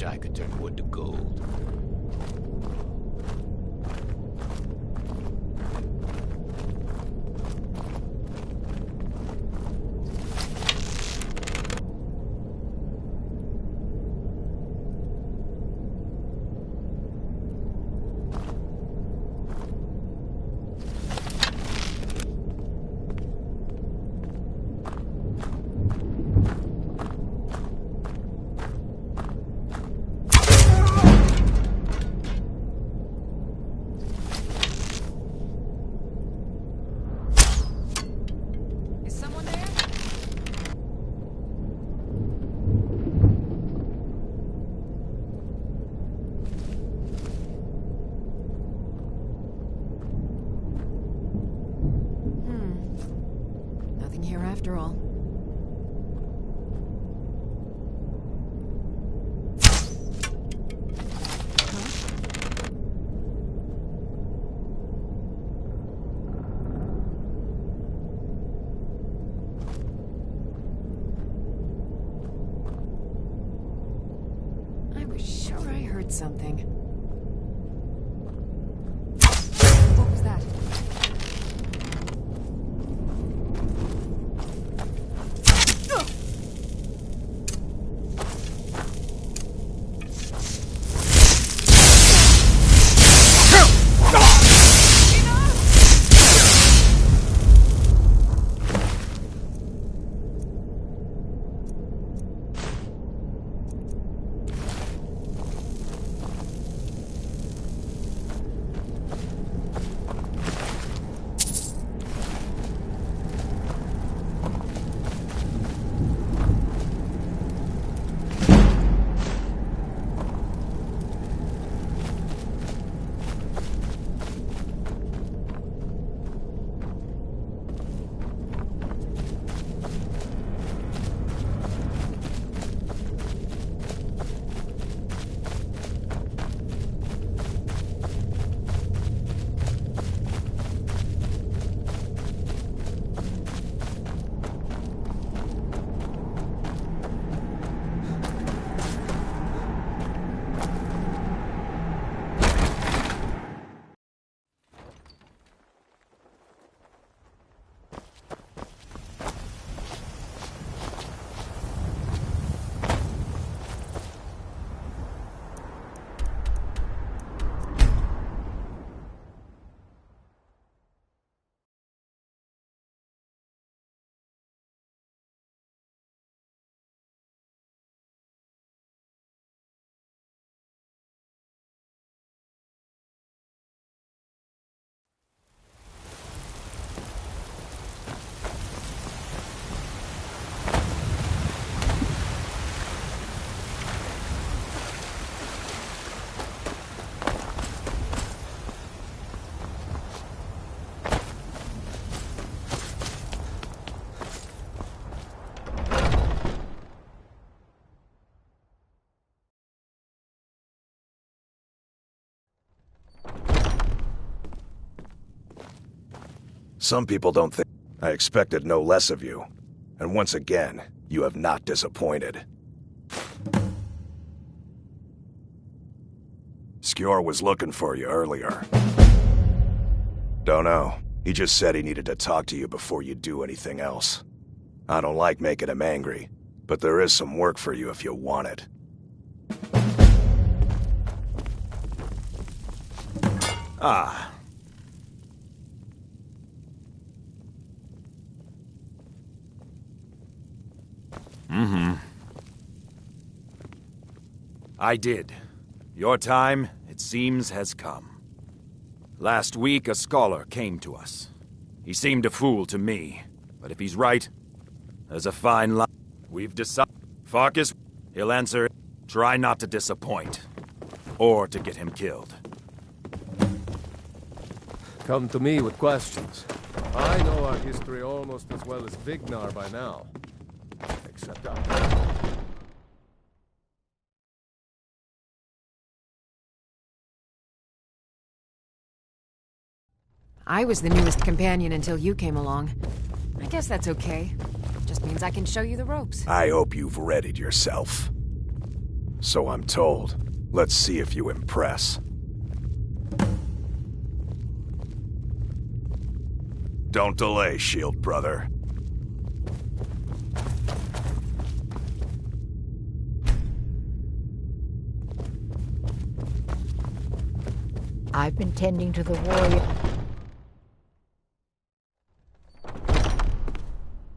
I could turn wood to gold. After all. I was sure I heard something. What was that? Some people don't think... I expected no less of you. And once again, you have not disappointed. Skjor was looking for you earlier. Don't know. He just said he needed to talk to you before you do anything else. I don't like making him angry, but there is some work for you if you want it. Ah. I did. Your time, it seems, has come. Last week, a scholar came to us. He seemed a fool to me, but if he's right, there's a fine line. We've decided. Farkas, he'll answer. Try not to disappoint, or to get him killed. Come to me with questions. I know our history almost as well as Vignar by now. Except I was the newest companion until you came along. I guess that's okay. Just means I can show you the ropes. I hope you've readied yourself. So I'm told. Let's see if you impress. Don't delay, Shield brother. I've been tending to the warrior.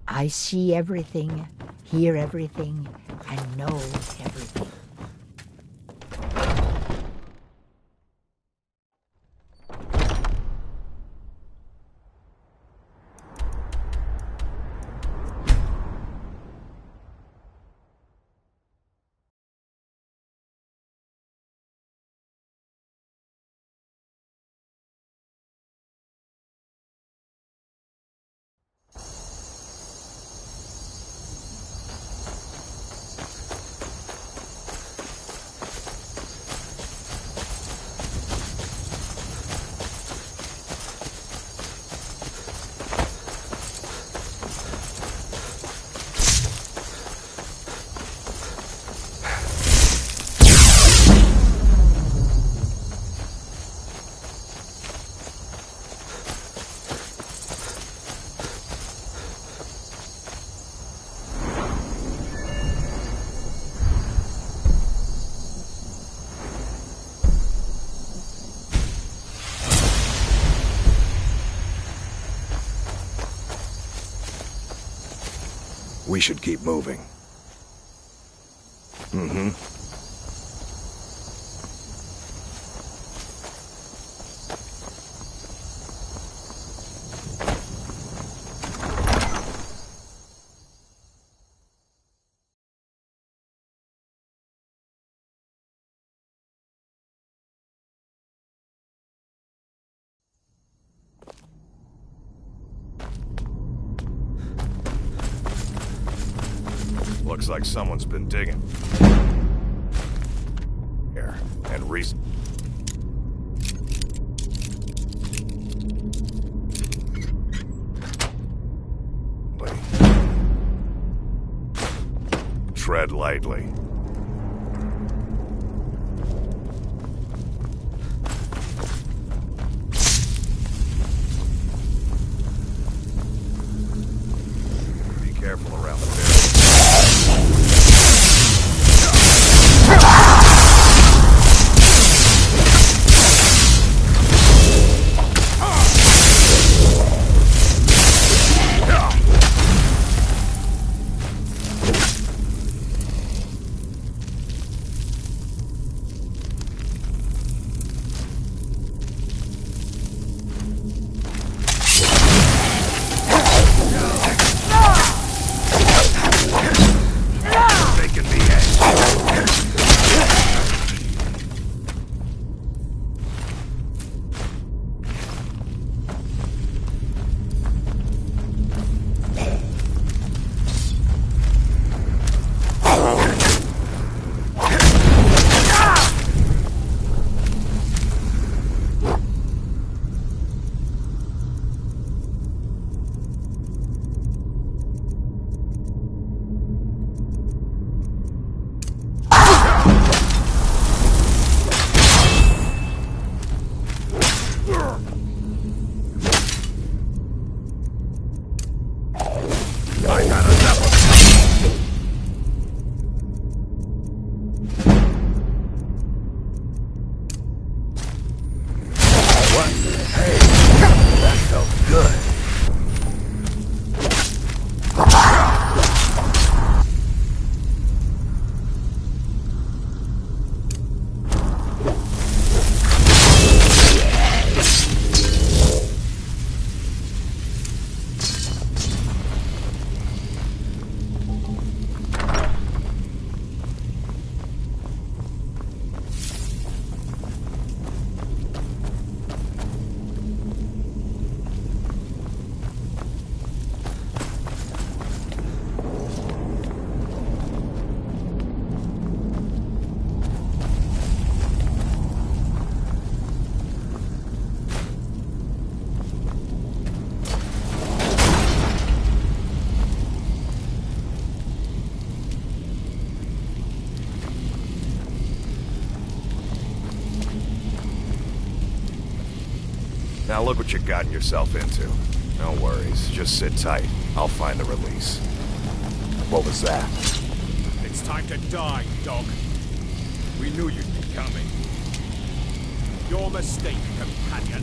I see everything, hear everything, and know everything. We should keep moving. Mm-hmm. Looks like someone's been digging. Here, and reason. Tread lightly. Be careful around the barrel. Now look what you've gotten yourself into. No worries, just sit tight. I'll find the release. What was that? It's time to die, dog. We knew you'd be coming. Your mistake, companion.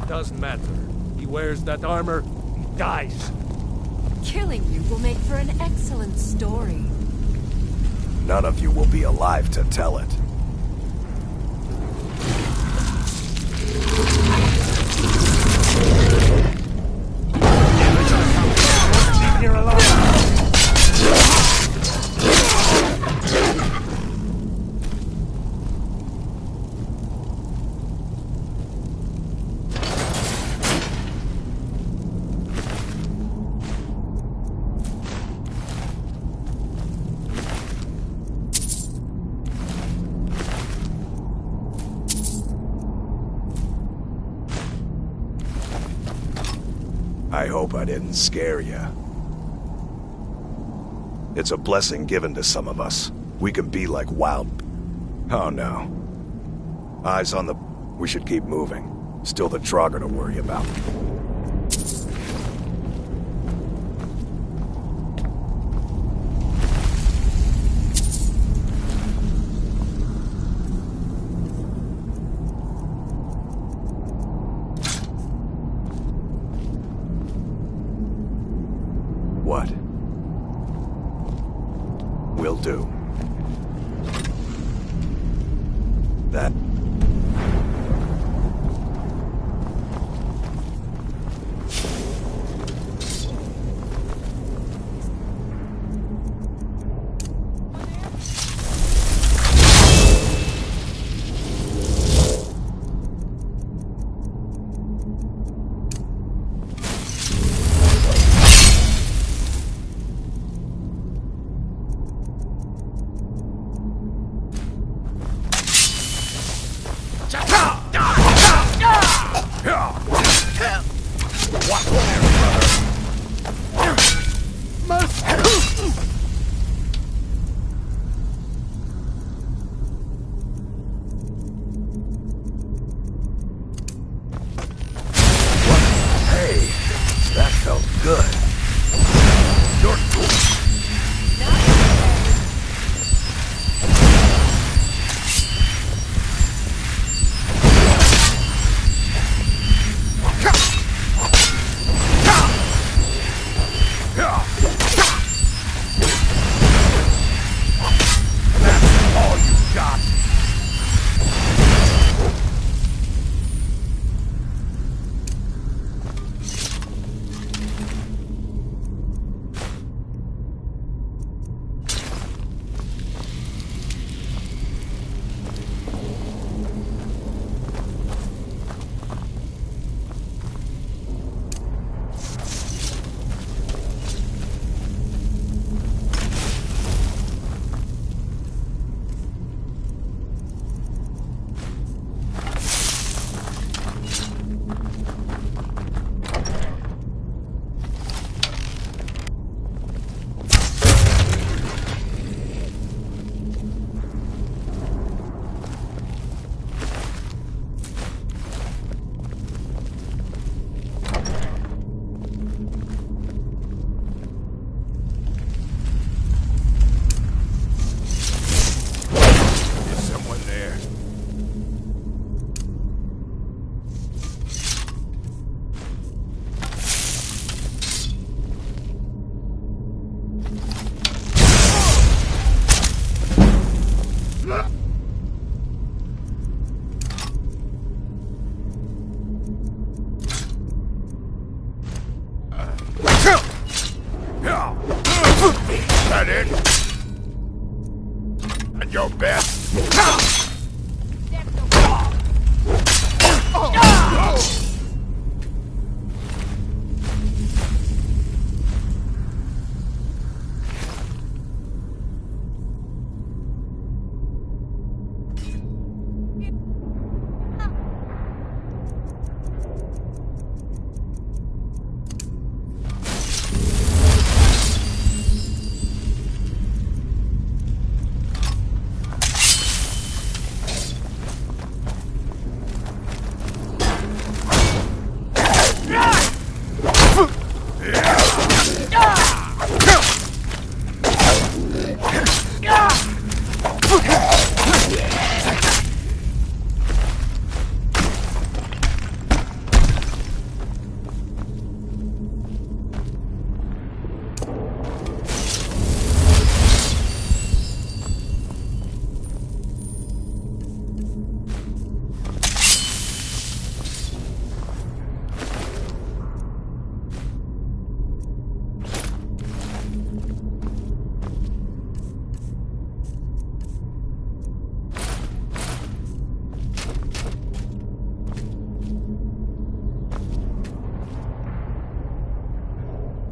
Doesn't matter. He wears that armor, he dies. Killing you will make for an excellent story. None of you will be alive to tell it. I hope I didn't scare you. It's a blessing given to some of us. We can be like wild... Oh no. Eyes on the... We should keep moving. Still the Draugr to worry about. What? Will do. That... Hey, that felt good. You're all you got. That it? And your best?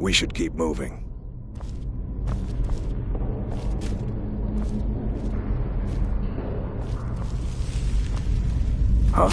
We should keep moving. Huh?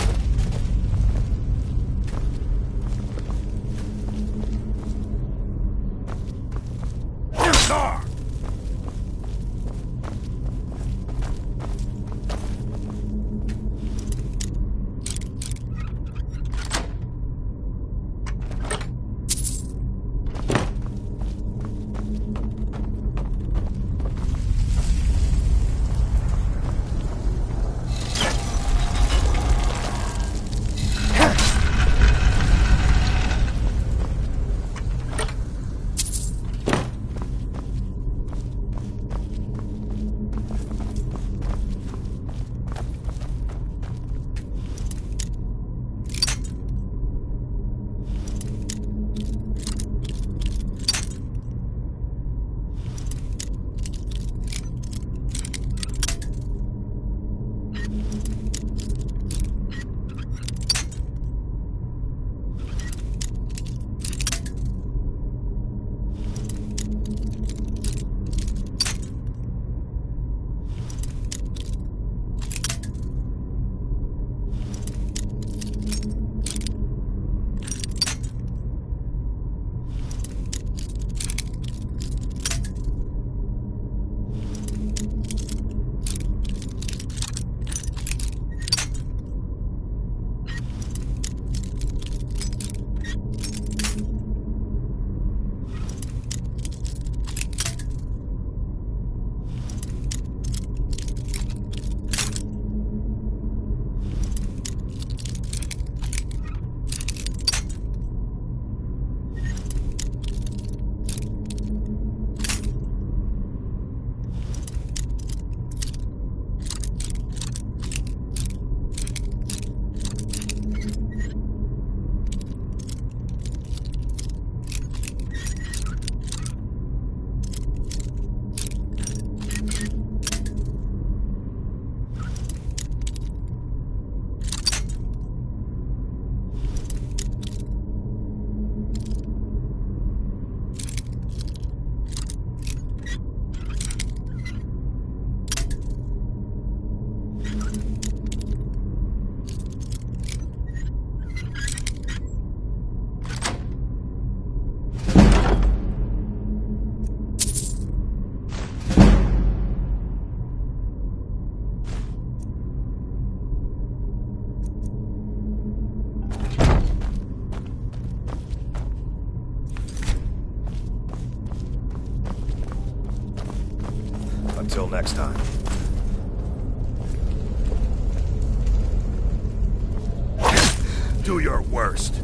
Until next time. Do your worst.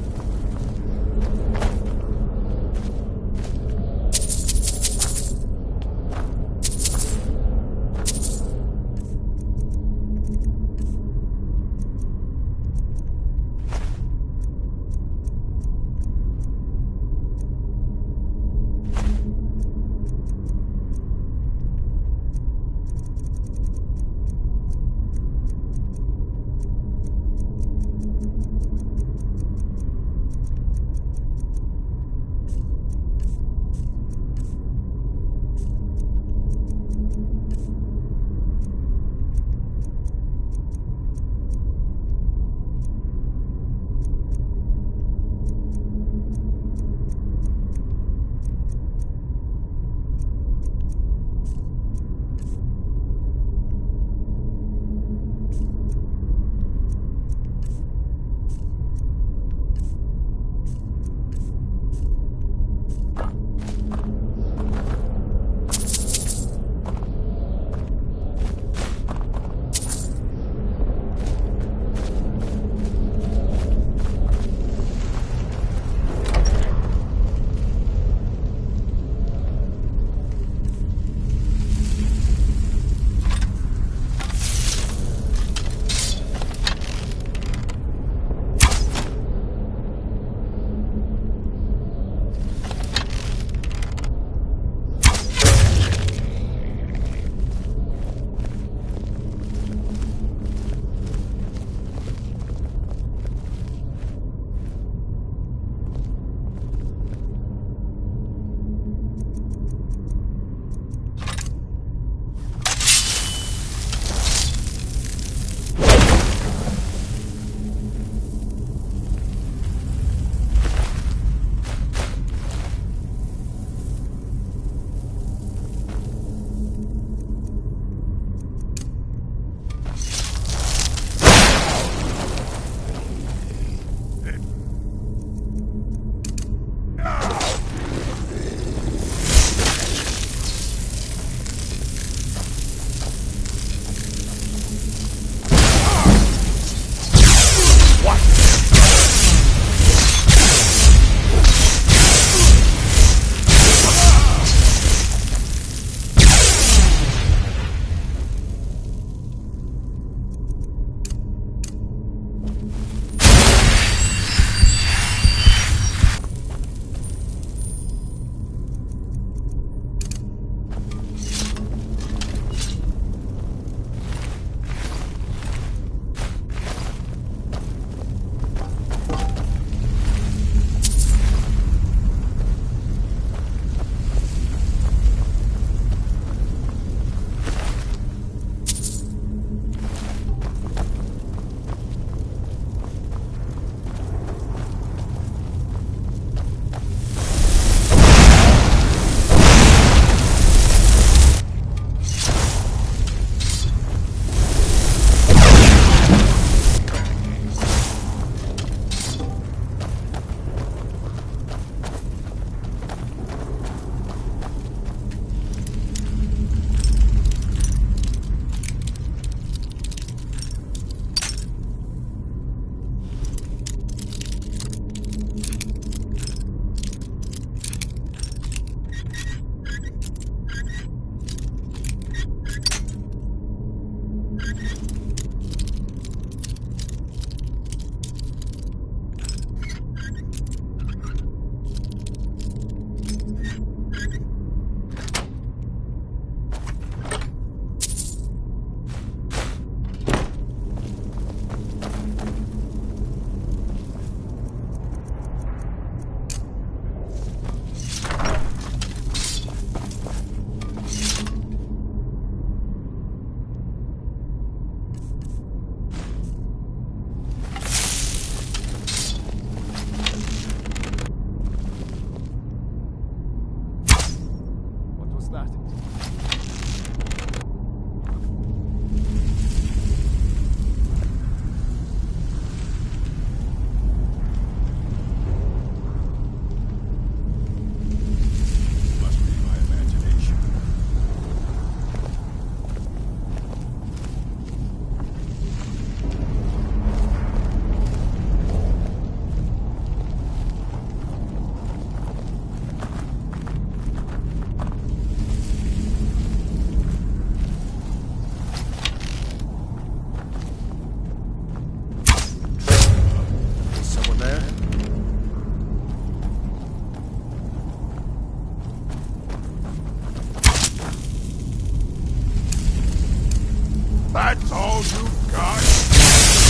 That's all you got?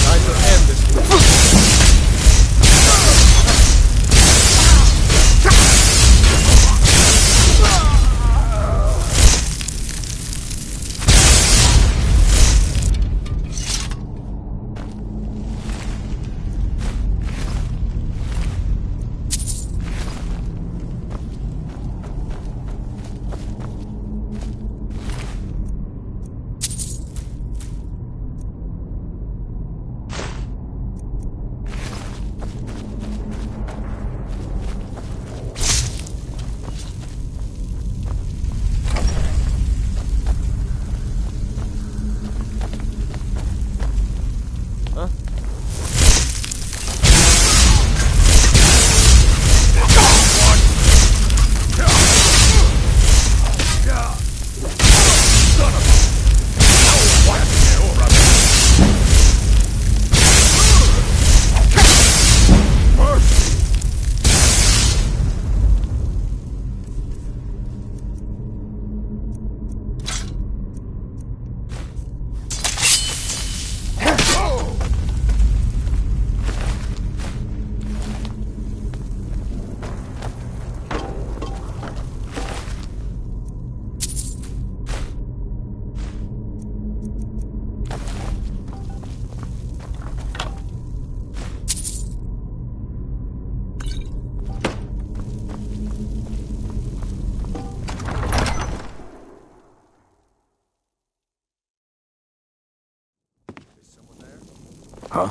Time to end this. Huh?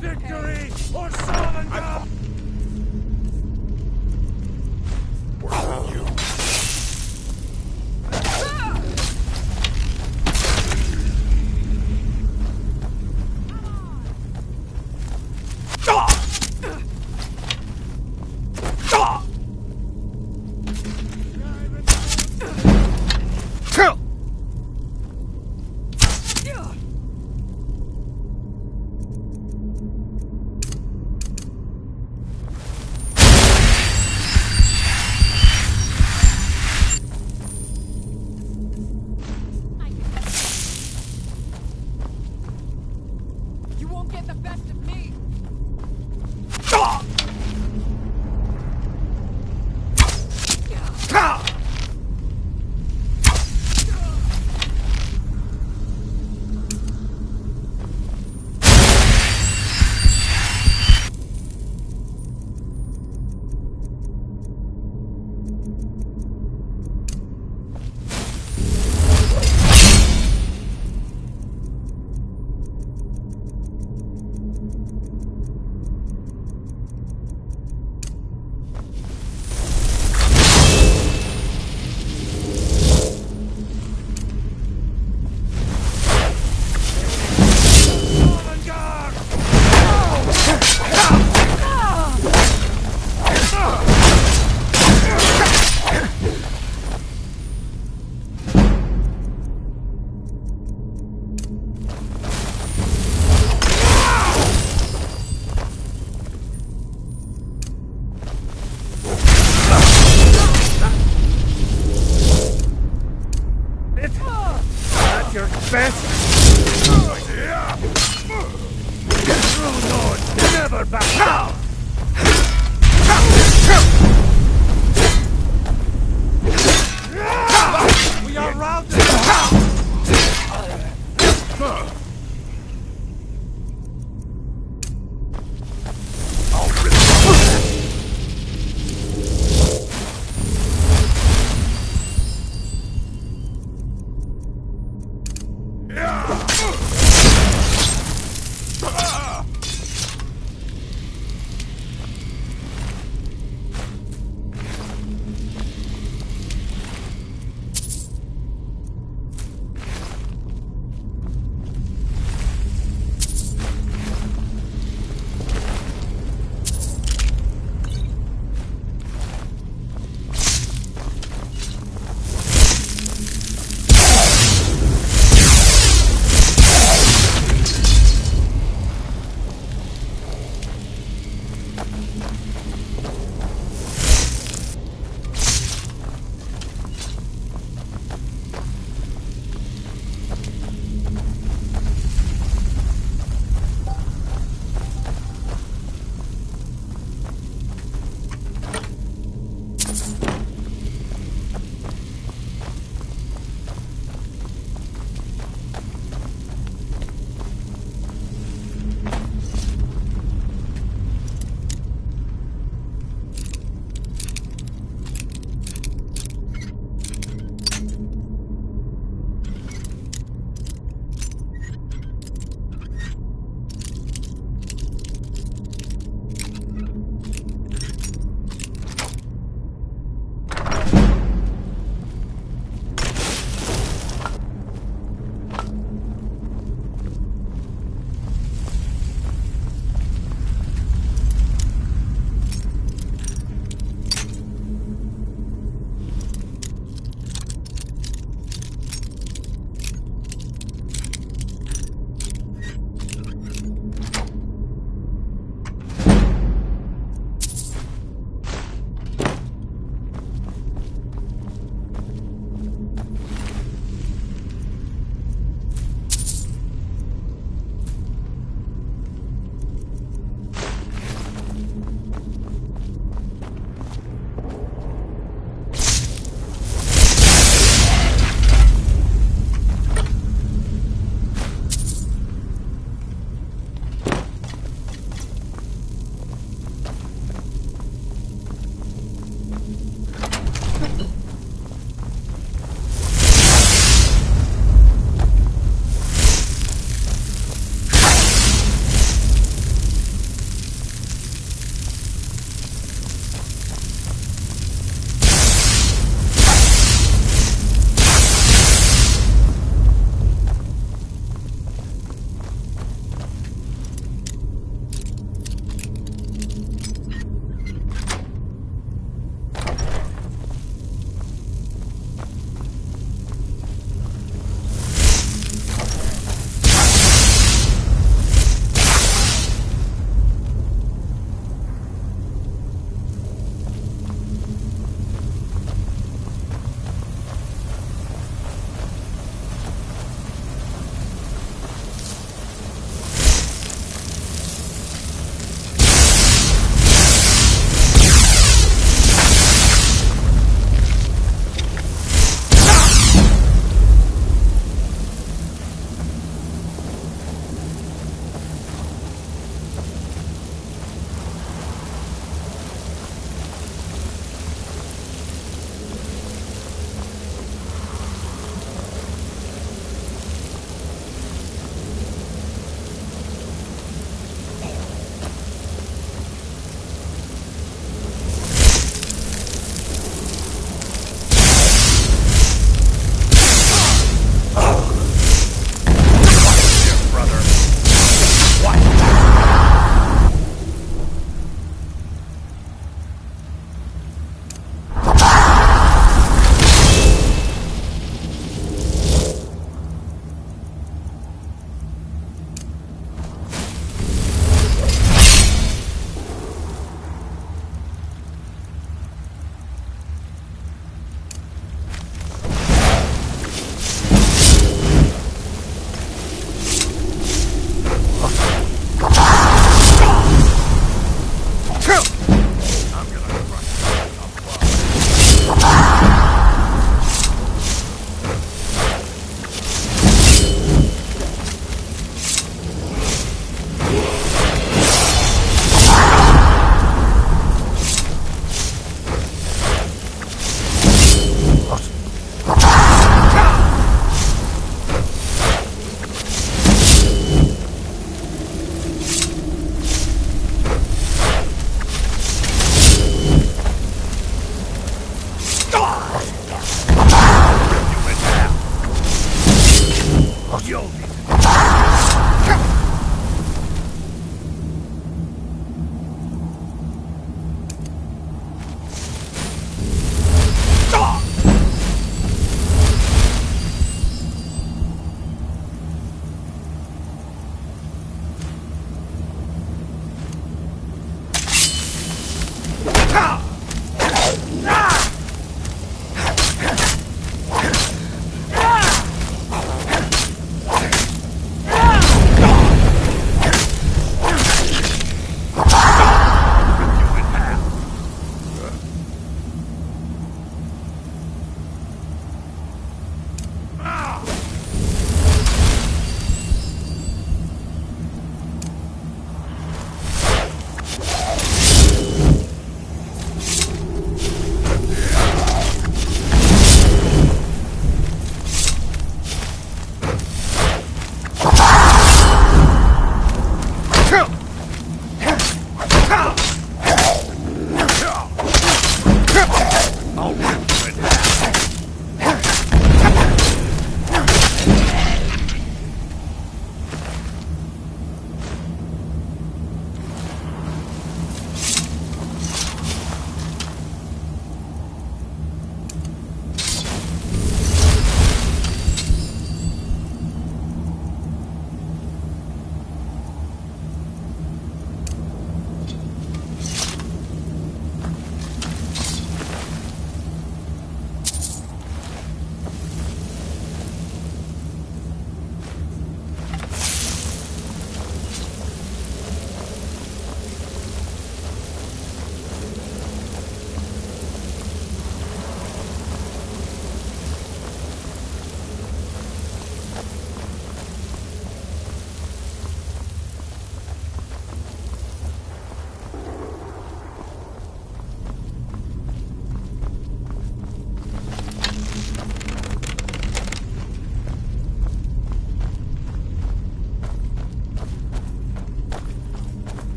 Victory or surrender!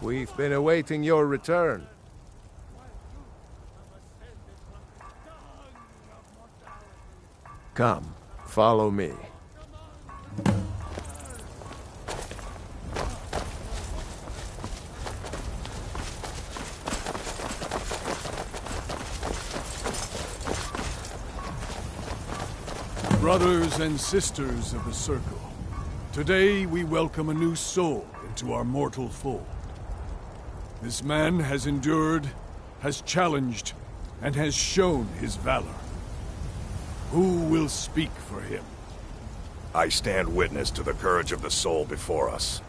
We've been awaiting your return. Come, follow me. Brothers and sisters of the Circle, today we welcome a new soul into our mortal fold. This man has endured, has challenged, and has shown his valor. Who will speak for him? I stand witness to the courage of the soul before us.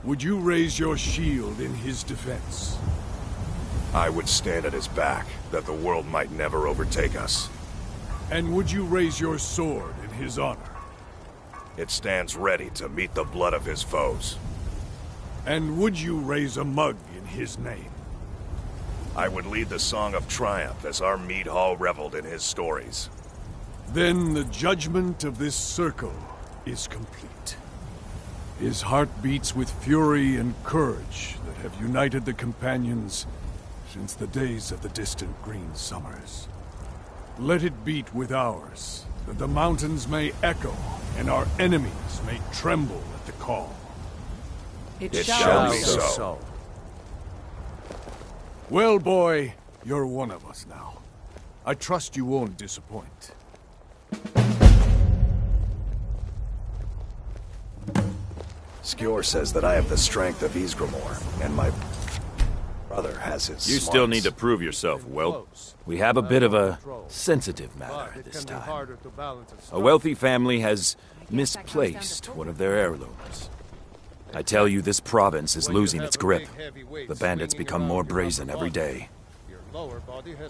Would you raise your shield in his defense? I would stand at his back, that the world might never overtake us. And would you raise your sword in his honor? It stands ready to meet the blood of his foes. And would you raise a mug in his name? I would lead the song of triumph as our mead hall reveled in his stories. Then the judgment of this circle is complete. His heart beats with fury and courage that have united the companions since the days of the distant green summers. Let it beat with ours, that the mountains may echo and our enemies may tremble at the call. It shall be so. so. Well, boy, you're one of us now. I trust you won't disappoint. Skjor says that I have the strength of Ysgramor, and my brother has his You still smarts. need to prove yourself, Well. We have a bit of a sensitive matter this time. A wealthy family has misplaced one of their heirlooms. I tell you, this province is losing its grip. The bandits become more brazen every day.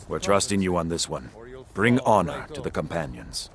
We're trusting you on this one. Bring honor to the companions.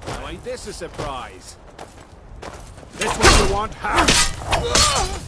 Now ain't this a surprise? This what you want, huh?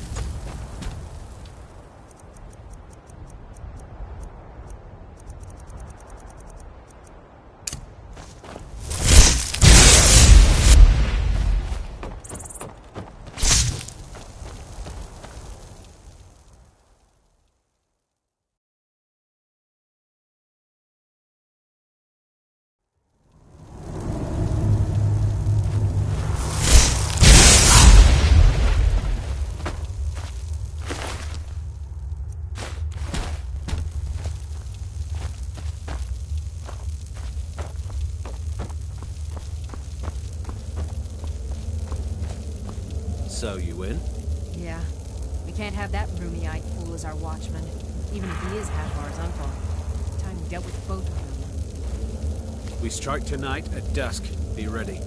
So, you win? Yeah. We can't have that roomy-eyed fool as our watchman, even if he is Hadvar's uncle. Time we dealt with both of them. We strike tonight at dusk. Be ready.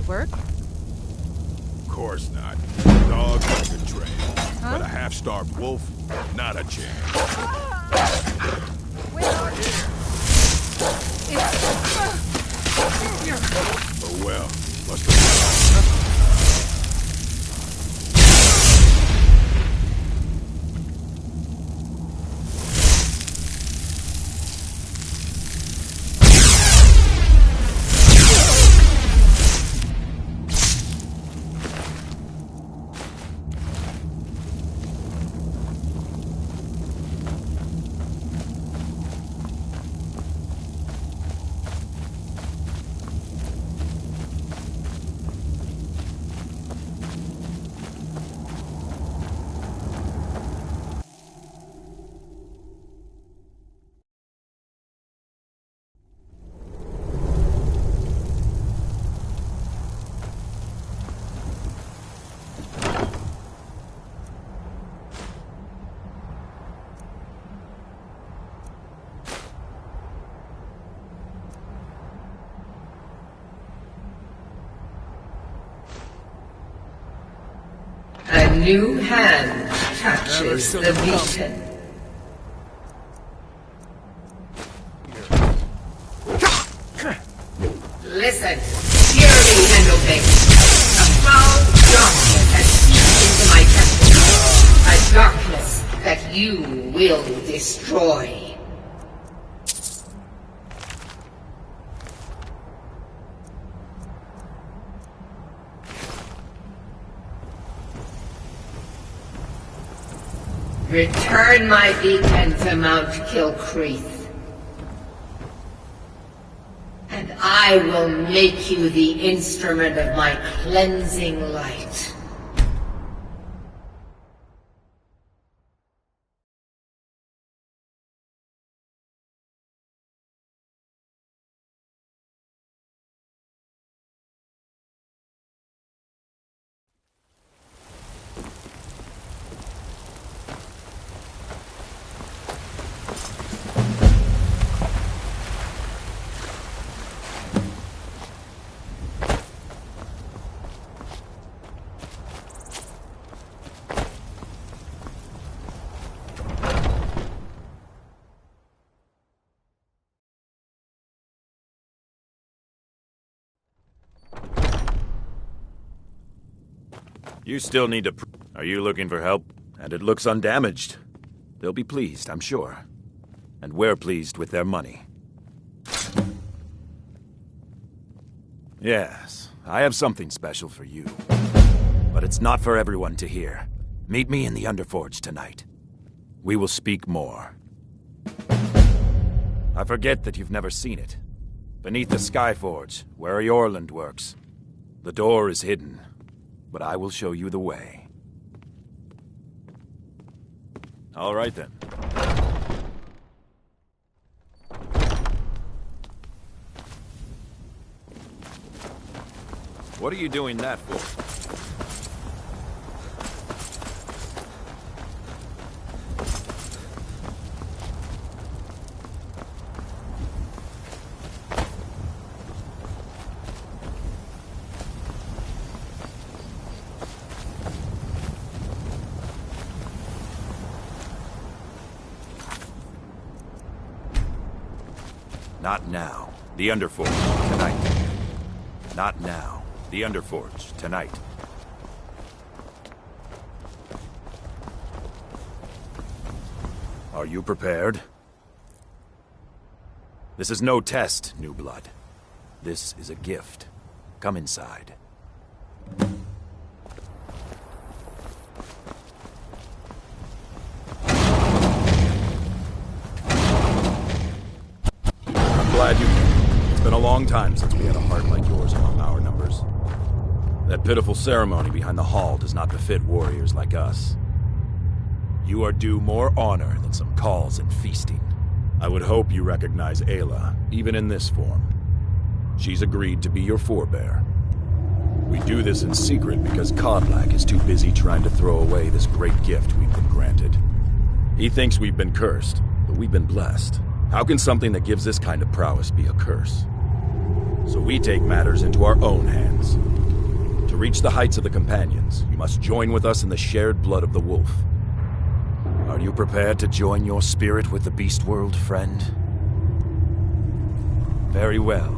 work? Of course not. Dog like a train. But a half-starved wolf, not a chance. Where are you? Oh well, must have A new hand touches the beacon. Listen, hear me and obey. A foul darkness has seeped into my temple. A darkness that you will destroy. Return my beacon to Mount Kilcreath, and I will make you the instrument of my cleansing light. You still need to... Are you looking for help? And it looks undamaged. They'll be pleased, I'm sure. And we're pleased with their money. Yes, I have something special for you. But it's not for everyone to hear. Meet me in the Underforge tonight. We will speak more. I forget that you've never seen it. Beneath the Skyforge, where Eorland works. The door is hidden. But I will show you the way. All right, then. What are you doing that for? Not now. The Underforge, tonight. Not now. The Underforge, tonight. Are you prepared? This is no test, new blood. This is a gift. Come inside. Glad you came. It's been a long time since we had a heart like yours among our numbers. That pitiful ceremony behind the hall does not befit warriors like us. You are due more honor than some calls and feasting. I would hope you recognize Ayla, even in this form. She's agreed to be your forebear. We do this in secret because Kodlak is too busy trying to throw away this great gift we've been granted. He thinks we've been cursed, but we've been blessed. How can something that gives this kind of prowess be a curse? So we take matters into our own hands. To reach the heights of the Companions, you must join with us in the shared blood of the wolf. Are you prepared to join your spirit with the beast world, friend? Very well.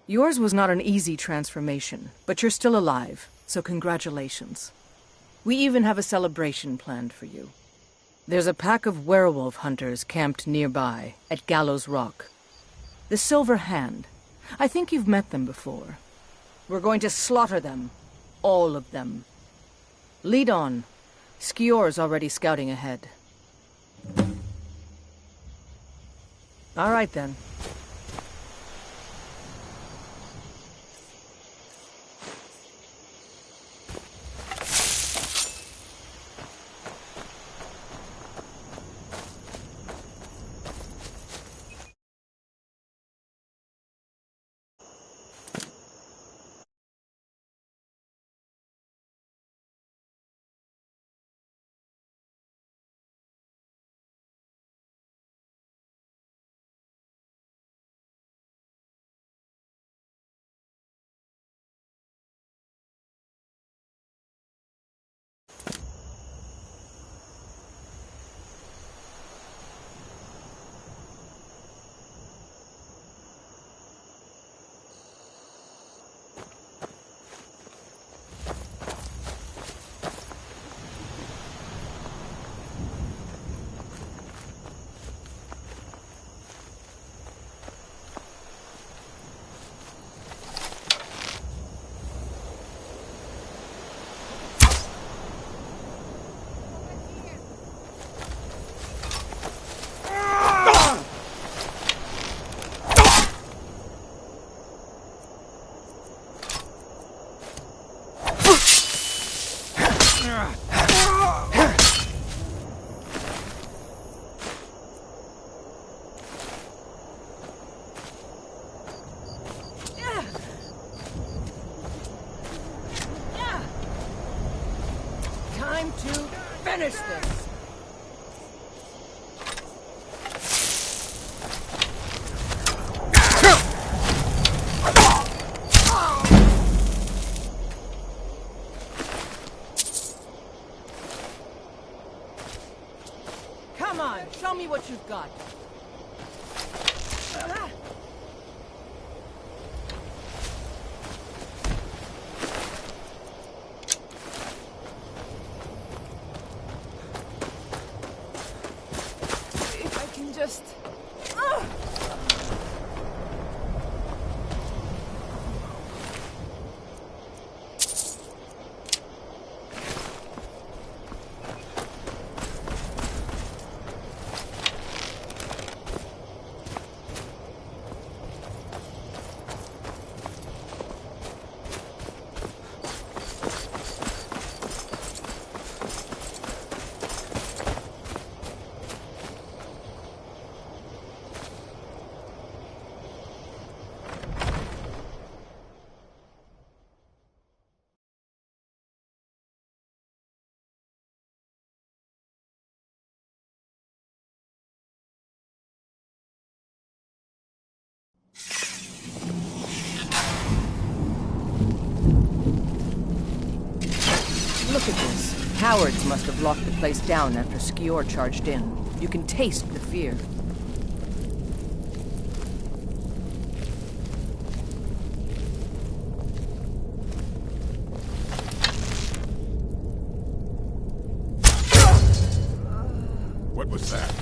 Yours was not an easy transformation, but you're still alive, so congratulations. We even have a celebration planned for you. There's a pack of werewolf hunters camped nearby, at Gallows Rock. The Silver Hand. I think you've met them before. We're going to slaughter them. All of them. Lead on. Skior's already scouting ahead. All right, then. Time to finish this! Come on, show me what you've got. just... Look at this. Cowards must have locked the place down after Skior charged in. You can taste the fear. What was that?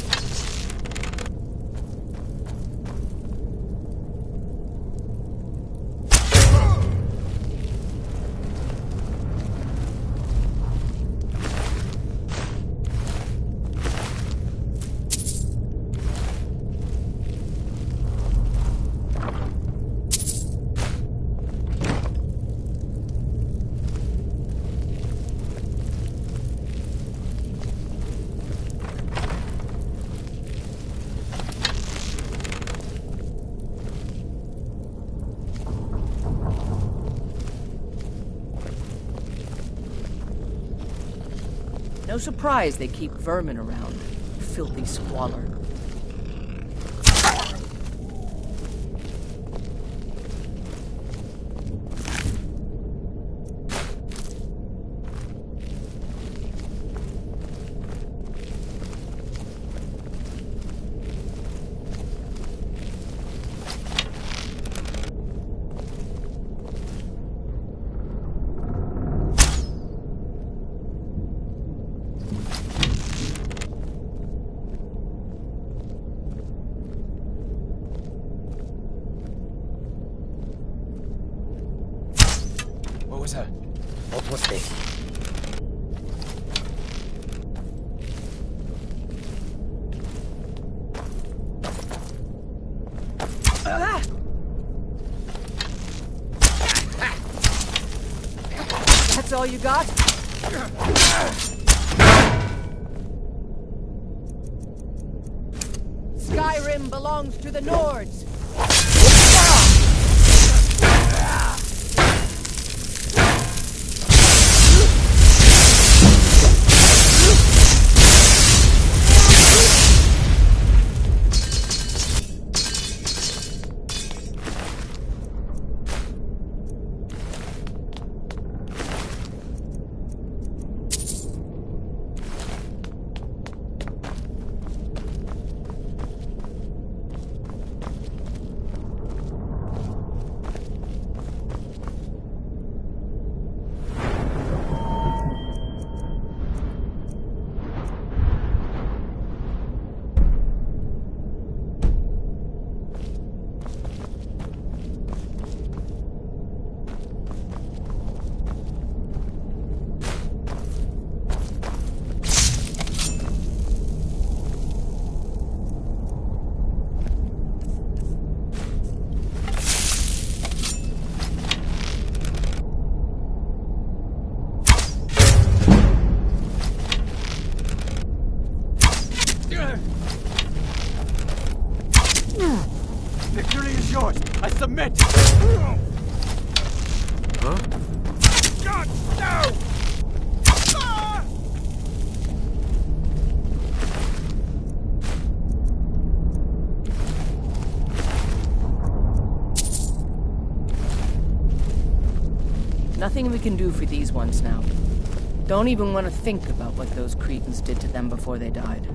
No surprise they keep vermin around. Filthy squalor. What was this? That's all you got? Skyrim belongs to the Nords. Victory is yours. I submit. Huh? God, no! Ah! Nothing we can do for these ones now. Don't even want to think about what those cretins did to them before they died.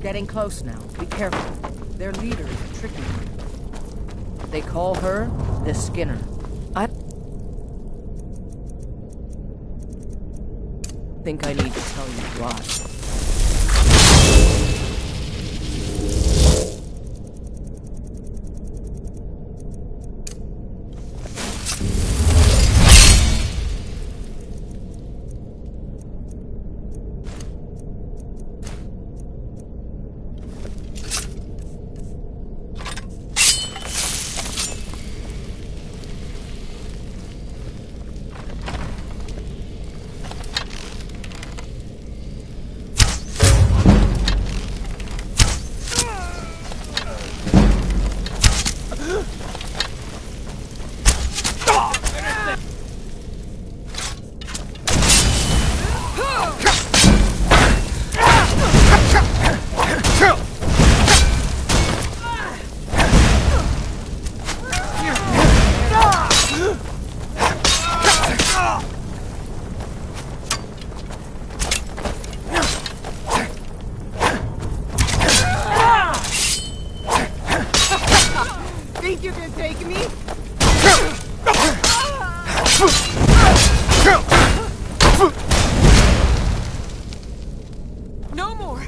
getting close now. Be careful. Their leader is a tricky one. They call her the Skinner. I think I need to tell you why. Think you can take me? No more!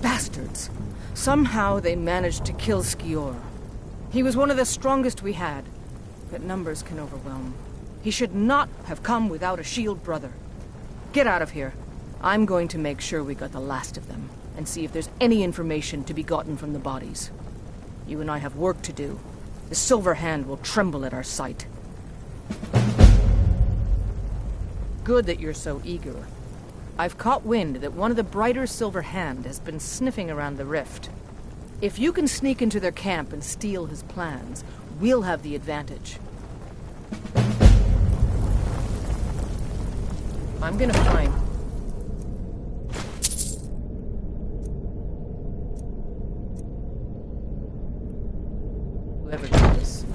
Bastards. Somehow they managed to kill Skior. He was one of the strongest we had, but numbers can overwhelm. He should not have come without a shield brother. Get out of here. I'm going to make sure we got the last of them, and see if there's any information to be gotten from the bodies. You and I have work to do. The Silver Hand will tremble at our sight. Good that you're so eager. I've caught wind that one of the Brighter Silver Hand has been sniffing around the rift. If you can sneak into their camp and steal his plans, we'll have the advantage. I'm gonna find... whoever did this.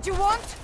what you want?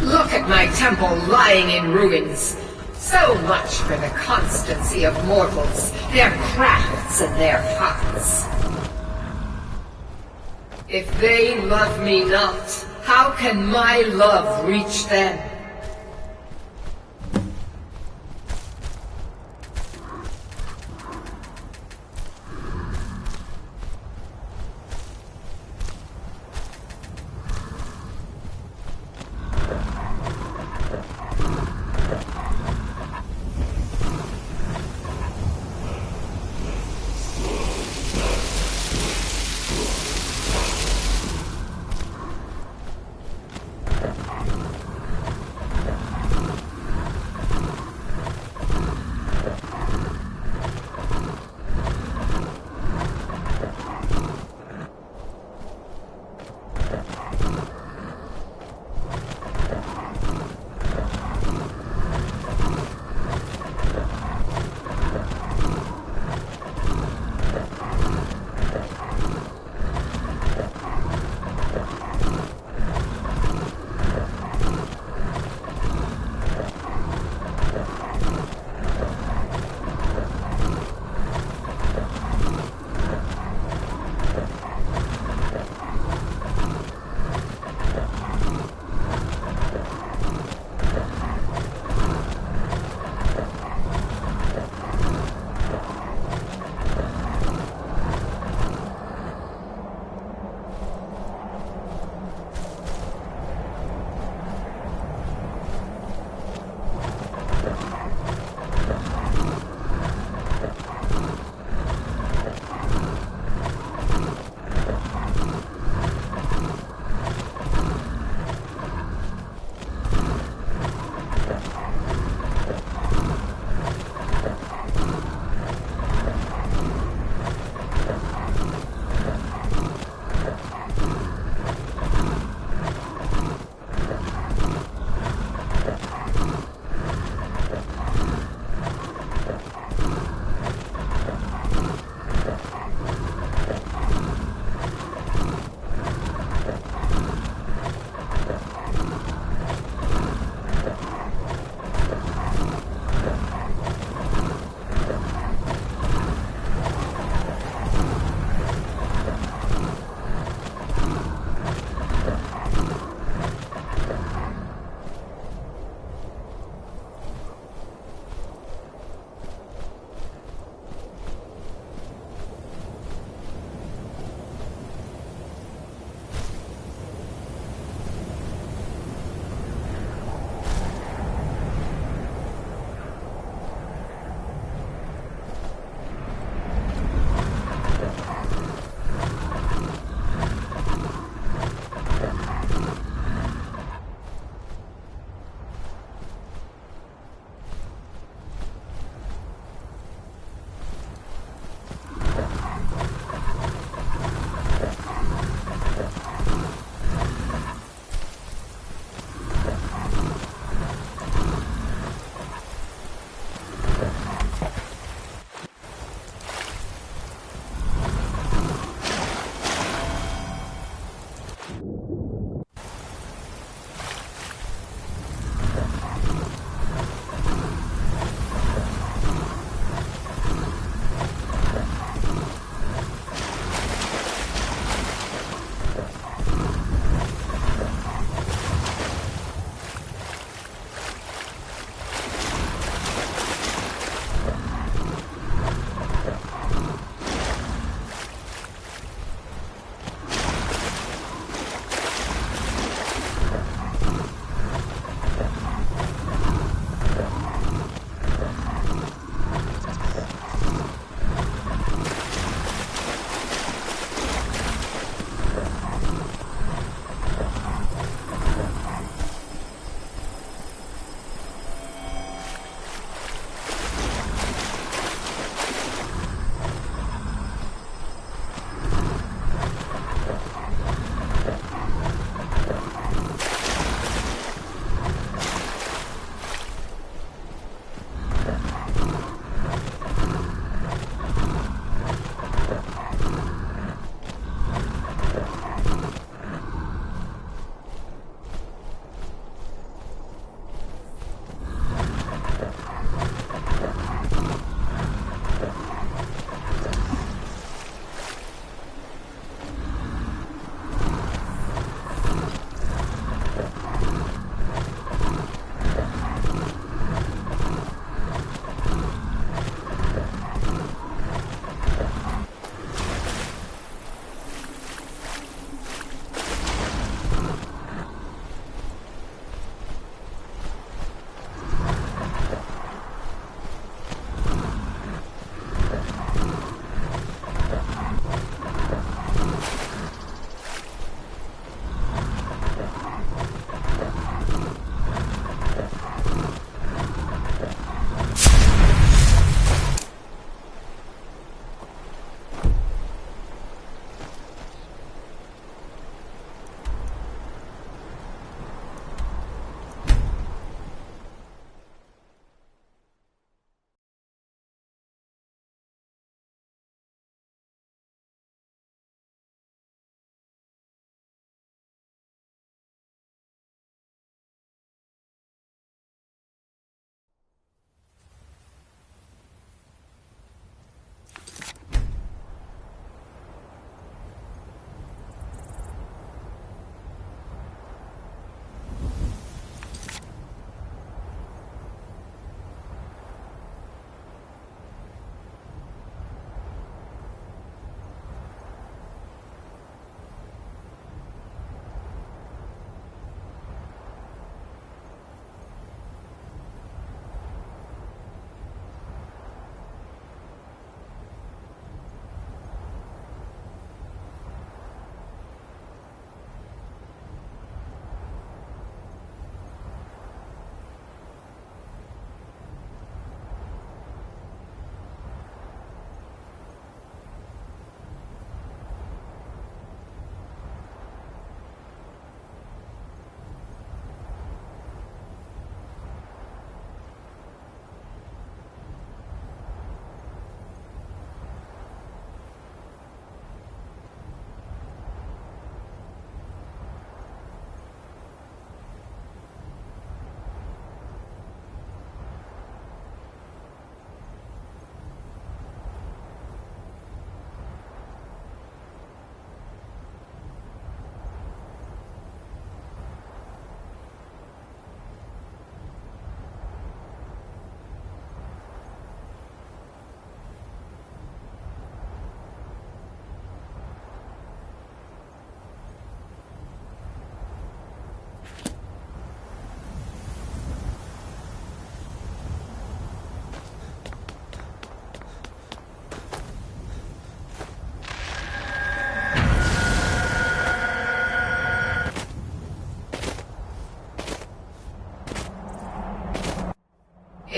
Look at my temple lying in ruins. So much for the constancy of mortals, their crafts and their hearts. If they love me not, how can my love reach them?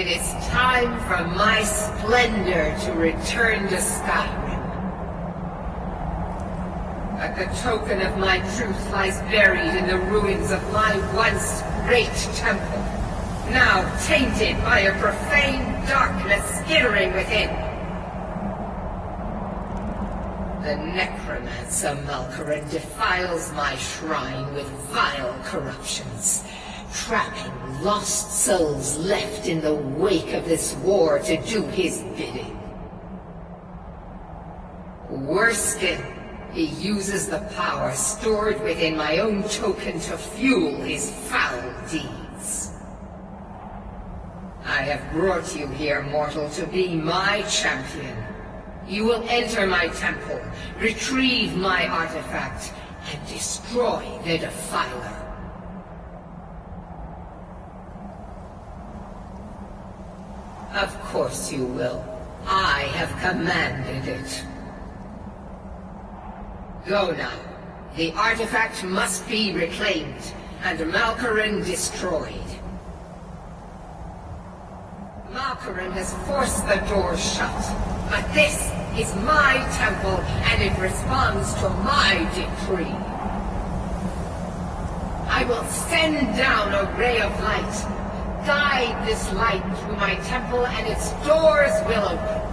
It is time for my splendor to return to Skyrim. But the token of my truth lies buried in the ruins of my once great temple, now tainted by a profane darkness skittering within. The necromancer Malkaran defiles my shrine with vile corruptions, trapping lost souls left in the wake of this war to do his bidding. Worse still, he uses the power stored within my own token to fuel his foul deeds. I have brought you here, mortal, to be my champion. You will enter my temple, retrieve my artifact, and destroy the Defiler. Of course you will. I have commanded it. Go now. The artifact must be reclaimed, and Malkaran destroyed. Malkaran has forced the door shut, but this is my temple, and it responds to my decree. I will send down a ray of light. Guide this light through my temple, and its doors will open.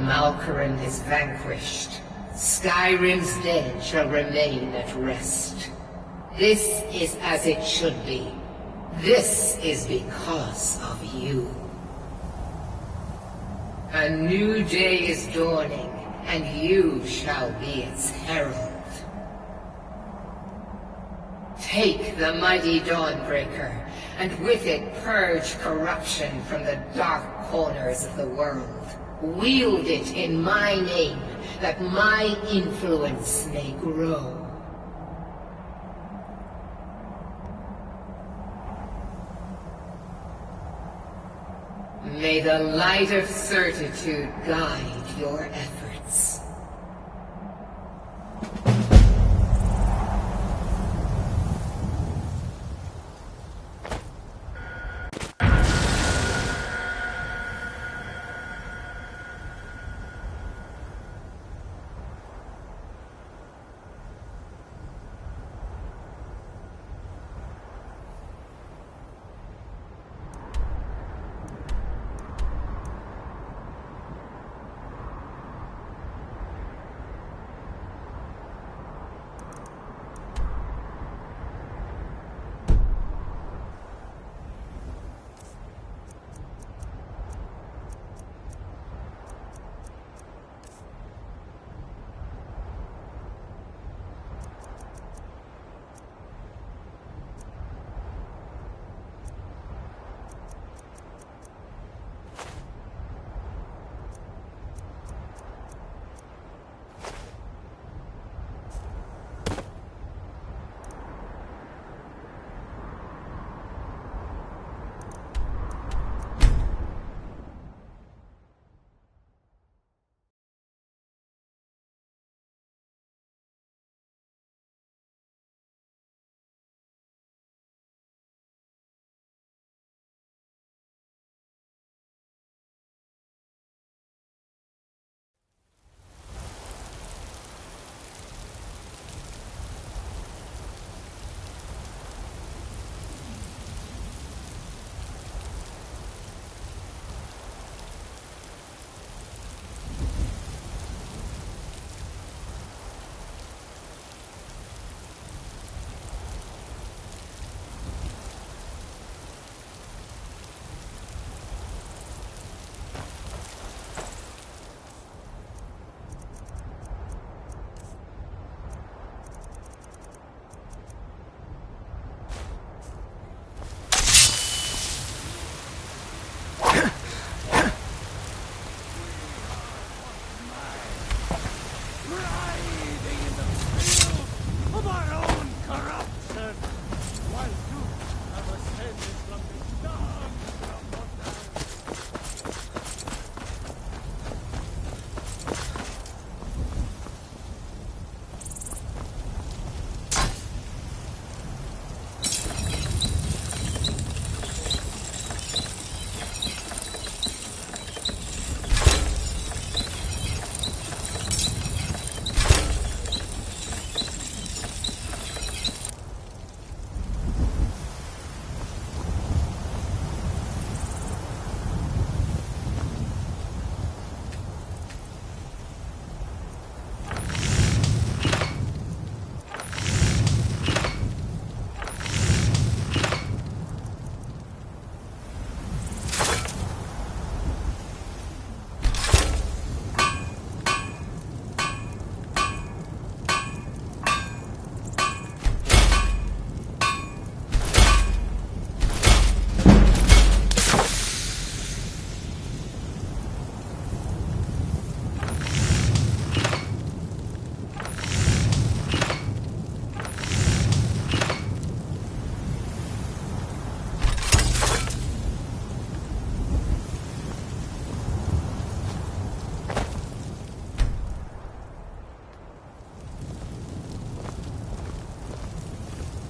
Malkoran is vanquished. Skyrim's dead shall remain at rest. This is as it should be. This is because of you. A new day is dawning, and you shall be its herald. Take the mighty Dawnbreaker, and with it purge corruption from the dark corners of the world. Wield it in my name, that my influence may grow. May the light of certitude guide your efforts.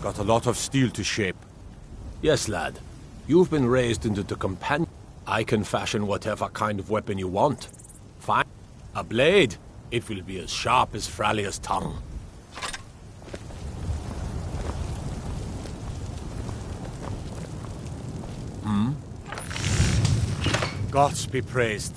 Got a lot of steel to shape. Yes, lad. You've been raised into the companion. I can fashion whatever kind of weapon you want. Fine. A blade. It will be as sharp as Fralia's tongue. Gods be praised.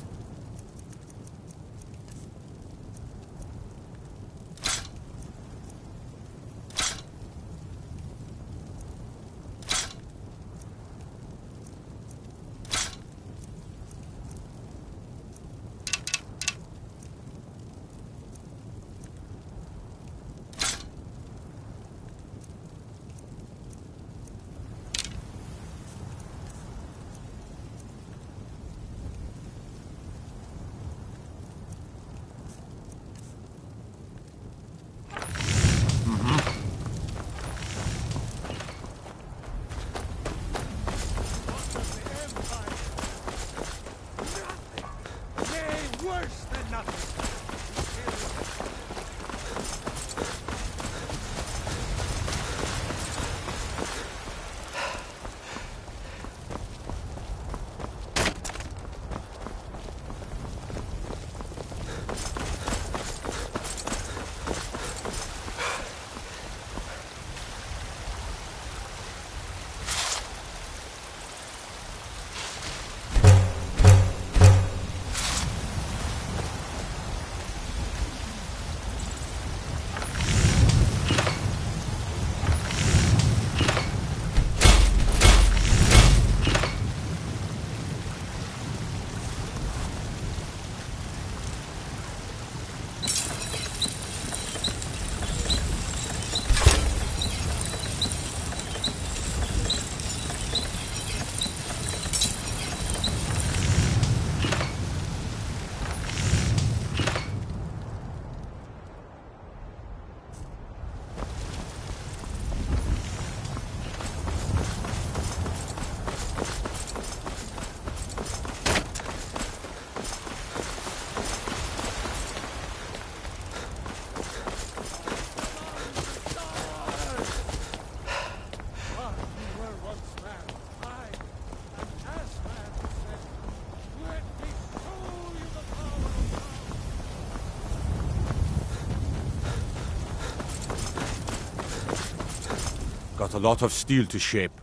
a lot of steel to shape.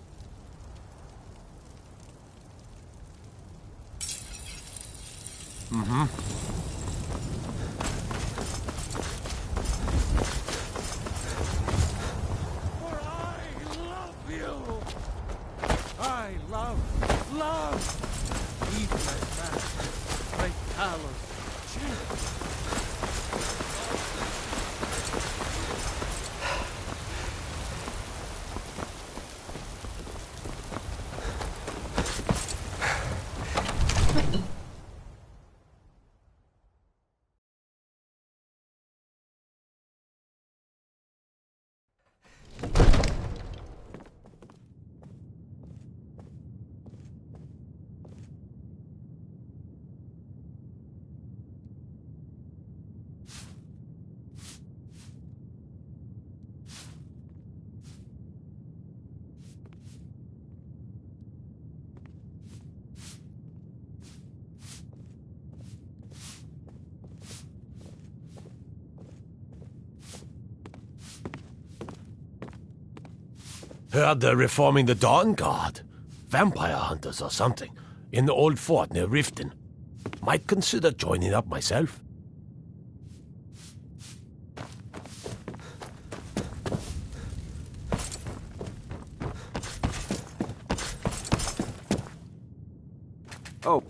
Mm-hmm. For I love you! I love! Even as that great Talos chief. Heard they're reforming the Dawn Guard. Vampire hunters or something. In the old fort near Riften. Might consider joining up myself. Oh.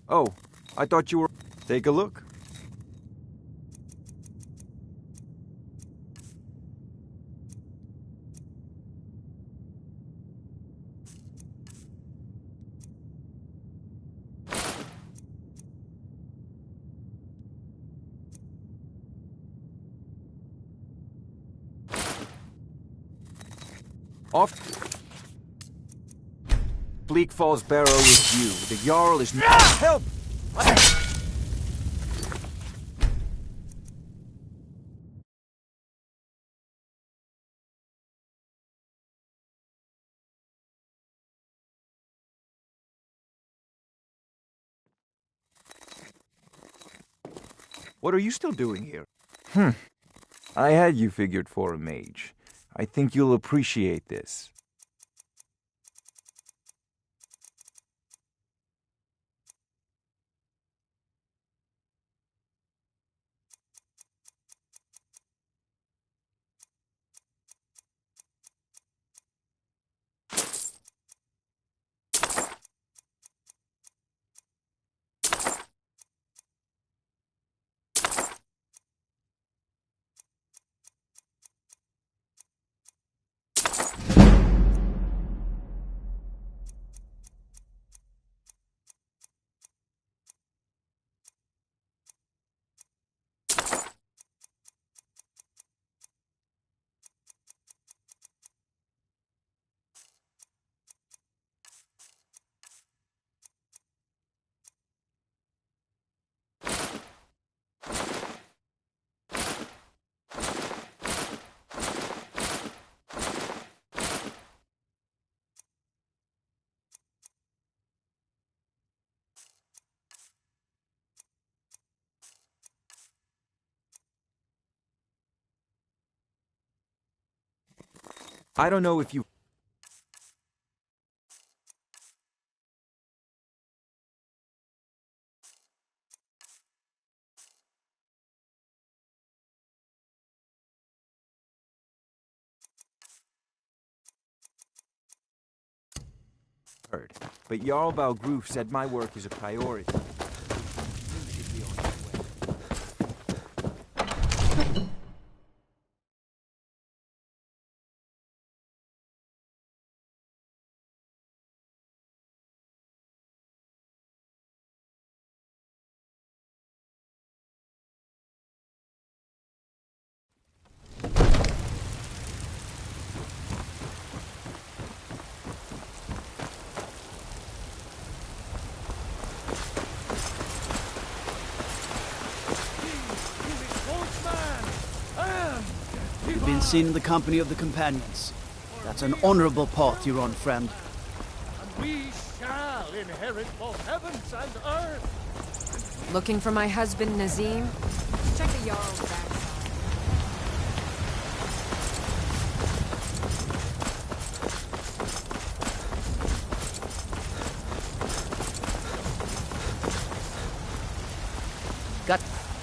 Oh, I thought you were... Take a look. Off. Bleak Falls Barrow is you. The Jarl is... Help! What are you still doing here? I had you figured for a mage. I think you'll appreciate this. I don't know if you... heard, but Jarl Valgroof said my work is a priority. You should be on your way. You've been seen in the company of the companions. That's an honorable path you're on, friend. And we shall inherit both heavens and earth. Looking for my husband, Nazim? Check the Jarl's backside.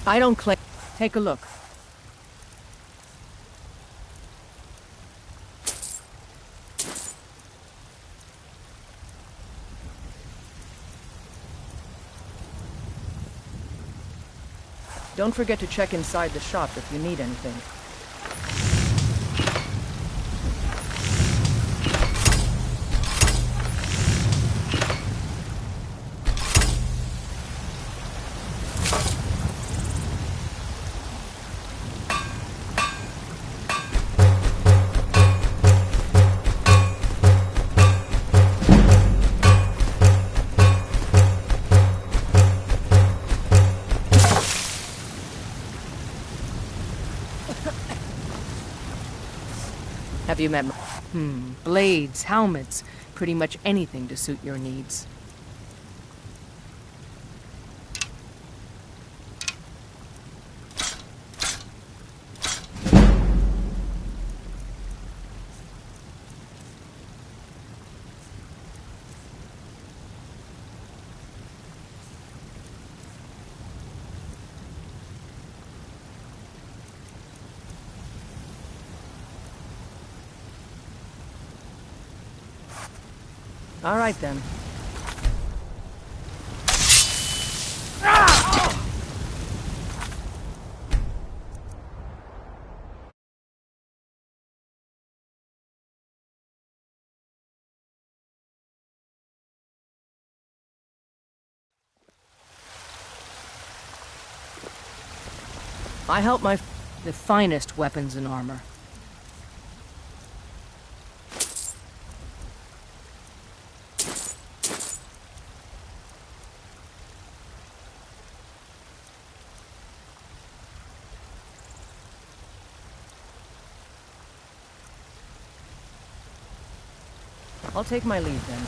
I don't claim... Take a look. Don't forget to check inside the shop if you need anything. Have you met... blades, helmets, pretty much anything to suit your needs. All right, then. I help the finest weapons and armor. I'll take my leave then.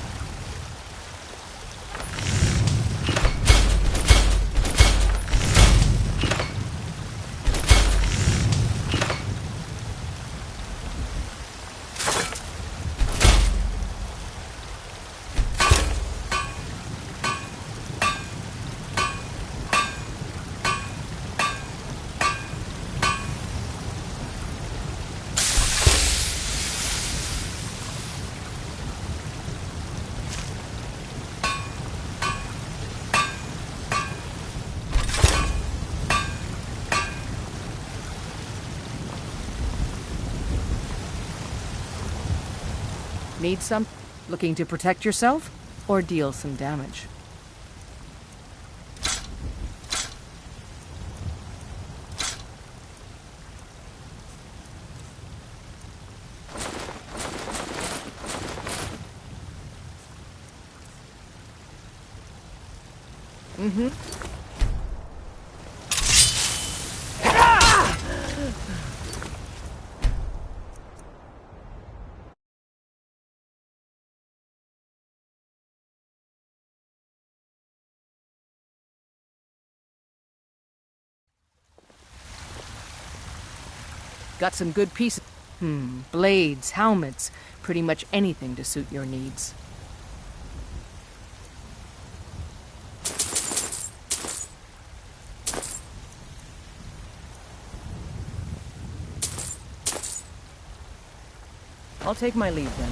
Need some? Looking to protect yourself? Or deal some damage? Mm-hmm. Got some good pieces. Blades, helmets, pretty much anything to suit your needs. I'll take my leave then.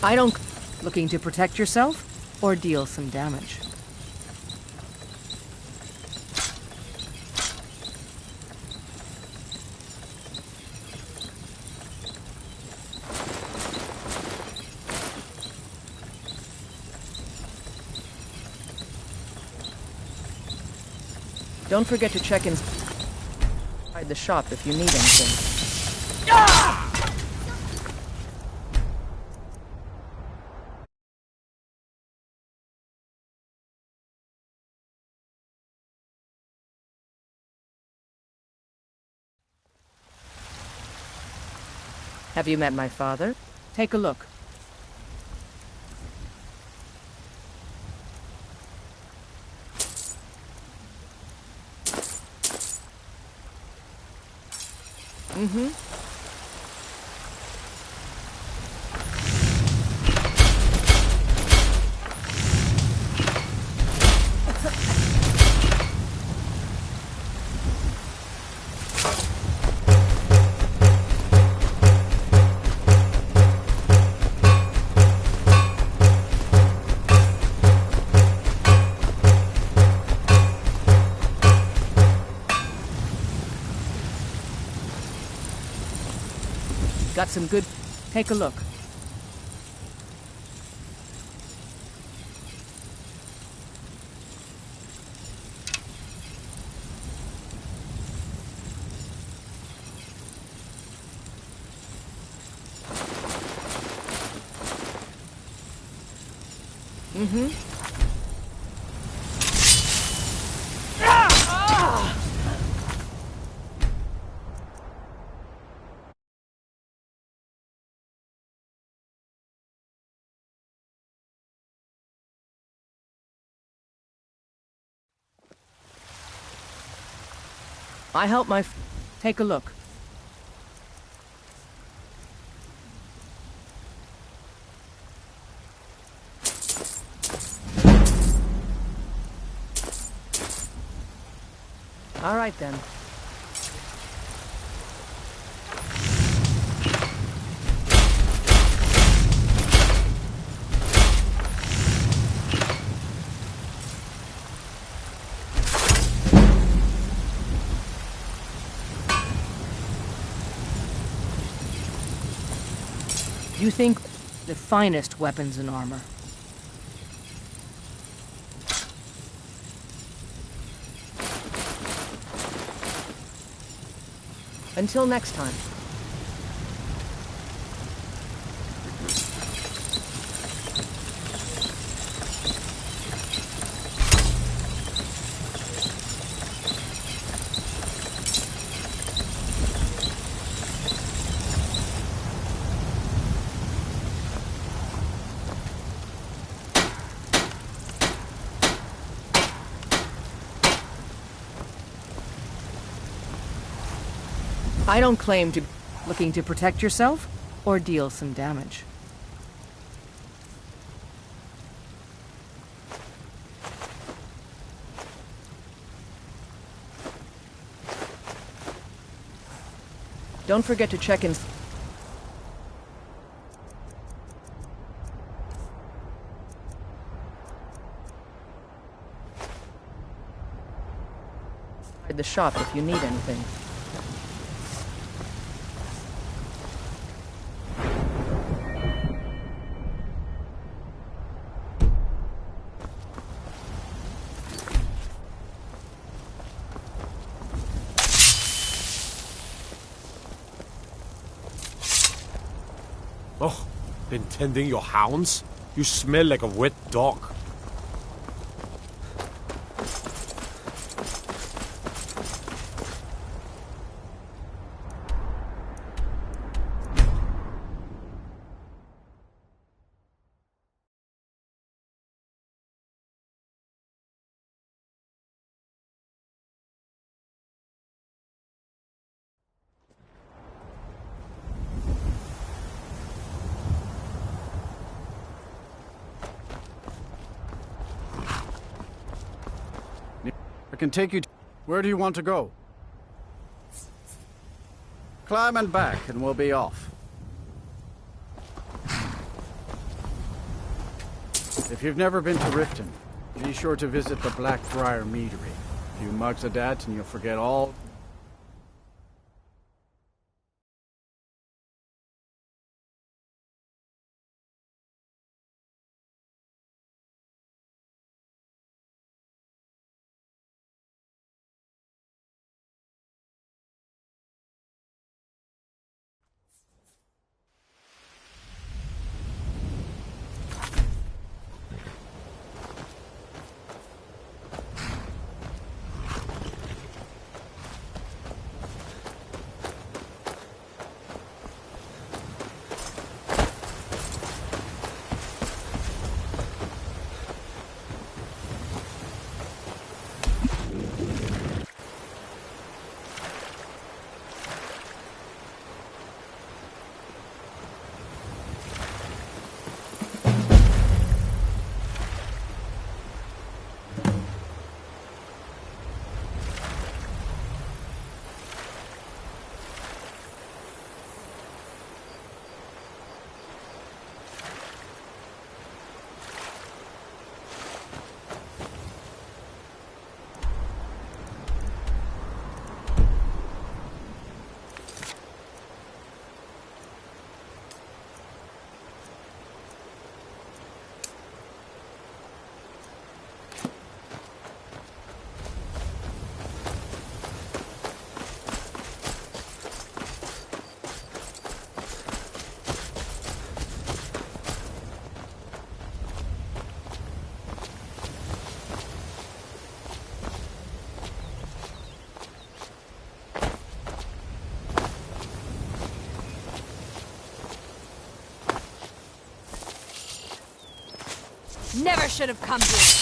I don't... Looking to protect yourself, or deal some damage? Don't forget to check inside the shop if you need anything. Have you met my father? Take a look. Got some good... Take a look. I help my... Take a look. All right, then. You think the finest weapons and armor. Until next time. I don't claim to... Looking to protect yourself, or deal some damage? Don't forget to check in... the shop if you need anything. Oh, been tending your hounds? You smell like a wet dog. I can take you to... Where do you want to go? Climb and back, and we'll be off. If you've never been to Riften, be sure to visit the Blackbriar Meadery. A few mugs of that, and you'll forget all... Never should have come here.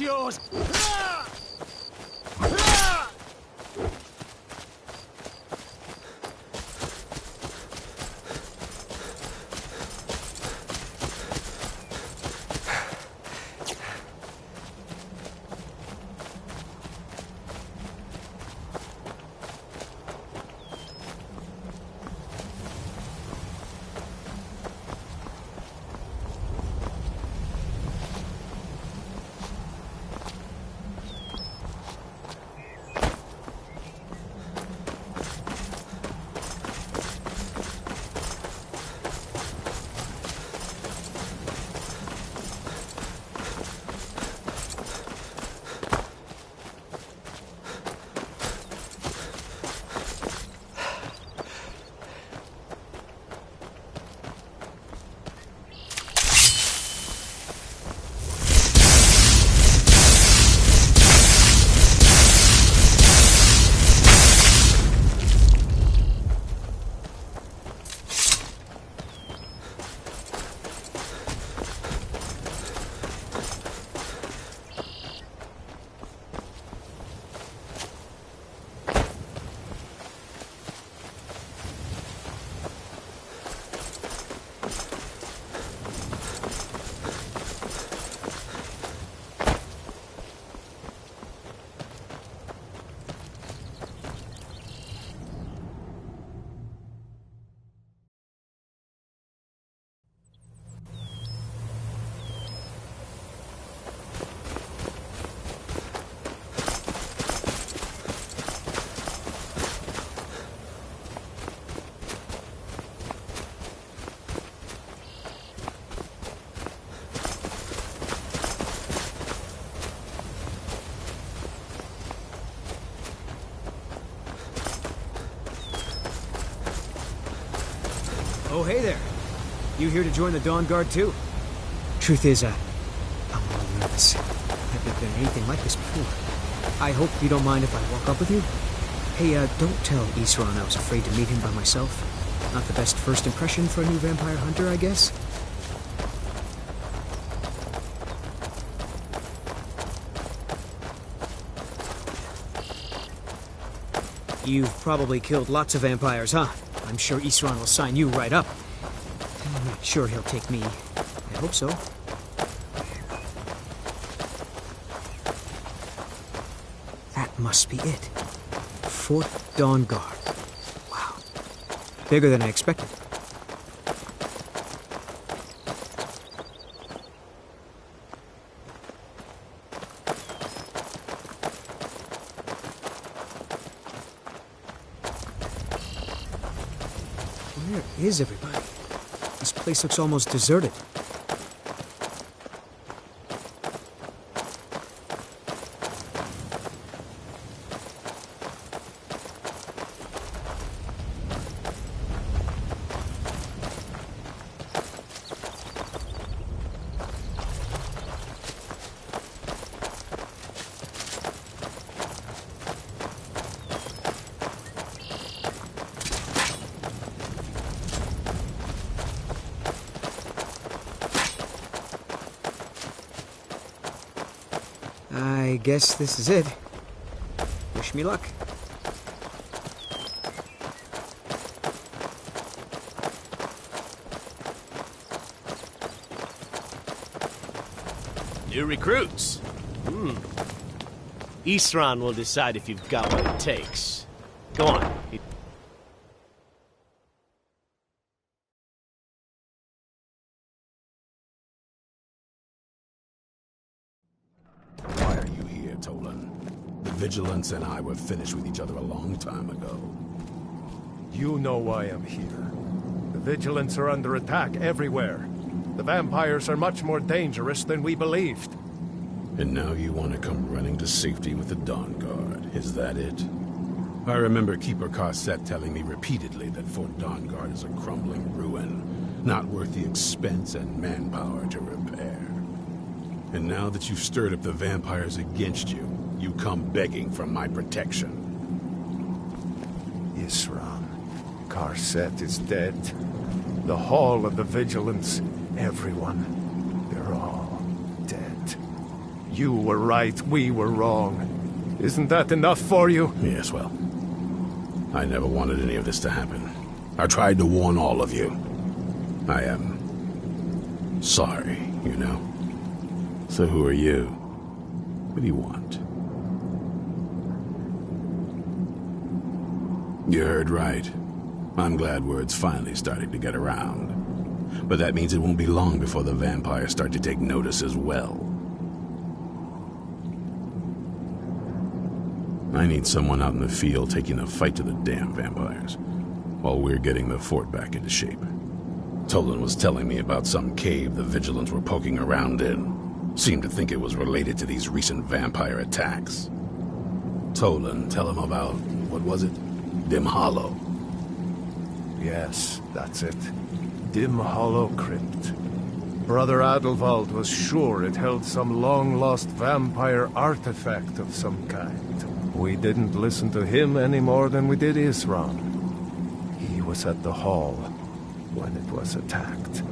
is yours! Oh, hey there. You here to join the Dawn Guard, too? Truth is, I'm a little nervous. I've never done anything like this before. I hope you don't mind if I walk up with you? Hey, don't tell Isran I was afraid to meet him by myself. Not the best first impression for a new vampire hunter, I guess? You've probably killed lots of vampires, huh? I'm sure Isran will sign you right up. I'm not sure he'll take me. I hope so. That must be it. Fort Dawn Guard. Wow. Bigger than I expected. Where is everybody? This place looks almost deserted. I guess this is it. Wish me luck. New recruits. Isran will decide if you've got what it takes. Go on. Why are you here, Tolan? The Vigilance and I were finished with each other a long time ago. You know why I'm here. The Vigilants are under attack everywhere. The vampires are much more dangerous than we believed. And now you want to come running to safety with the Dawn Guard, is that it? I remember Keeper Carset telling me repeatedly that Fort Dawn Guard is a crumbling ruin, not worth the expense and manpower to repair. And now that you've stirred up the vampires against you, you come begging for my protection. Isran, Carset is dead. The Hall of the Vigilance, everyone, they're all dead. You were right, we were wrong. Isn't that enough for you? Yes, well, I never wanted any of this to happen. I tried to warn all of you. I am sorry, you know. So who are you? What do you want? You heard right. I'm glad word's finally starting to get around. But that means it won't be long before the vampires start to take notice as well. I need someone out in the field taking a fight to the damn vampires, while we're getting the fort back into shape. Tolan was telling me about some cave the Vigilants were poking around in. Seemed to think it was related to these recent vampire attacks. Tolan, tell him about, what was it? Dim Hollow. Yes, that's it. Dim Hollow Crypt. Brother Adelwald was sure it held some long-lost vampire artifact of some kind. We didn't listen to him any more than we did Isran. He was at the hall when it was attacked.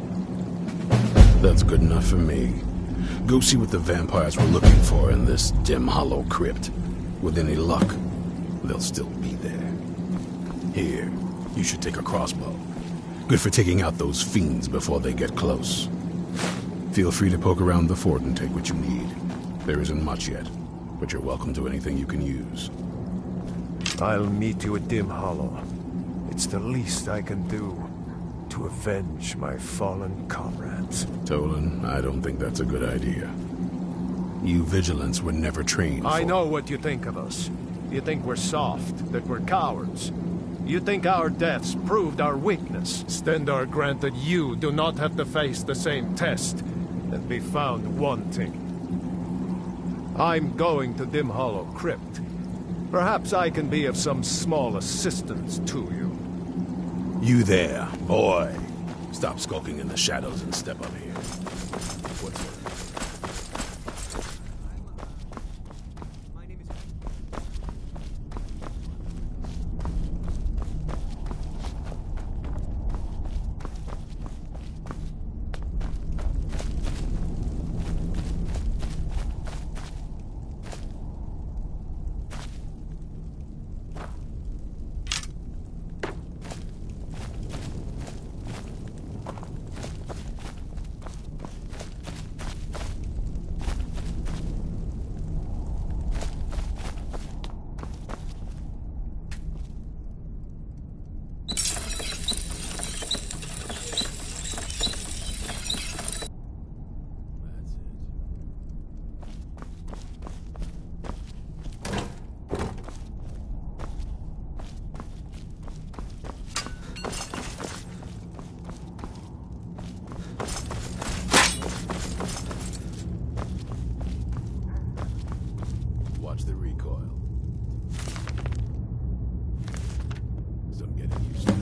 That's good enough for me. Go see what the vampires were looking for in this Dim Hollow Crypt. With any luck, they'll still be there. Here, you should take a crossbow. Good for taking out those fiends before they get close. Feel free to poke around the fort and take what you need. There isn't much yet, but you're welcome to anything you can use. I'll meet you at Dim Hollow. It's the least I can do to avenge my fallen comrades. Tolan, I don't think that's a good idea. You Vigilants were never trained for... I know what you think of us. You think we're soft, that we're cowards. You think our deaths proved our weakness. Stendarr granted you do not have to face the same test and be found wanting. I'm going to Dim Hollow Crypt. Perhaps I can be of some small assistance to you. You there, boy. Stop skulking in the shadows and step up here. What's that? Watch the recoil. Some getting used to.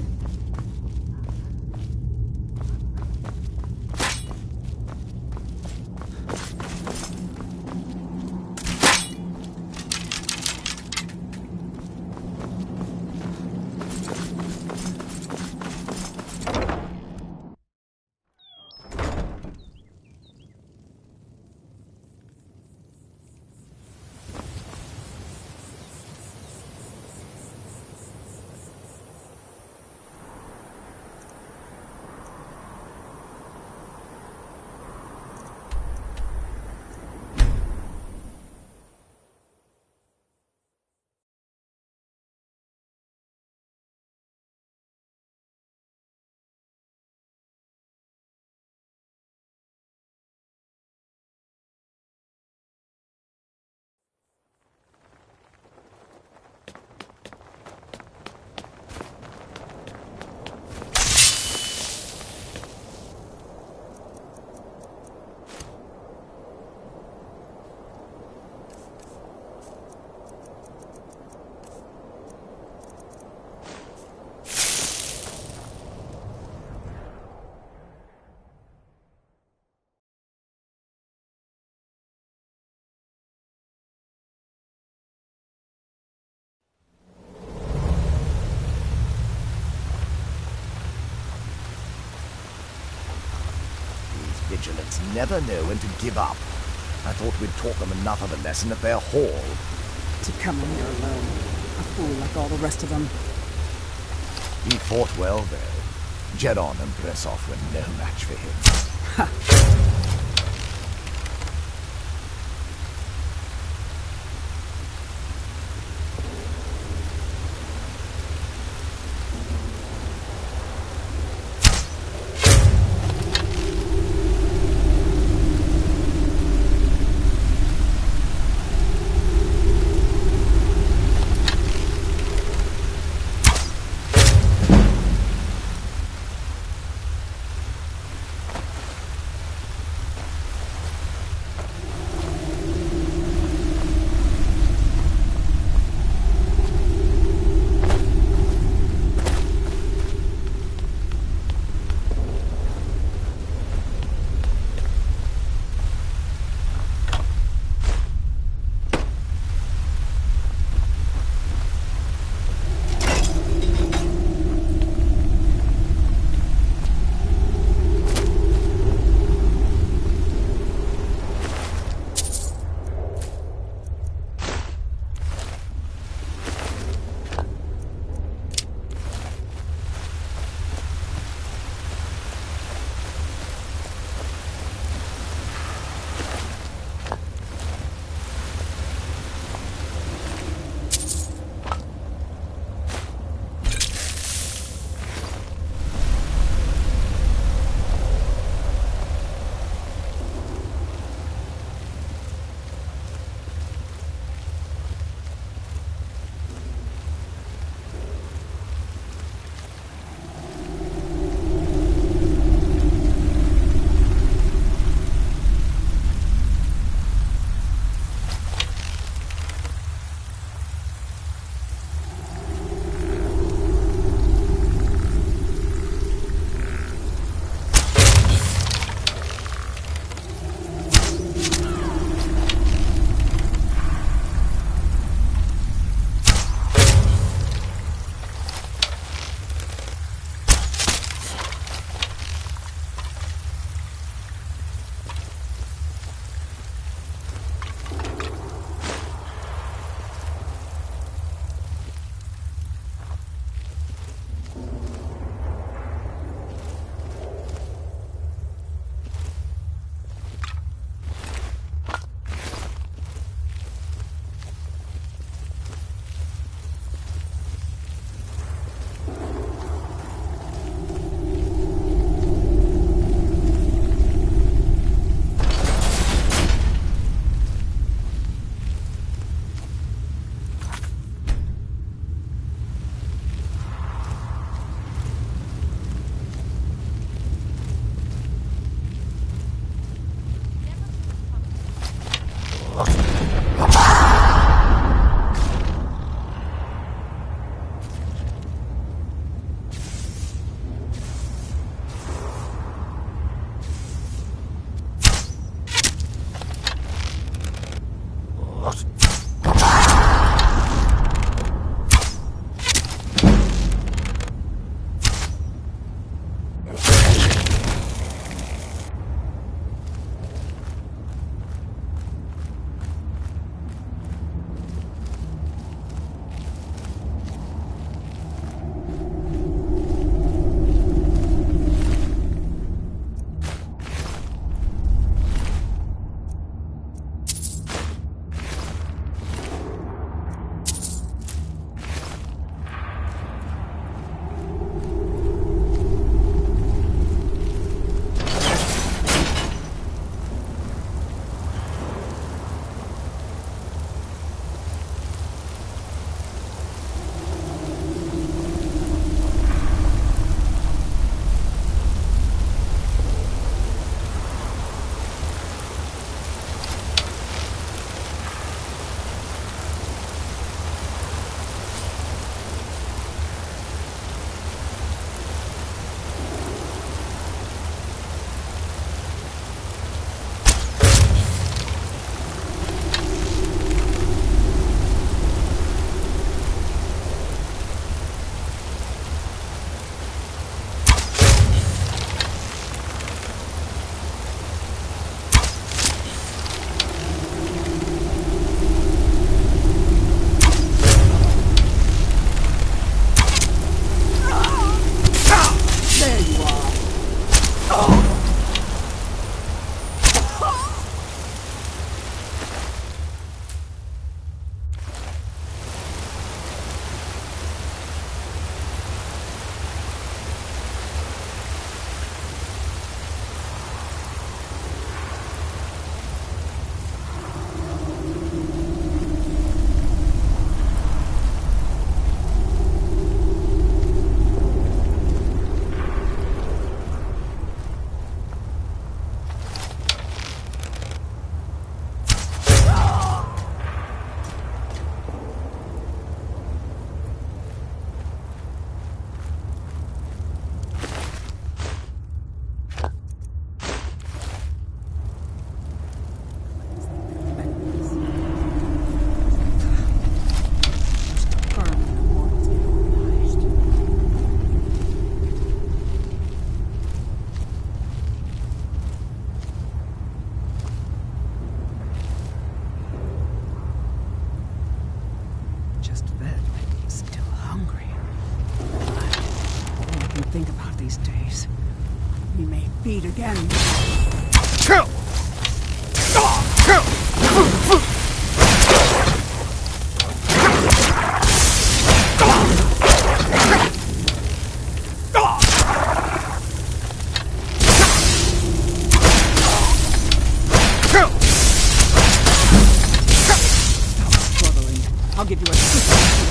Vigilants never know when to give up. I thought we'd taught them enough of a lesson at their hall. To come in here alone. A fool like all the rest of them. He fought well, though. Jedon and Bresov were no match for him. can think about these days. We may feed again. Kill! I'll give you a system.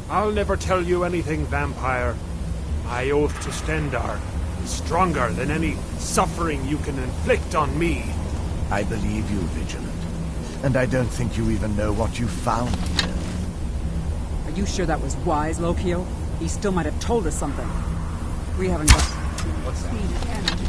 I'll never tell you anything, vampire. My oath to Stendar is stronger than any suffering you can inflict on me. I believe you, Vigilant. And I don't think you even know what you found here. Are you sure that was wise, Lokio? He still might have told us something. We haven't got... What's that? Speed again.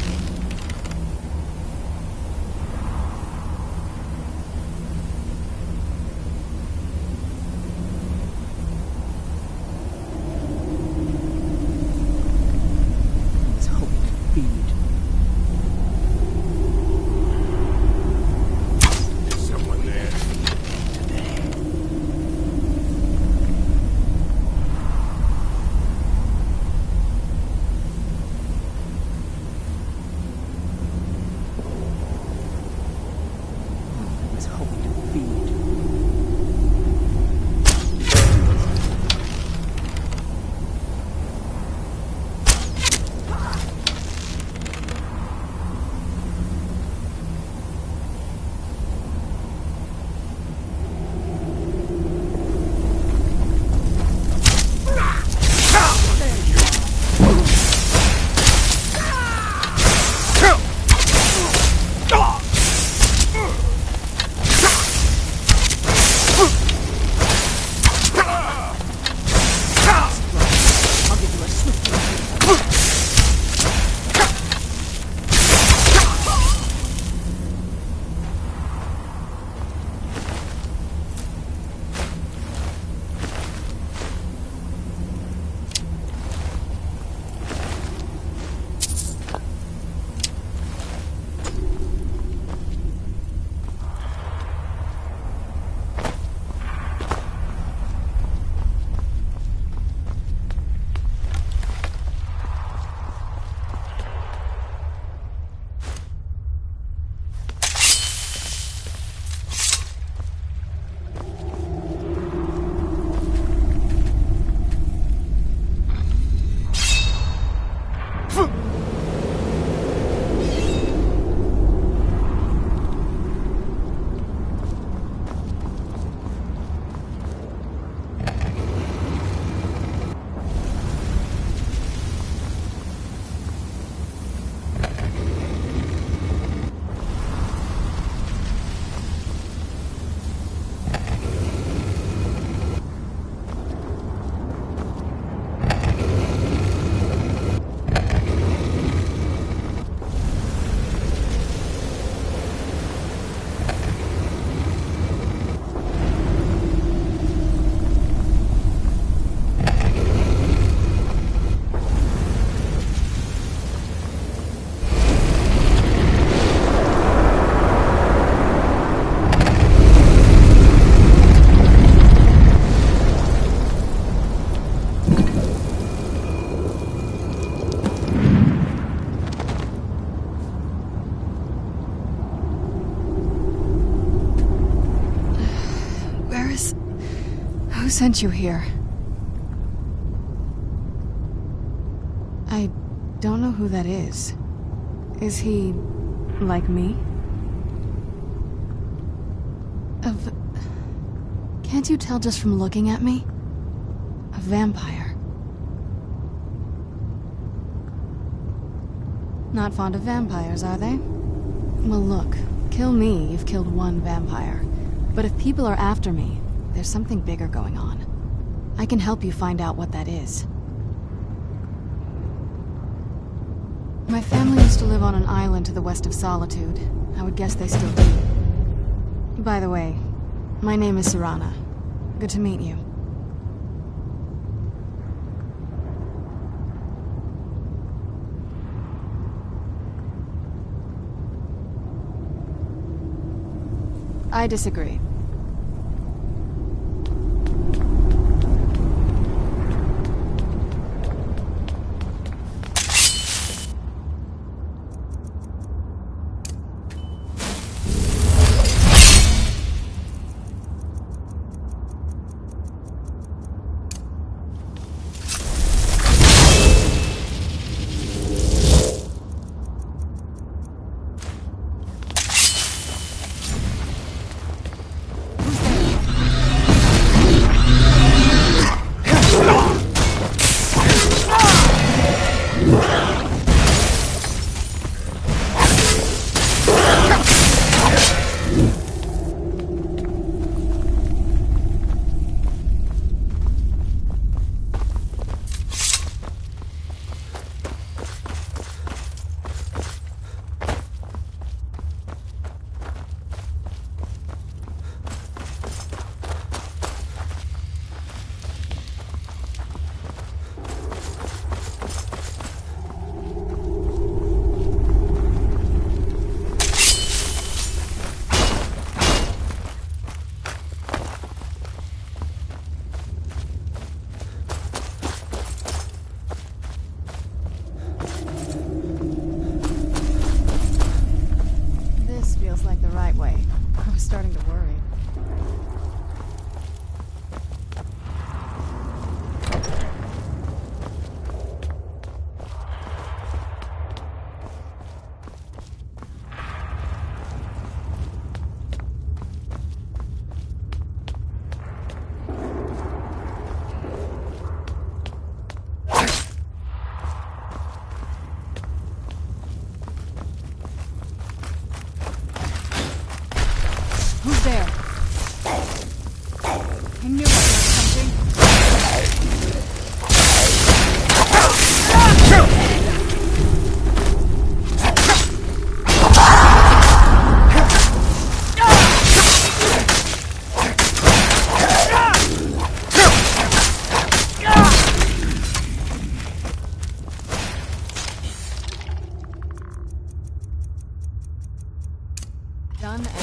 Who sent you here? I don't know who that is. Is he... like me? Can't you tell just from looking at me? A vampire. Not fond of vampires, are they? Well, look. Kill me, you've killed one vampire. But if people are after me, there's something bigger going on. I can help you find out what that is. My family used to live on an island to the west of Solitude. I would guess they still do. By the way, my name is Serana. Good to meet you. I disagree. Starting to worry. Who's there? I knew I heard something. Done and done.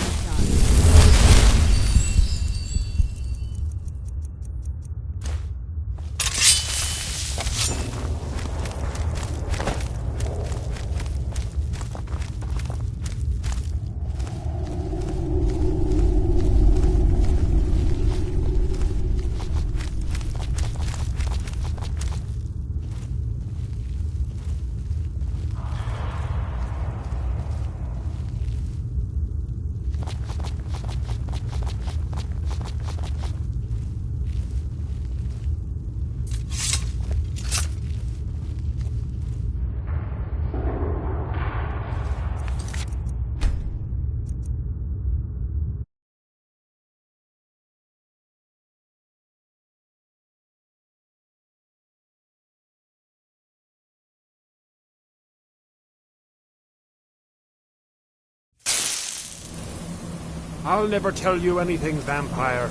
I'll never tell you anything, vampire.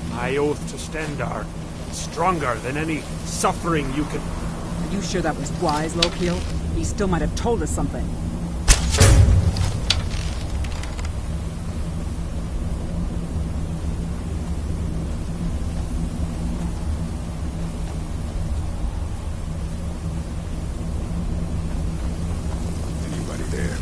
My oath to Stendar is stronger than any suffering you can... Are you sure that was wise, Lokil? He still might have told us something. Anybody there?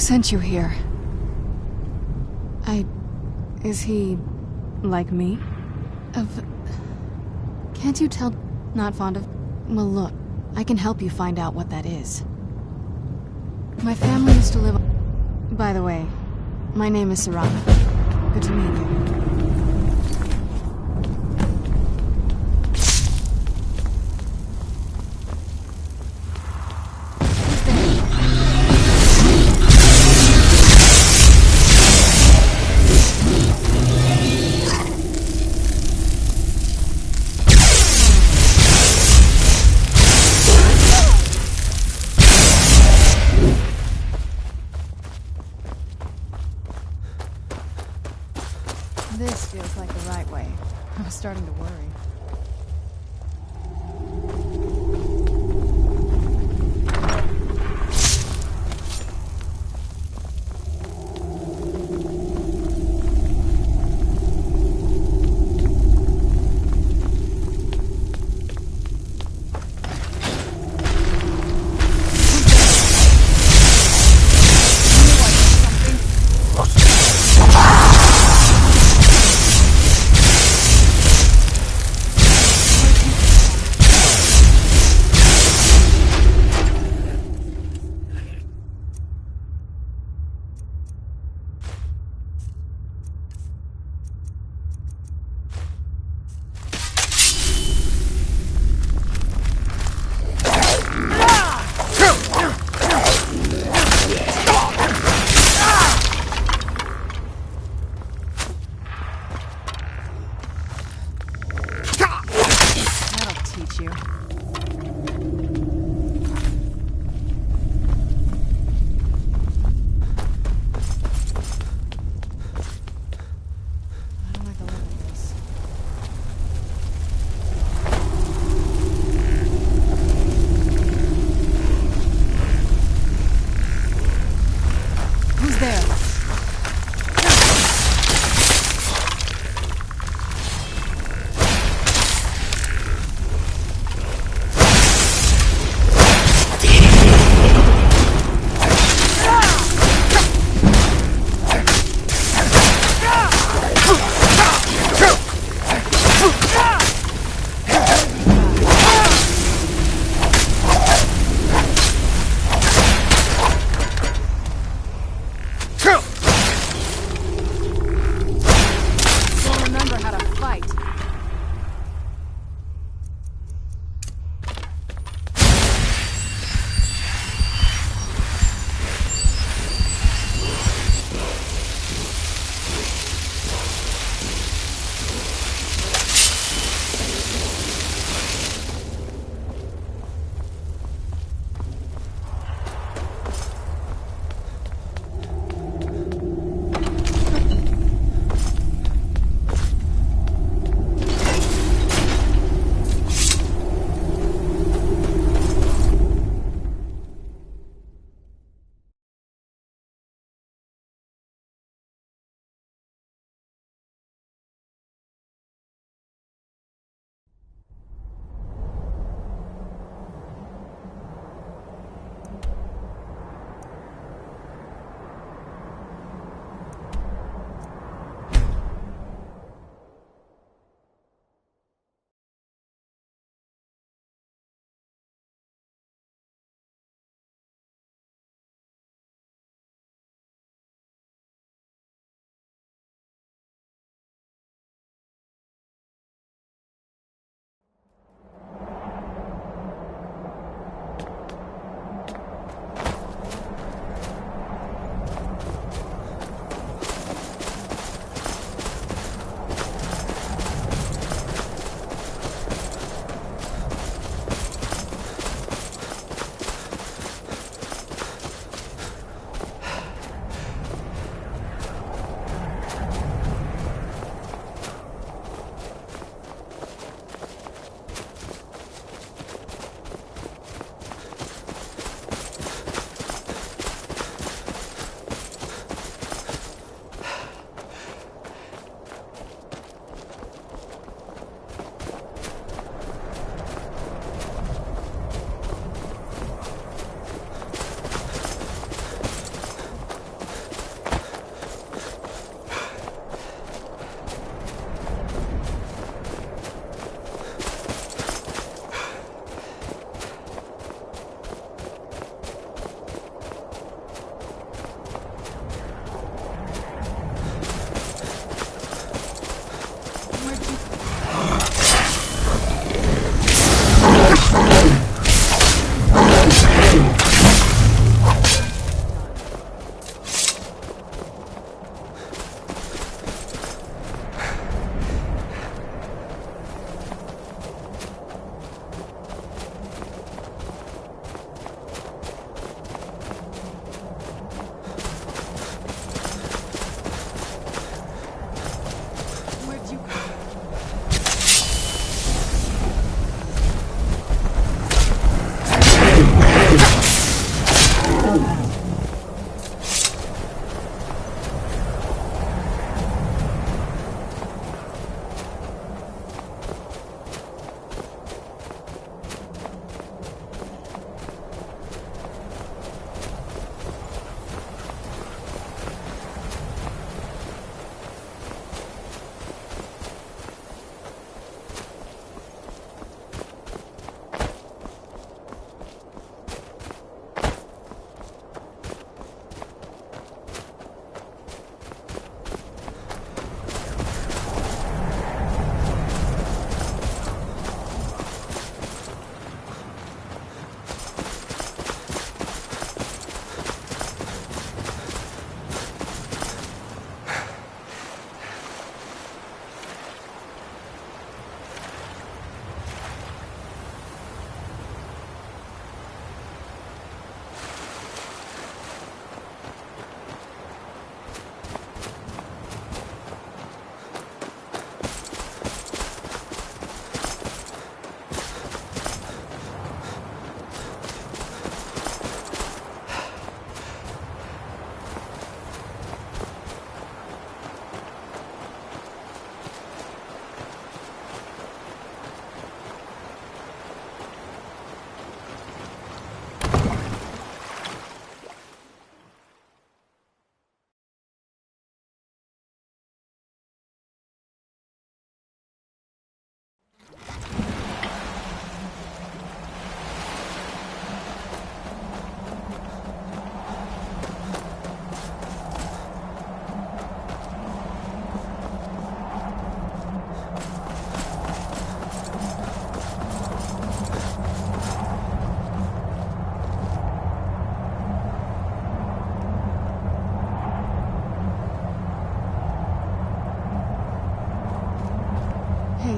sent you here? Is he... like me? Can't you tell... not fond of... Well, look, I can help you find out what that is. My family used to live... By the way, my name is Serana. Good to meet you. This feels like the right way. I was starting to worry.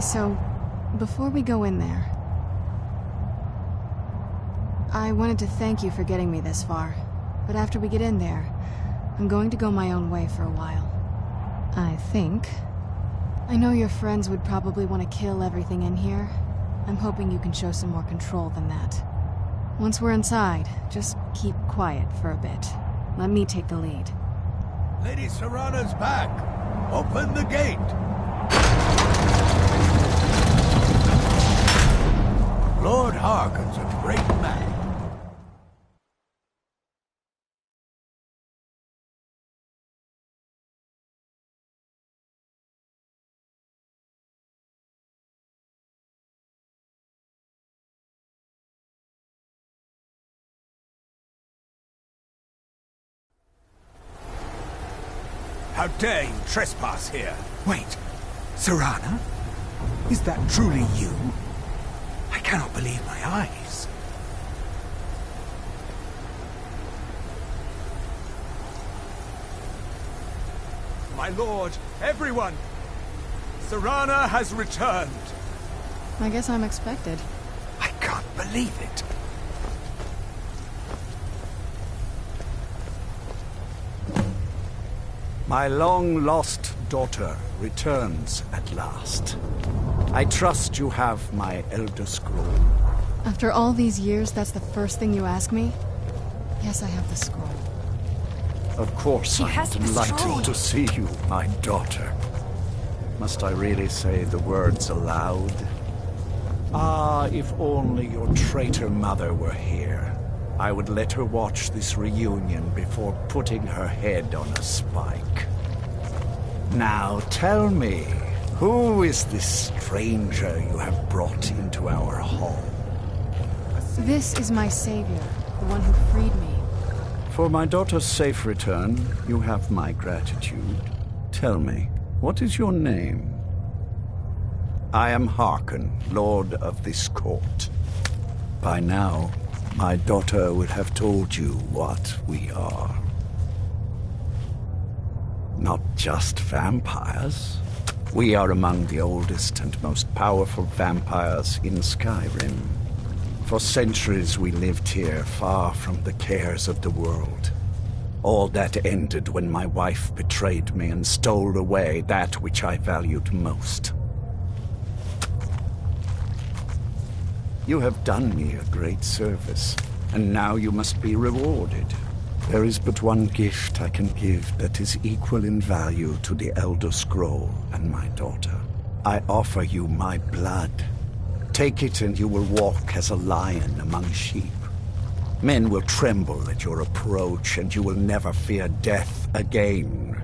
so before we go in there, I wanted to thank you for getting me this far. But after we get in there, I'm going to go my own way for a while. I think. I know your friends would probably want to kill everything in here. I'm hoping you can show some more control than that. Once we're inside, just keep quiet for a bit. Let me take the lead. Lady Serana's back. Open the gate. Lord Harkon's a great man. How dare you trespass here? Wait, Serana? Is that truly you? I cannot believe my eyes. My lord, everyone! Serana has returned! I guess I'm expected. I can't believe it. My long-lost daughter returns at last. I trust you have my Elder Scroll. After all these years, that's the first thing you ask me? Yes, I have the scroll. Of course, She I'm has the scroll. delighted to see you, my daughter. Must I really say the words aloud? Ah, if only your traitor mother were here. I would let her watch this reunion before putting her head on a spike. Now tell me, who is this stranger you have brought into our hall? This is my savior, the one who freed me. For my daughter's safe return, you have my gratitude. Tell me, what is your name? I am Harkon, Lord of this court. By now, my daughter would have told you what we are. Not just vampires. We are among the oldest and most powerful vampires in Skyrim. For centuries we lived here, far from the cares of the world. All that ended when my wife betrayed me and stole away that which I valued most. You have done me a great service, and now you must be rewarded. There is but one gift I can give that is equal in value to the Elder Scroll and my daughter. I offer you my blood. Take it and you will walk as a lion among sheep. Men will tremble at your approach, and you will never fear death again.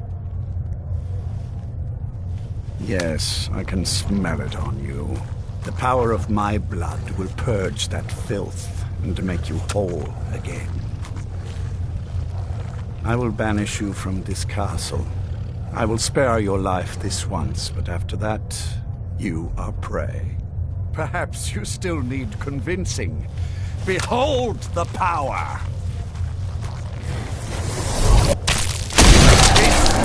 Yes, I can smell it on you. The power of my blood will purge that filth and make you whole again. I will banish you from this castle. I will spare your life this once, but after that, you are prey. Perhaps you still need convincing. Behold the power!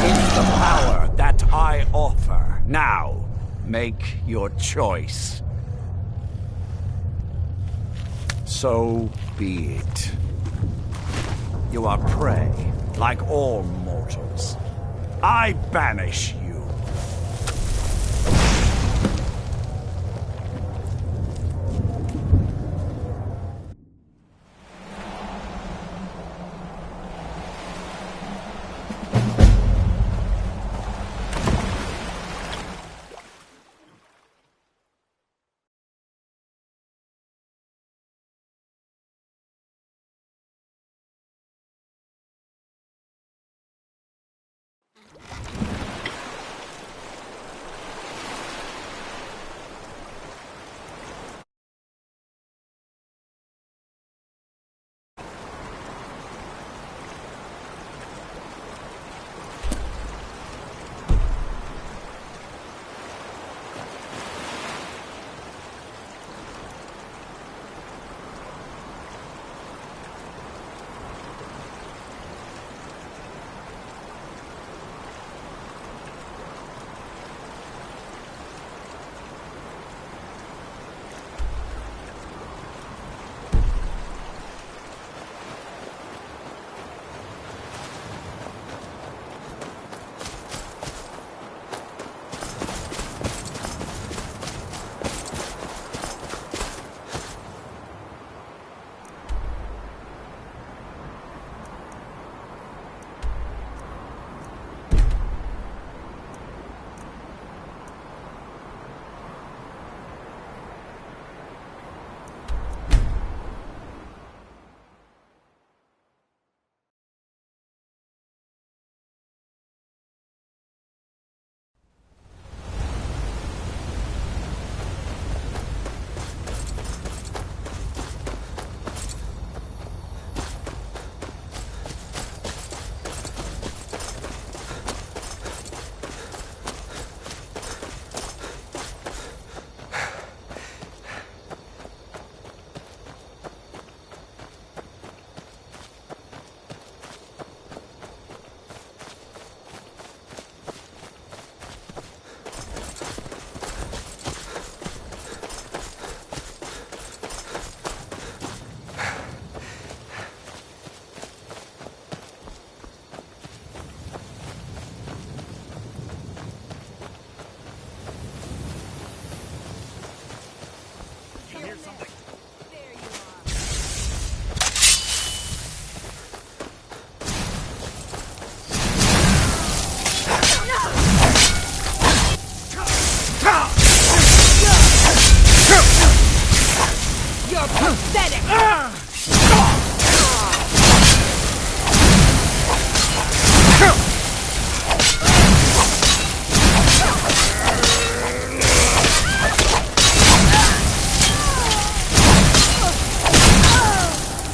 This is the power that I offer. Now, make your choice. So be it. You are prey, like all mortals. I banish you.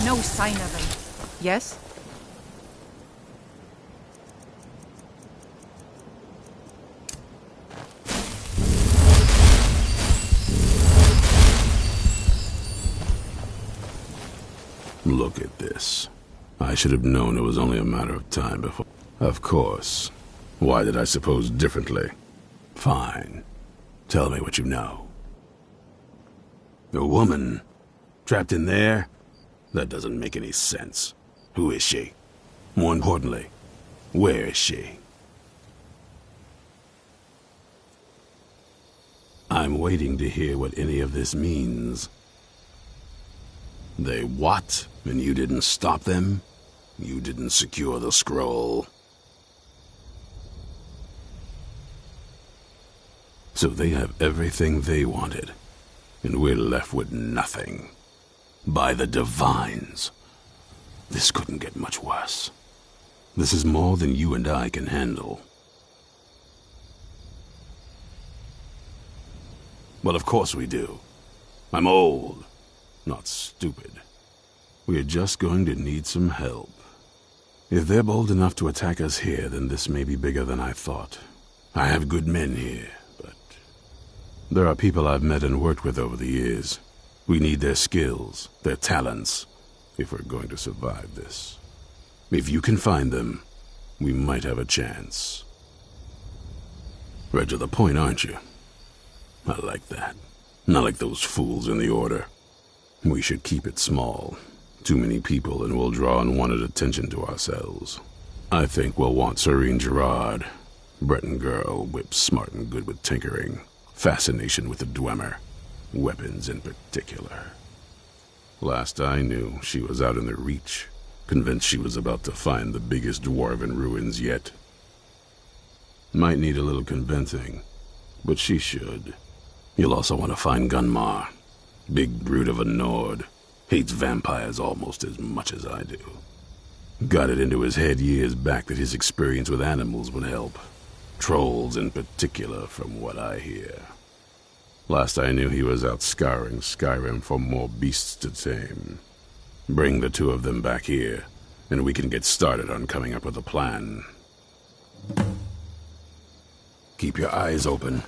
No sign of him. Yes? Look at this. I should have known it was only a matter of time before... Of course. Why did I suppose differently? Fine. Tell me what you know. A woman? Trapped in there? That doesn't make any sense. Who is she? More importantly, where is she? I'm waiting to hear what any of this means. They what? And you didn't stop them? You didn't secure the scroll? So they have everything they wanted, and we're left with nothing. By the Divines. This couldn't get much worse. This is more than you and I can handle. Well, of course we do. I'm old, not stupid. We're just going to need some help. If they're bold enough to attack us here, then this may be bigger than I thought. I have good men here, but there are people I've met and worked with over the years. We need their skills, their talents, if we're going to survive this. If you can find them, we might have a chance. Right to the point, aren't you? I like that. Not like those fools in the Order. We should keep it small. Too many people and we'll draw unwanted attention to ourselves. I think we'll want Serene Gerard. Breton girl, whip smart and good with tinkering. Fascination with the Dwemer. Weapons in particular. Last I knew, she was out in the Reach, convinced she was about to find the biggest dwarven ruins yet. Might need a little convincing, but she should. You'll also want to find Gunmar. Big brute of a Nord. Hates vampires almost as much as I do. Got it into his head years back that his experience with animals would help. Trolls in particular, from what I hear. Last I knew, he was out scouring Skyrim for more beasts to tame. Bring the two of them back here, and we can get started on coming up with a plan. Keep your eyes open.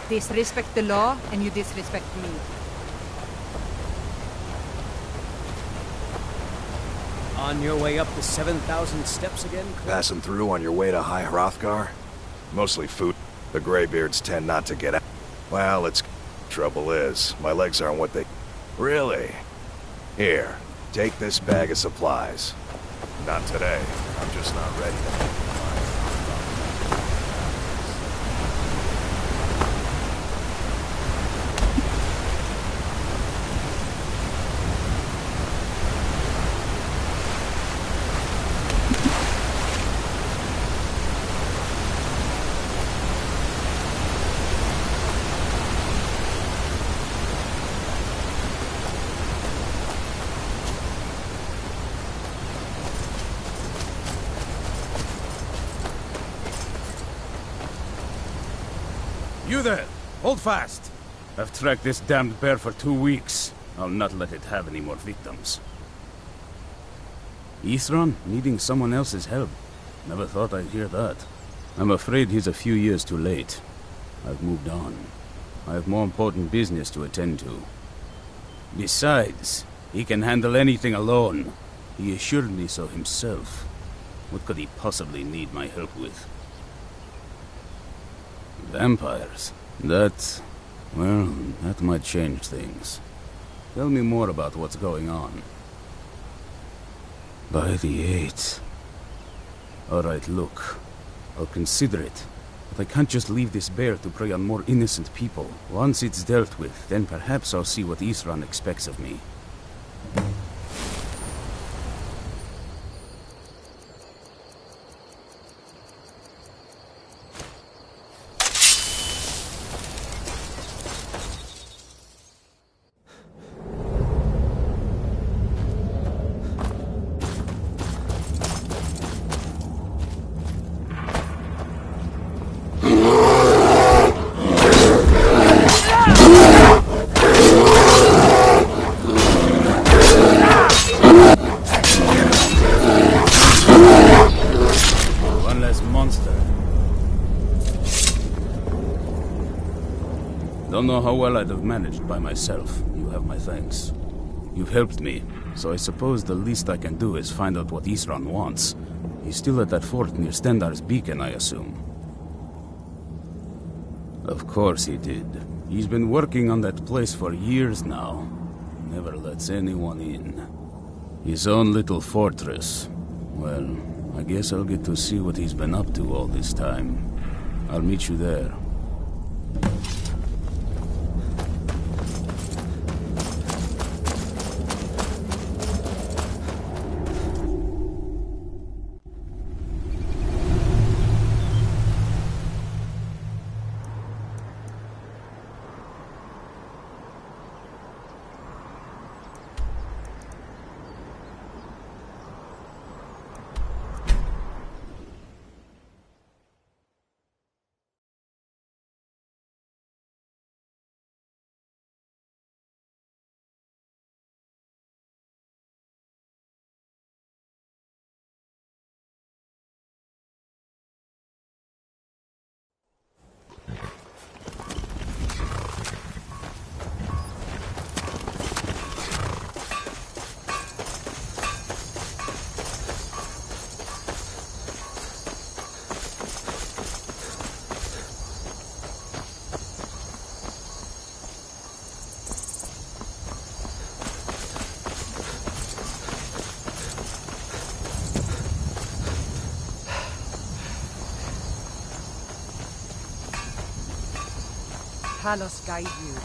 Disrespect the law, and you disrespect me. On your way up the 7,000 steps again, Clint? Passing through on your way to High Hrothgar? Mostly food. The Greybeards tend not to get out. Well, it's... Trouble is, my legs aren't what they... Really? Here, take this bag of supplies. Not today. I'm just not ready to... You there! Hold fast! I've tracked this damned bear for 2 weeks. I'll not let it have any more victims. Ithran needing someone else's help. Never thought I'd hear that. I'm afraid he's a few years too late. I've moved on. I have more important business to attend to. Besides, he can handle anything alone. He assured me so himself. What could he possibly need my help with? Vampires? That might change things. Tell me more about what's going on. By the 8th. Alright, look. I'll consider it. But I can't just leave this bear to prey on more innocent people. Once it's dealt with, then perhaps I'll see what Ithran expects of me. Don't know how well I'd have managed by myself. You have my thanks. You've helped me, so I suppose the least I can do is find out what Ithran wants. He's still at that fort near Stendar's beacon, I assume. Of course he did. He's been working on that place for years now. Never lets anyone in. His own little fortress. Well, I guess I'll get to see what he's been up to all this time. I'll meet you there. Talos guide you.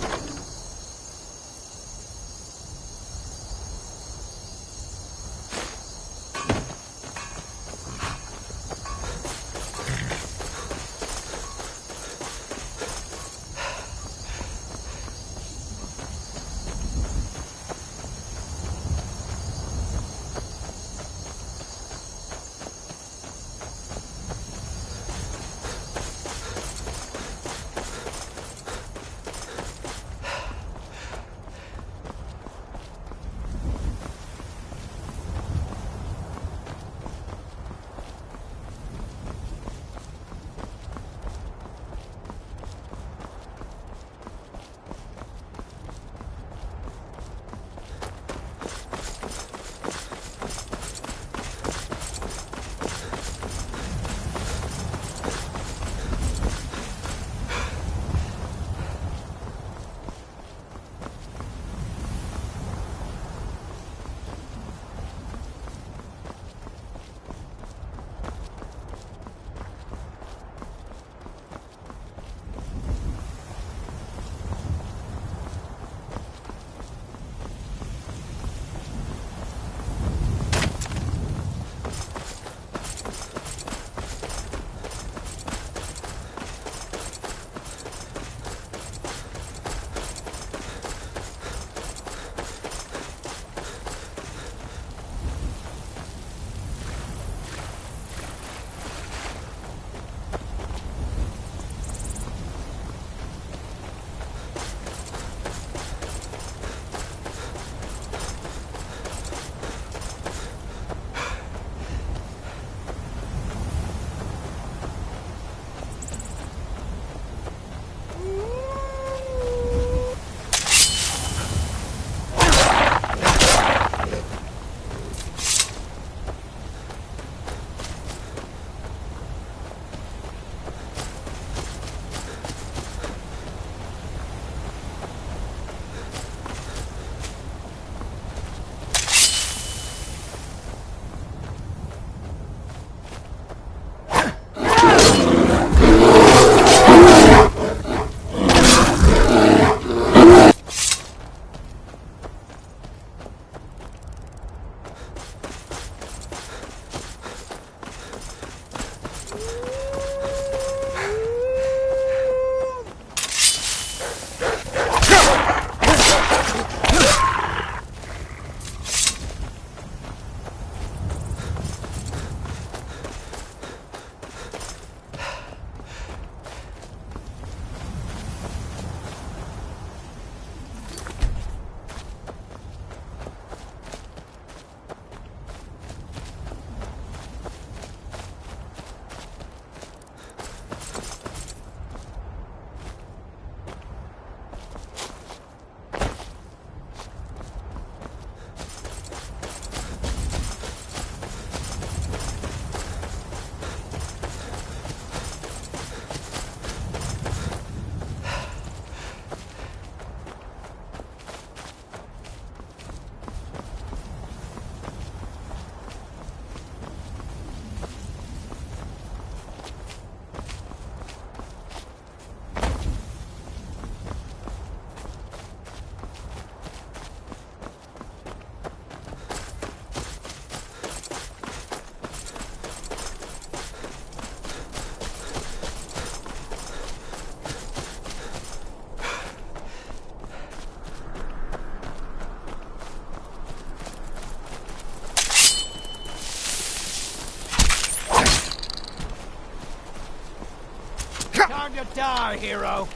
are, hero!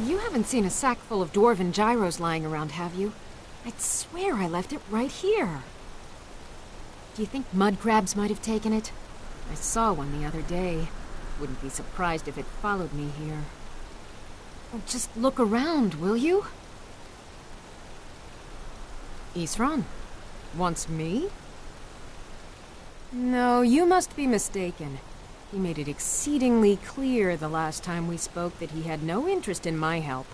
You haven't seen a sack full of dwarven gyros lying around, have you? I'd swear I left it right here. Do you think mud crabs might have taken it? I saw one the other day. Wouldn't be surprised if it followed me here. Oh, just look around, will you? Isran? Wants me? No, you must be mistaken. He made it exceedingly clear the last time we spoke that he had no interest in my help.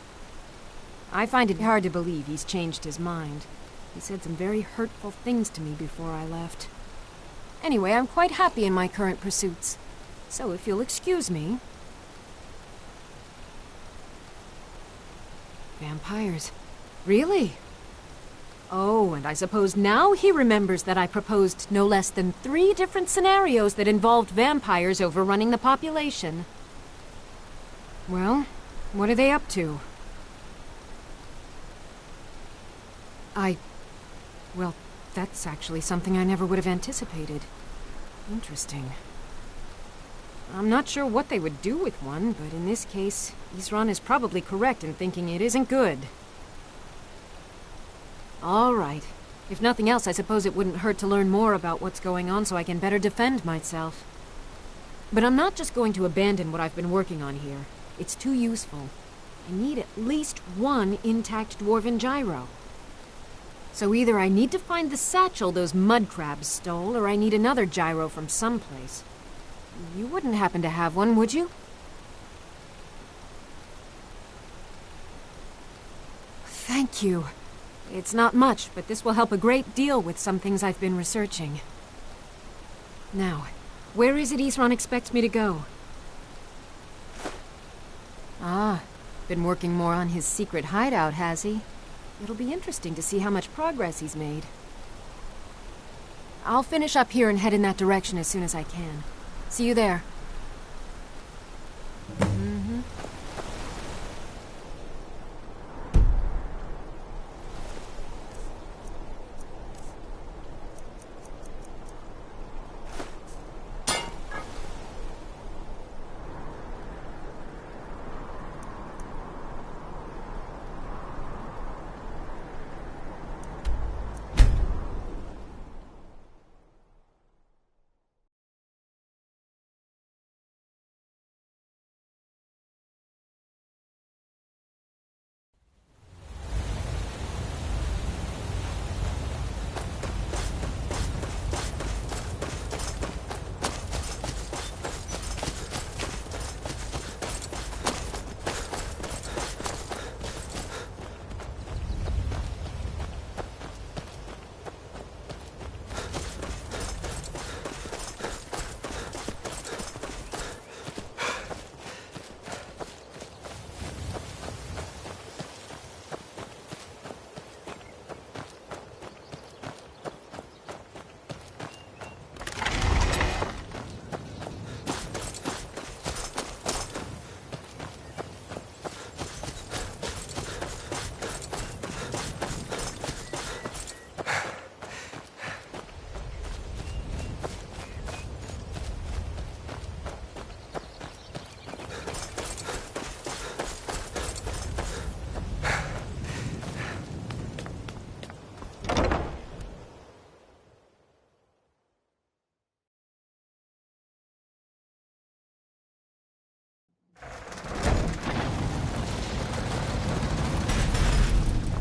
I find it hard to believe he's changed his mind. He said some very hurtful things to me before I left. Anyway, I'm quite happy in my current pursuits. So if you'll excuse me... Vampires. Really? Oh, and I suppose now he remembers that I proposed no less than 3 different scenarios that involved vampires overrunning the population. Well, what are they up to? Well, that's actually something I never would have anticipated. Interesting. I'm not sure what they would do with one, but in this case, Isran is probably correct in thinking it isn't good. All right. If nothing else, I suppose it wouldn't hurt to learn more about what's going on so I can better defend myself. But I'm not just going to abandon what I've been working on here. It's too useful. I need at least 1 intact dwarven gyro. So either I need to find the satchel those mud crabs stole, or I need another gyro from someplace. You wouldn't happen to have one, would you? Thank you. It's not much, but this will help a great deal with some things I've been researching. Now, where is it Isran expects me to go? Ah, been working more on his secret hideout, has he? It'll be interesting to see how much progress he's made. I'll finish up here and head in that direction as soon as I can. See you there.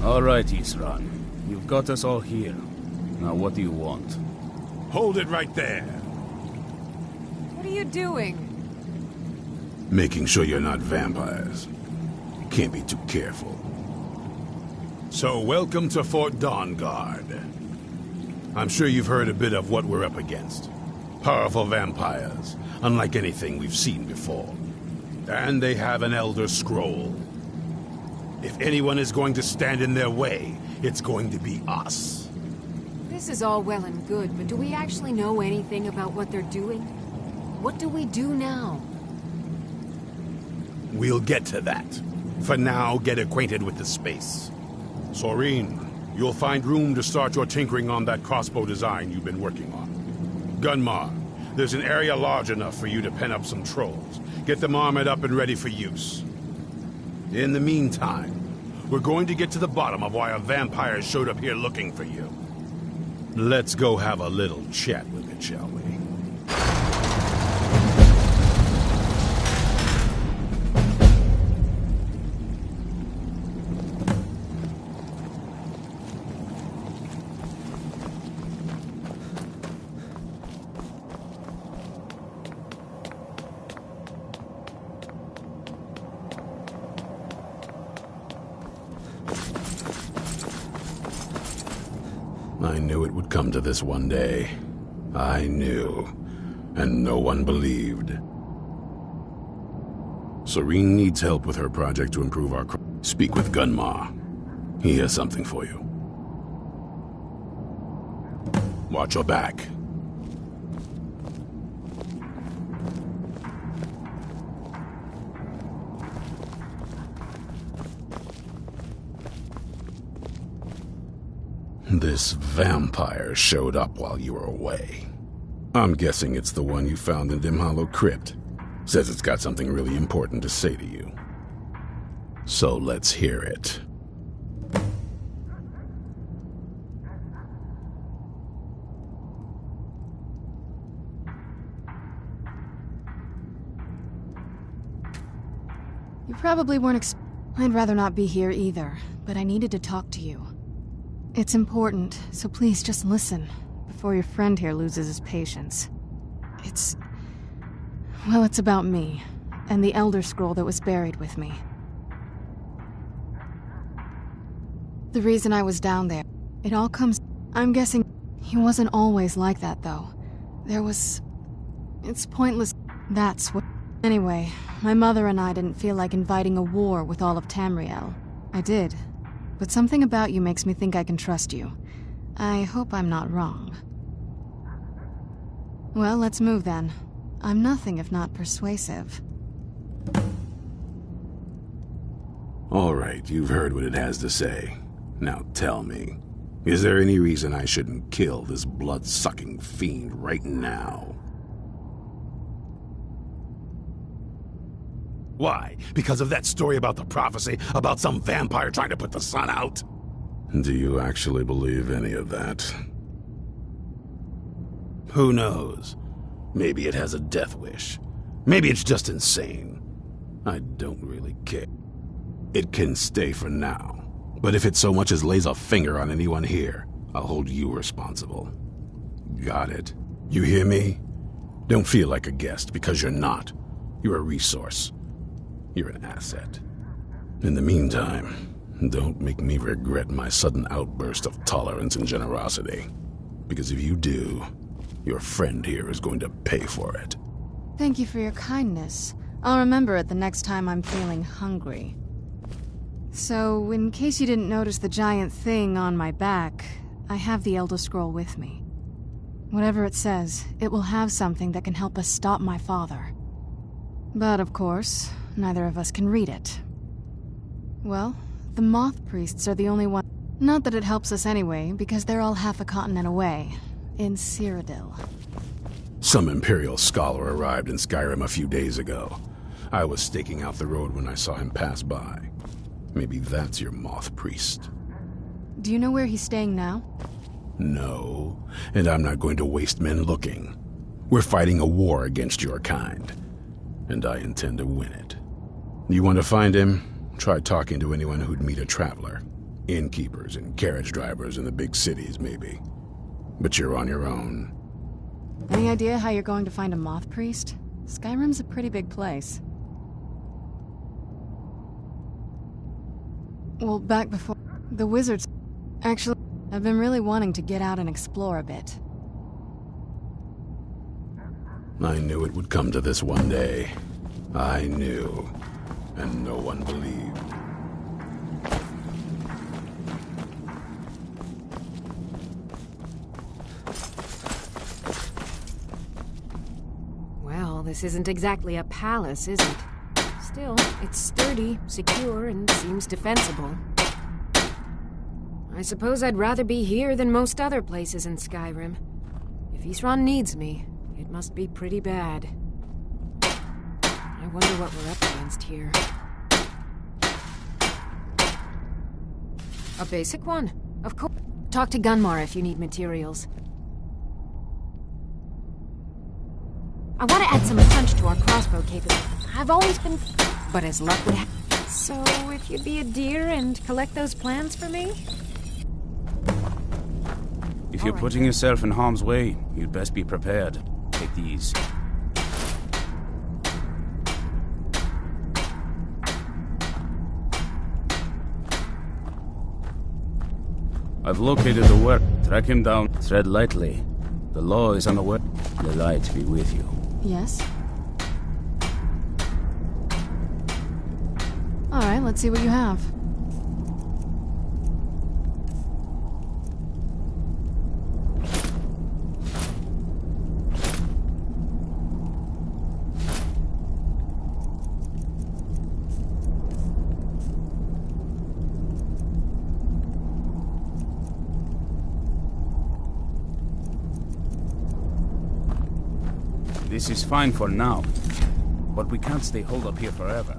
All right, Isran. You've got us all here. Now what do you want? Hold it right there. What are you doing? Making sure you're not vampires. You can't be too careful. So, welcome to Fort Dawnguard. I'm sure you've heard a bit of what we're up against. Powerful vampires, unlike anything we've seen before. And they have an Elder Scroll. If anyone is going to stand in their way, it's going to be us. This is all well and good, but do we actually know anything about what they're doing? What do we do now? We'll get to that. For now, get acquainted with the space. Soreen, you'll find room to start your tinkering on that crossbow design you've been working on. Gunmar, there's an area large enough for you to pen up some trolls. Get them armored up and ready for use. In the meantime, we're going to get to the bottom of why a vampire showed up here looking for you. Let's go have a little chat with it, shall we? I knew it would come to this one day. I knew. And no one believed. Soreen needs help with her project to improve our... Speak with Gunmar. He has something for you. Watch your back. This vampire showed up while you were away. I'm guessing it's the one you found in Dim Hollow Crypt. Says it's got something really important to say to you. So let's hear it. You probably weren't I'd rather not be here either, but I needed to talk to you. It's important, so please just listen, before your friend here loses his patience. Well, it's about me, and the Elder Scroll that was buried with me. The reason I was down there, it all comes... I'm guessing he wasn't always like that, though. It's pointless. That's what... Anyway, my mother and I didn't feel like inviting a war with all of Tamriel. I did. But something about you makes me think I can trust you. I hope I'm not wrong. Well, let's move then. I'm nothing if not persuasive. All right, you've heard what it has to say. Now tell me, is there any reason I shouldn't kill this blood-sucking fiend right now? Why? Because of that story about the prophecy about some vampire trying to put the sun out? Do you actually believe any of that? Who knows? Maybe it has a death wish. Maybe it's just insane. I don't really care. It can stay for now. But if it so much as lays a finger on anyone here, I'll hold you responsible. Got it? You hear me? Don't feel like a guest, because you're not. You're a resource. You're an asset. In the meantime, don't make me regret my sudden outburst of tolerance and generosity. Because if you do, your friend here is going to pay for it. Thank you for your kindness. I'll remember it the next time I'm feeling hungry. So, in case you didn't notice the giant thing on my back, I have the Elder Scroll with me. Whatever it says, it will have something that can help us stop my father. But of course, neither of us can read it. Well, the Moth Priests are the only one. Not that it helps us anyway, because they're all half a continent away, in Cyrodiil. Some Imperial scholar arrived in Skyrim a few days ago. I was staking out the road when I saw him pass by. Maybe that's your Moth Priest. Do you know where he's staying now? No, and I'm not going to waste men looking. We're fighting a war against your kind, and I intend to win it. You want to find him? Try talking to anyone who'd meet a traveler. Innkeepers and carriage drivers in the big cities, maybe. But you're on your own. Any idea how you're going to find a moth priest? Skyrim's a pretty big place. Well, back before... The wizards... Actually, I've been really wanting to get out and explore a bit. I knew it would come to this one day. I knew. And no one believed. Well, this isn't exactly a palace, is it? Still, it's sturdy, secure, and seems defensible. I suppose I'd rather be here than most other places in Skyrim. If Isran needs me, it must be pretty bad. I wonder what we're up against here. A basic one, of course. Talk to Gunmar if you need materials. I want to add some punch to our crossbow capability. I've always been... But as luck would have... So, if you'd be a dear and collect those plans for me? If you're putting yourself in harm's way, you'd best be prepared. Take these. I've located the werewolf. Track him down. Tread lightly. The law is unaware. The light be with you. Yes? Alright, let's see what you have. This is fine for now, but we can't stay holed up here forever.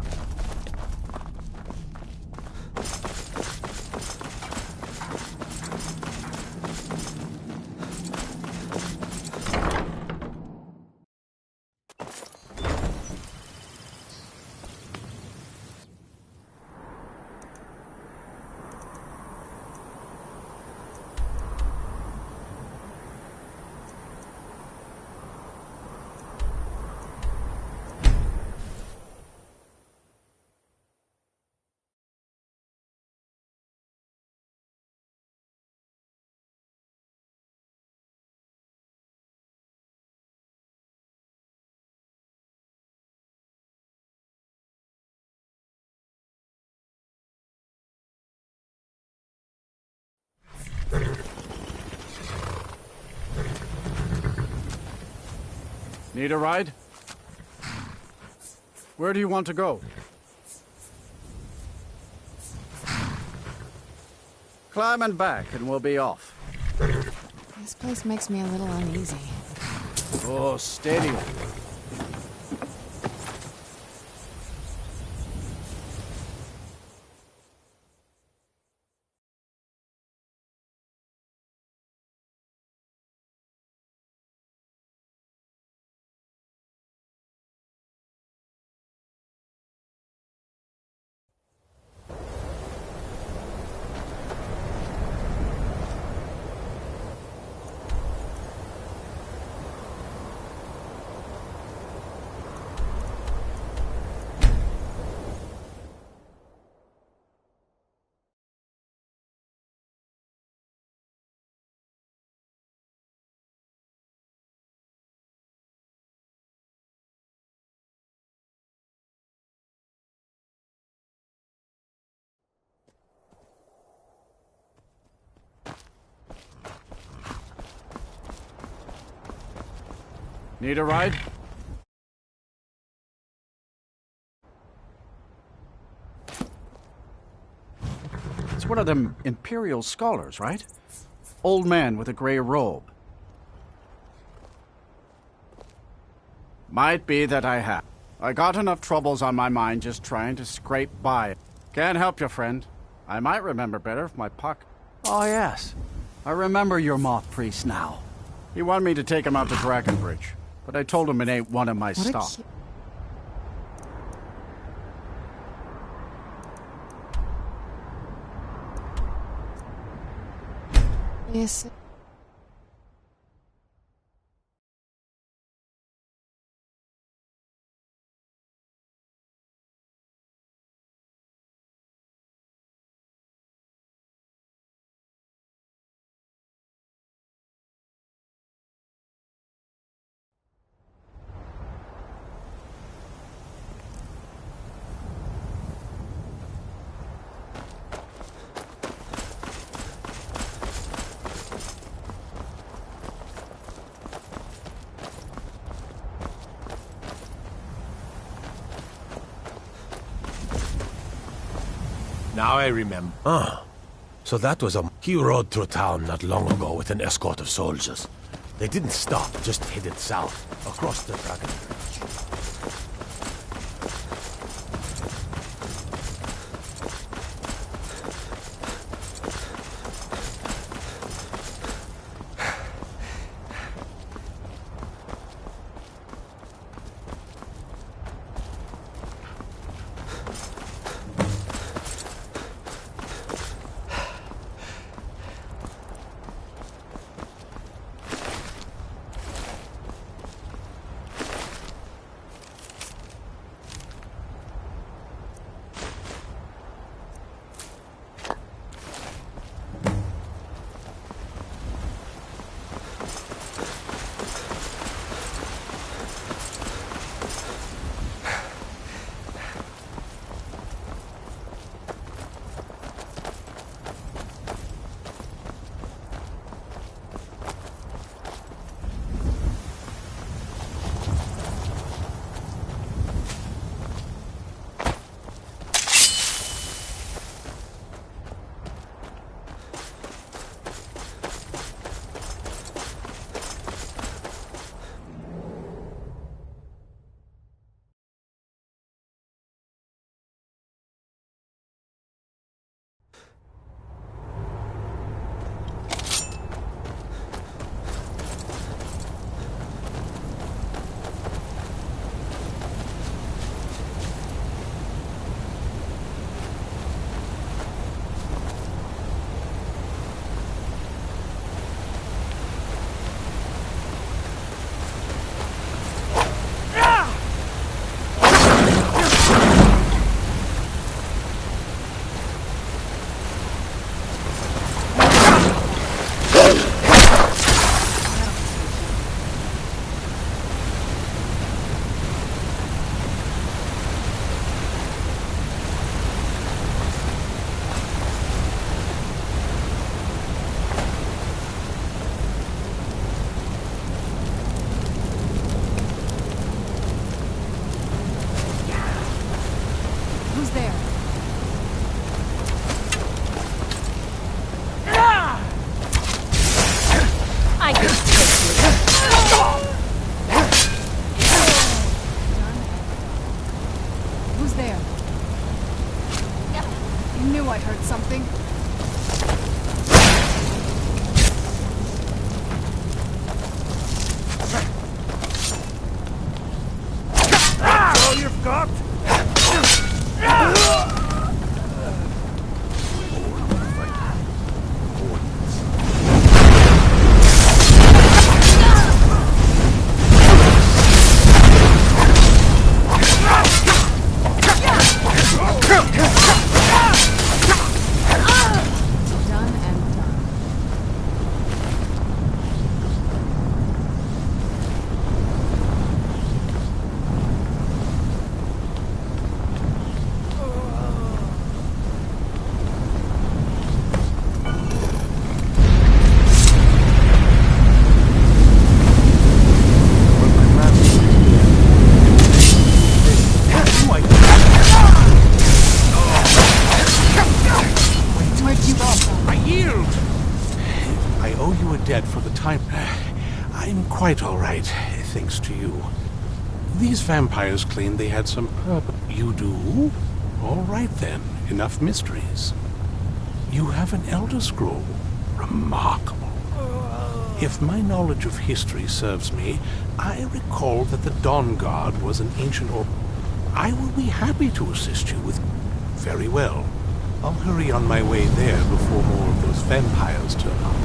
Need a ride? Where do you want to go? Climb and back, and we'll be off. This place makes me a little uneasy. Oh, steady. Need a ride? It's one of them Imperial scholars, right? Old man with a gray robe. Might be that I have. I got enough troubles on my mind just trying to scrape by. Can't help you, friend. I might remember better if my pocket... Oh, yes. I remember your moth priest now. He wanted me to take him out to Dragonbridge, but I told him it ain't one of my stock. Yes. Now I remember. Ah, so that was a... He rode through town not long ago with an escort of soldiers. They didn't stop, just headed south, across the Dragon Bridge. Quite all right, thanks to you. These vampires claim they had some purpose. You do? All right then, enough mysteries. You have an Elder Scroll. Remarkable. If my knowledge of history serves me, I recall that the Dawn Guard was an ancient I will be happy to assist you with... Very well. I'll hurry on my way there before more of those vampires turn up.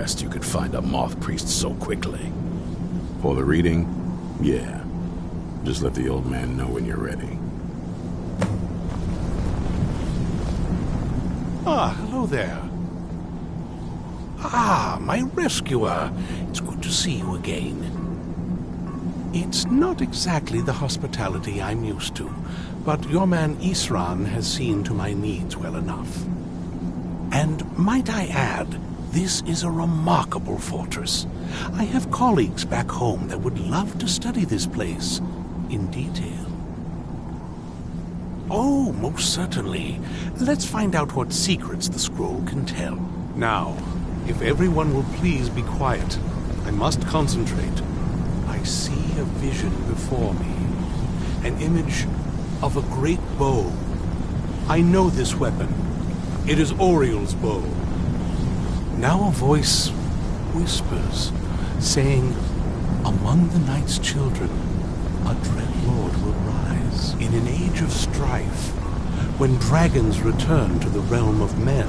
impressed you could find a moth priest so quickly. For the reading? Yeah. Just let the old man know when you're ready. Ah, hello there. Ah, my rescuer. It's good to see you again. It's not exactly the hospitality I'm used to, but your man Isran has seen to my needs well enough. And might I add, this is a remarkable fortress. I have colleagues back home that would love to study this place in detail. Oh, most certainly. Let's find out what secrets the scroll can tell. Now, if everyone will please be quiet, I must concentrate. I see a vision before me. An image of a great bow. I know this weapon. It is Oriel's bow. Now a voice whispers, saying, among the night's children, a dread lord will rise. In an age of strife, when dragons return to the realm of men,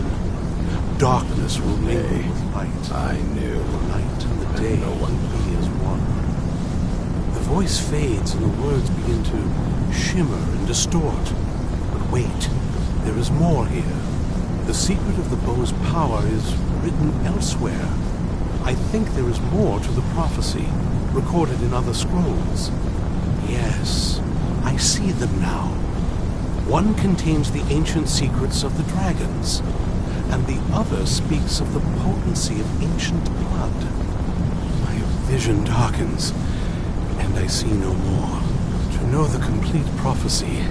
darkness will mingle with light. I knew. The night and the day will be as one. The voice fades and the words begin to shimmer and distort. But wait, there is more here. The secret of the bow's power is written elsewhere. I think there is more to the prophecy, recorded in other scrolls. Yes, I see them now. One contains the ancient secrets of the dragons, and the other speaks of the potency of ancient blood. My vision darkens, and I see no more. To know the complete prophecy,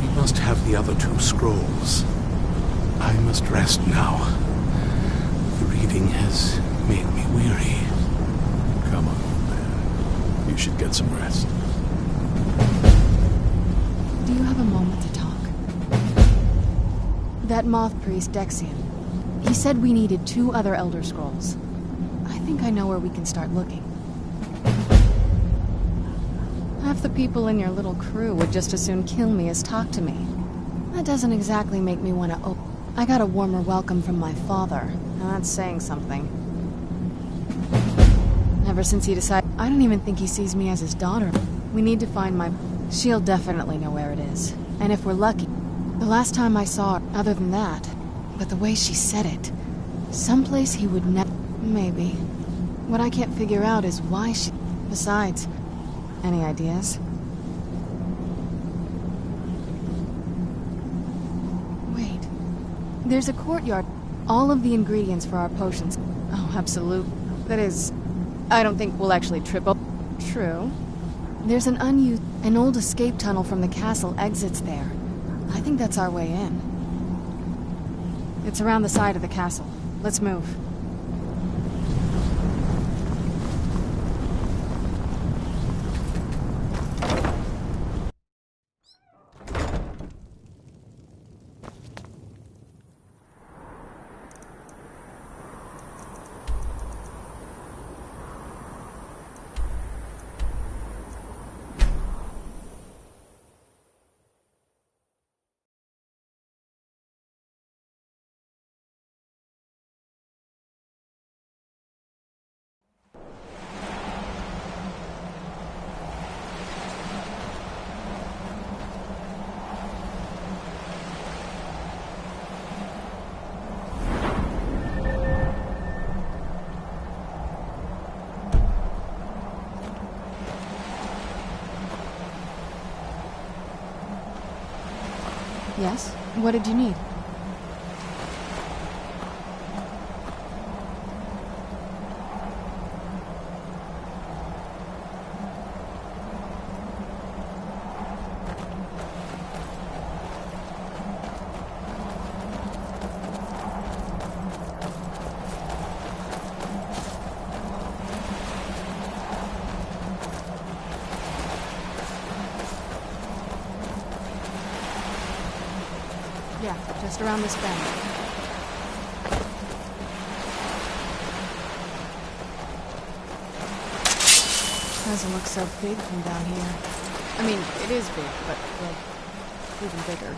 we must have the other two scrolls. I must rest now. The reading has made me weary. Come on, old man. You should get some rest. Do you have a moment to talk? That moth priest, Dexian, he said we needed 2 other Elder Scrolls. I think I know where we can start looking. Half the people in your little crew would just as soon kill me as talk to me. That doesn't exactly make me want to open. I got a warmer welcome from my father, and that's saying something. Ever since he decided, I don't even think he sees me as his daughter. We need to find my... She'll definitely know where it is. And if we're lucky, the last time I saw her, other than that, but the way she said it, someplace he would never... Maybe. What I can't figure out is why she... Besides, any ideas? There's a courtyard. All of the ingredients for our potions. Oh, absolute. That is... I don't think we'll actually trip up. True. There's an an old escape tunnel from the castle exits there. I think that's our way in. It's around the side of the castle. Let's move. Yes? What did you need? Yeah, just around this bend. Doesn't look so big from down here. I mean, it is big, but, well, even bigger.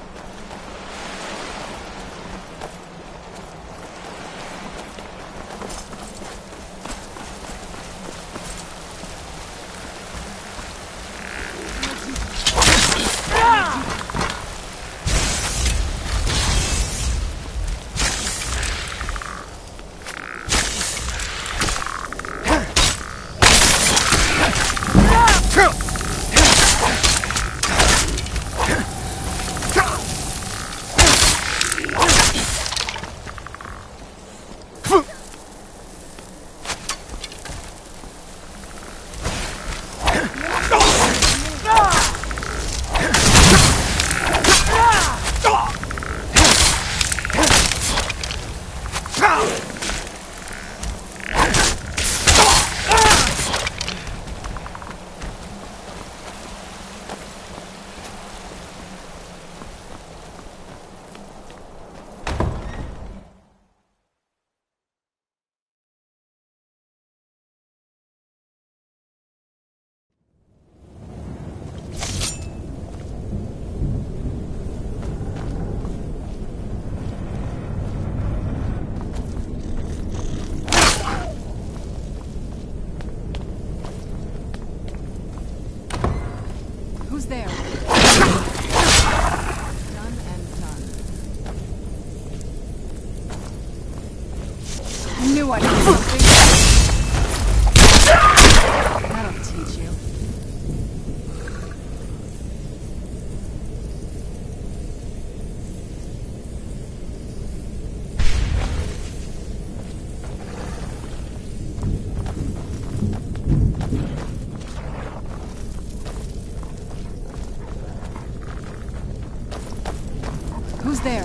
there? Done and done. I knew I'd do something. That'll teach you. Who's there?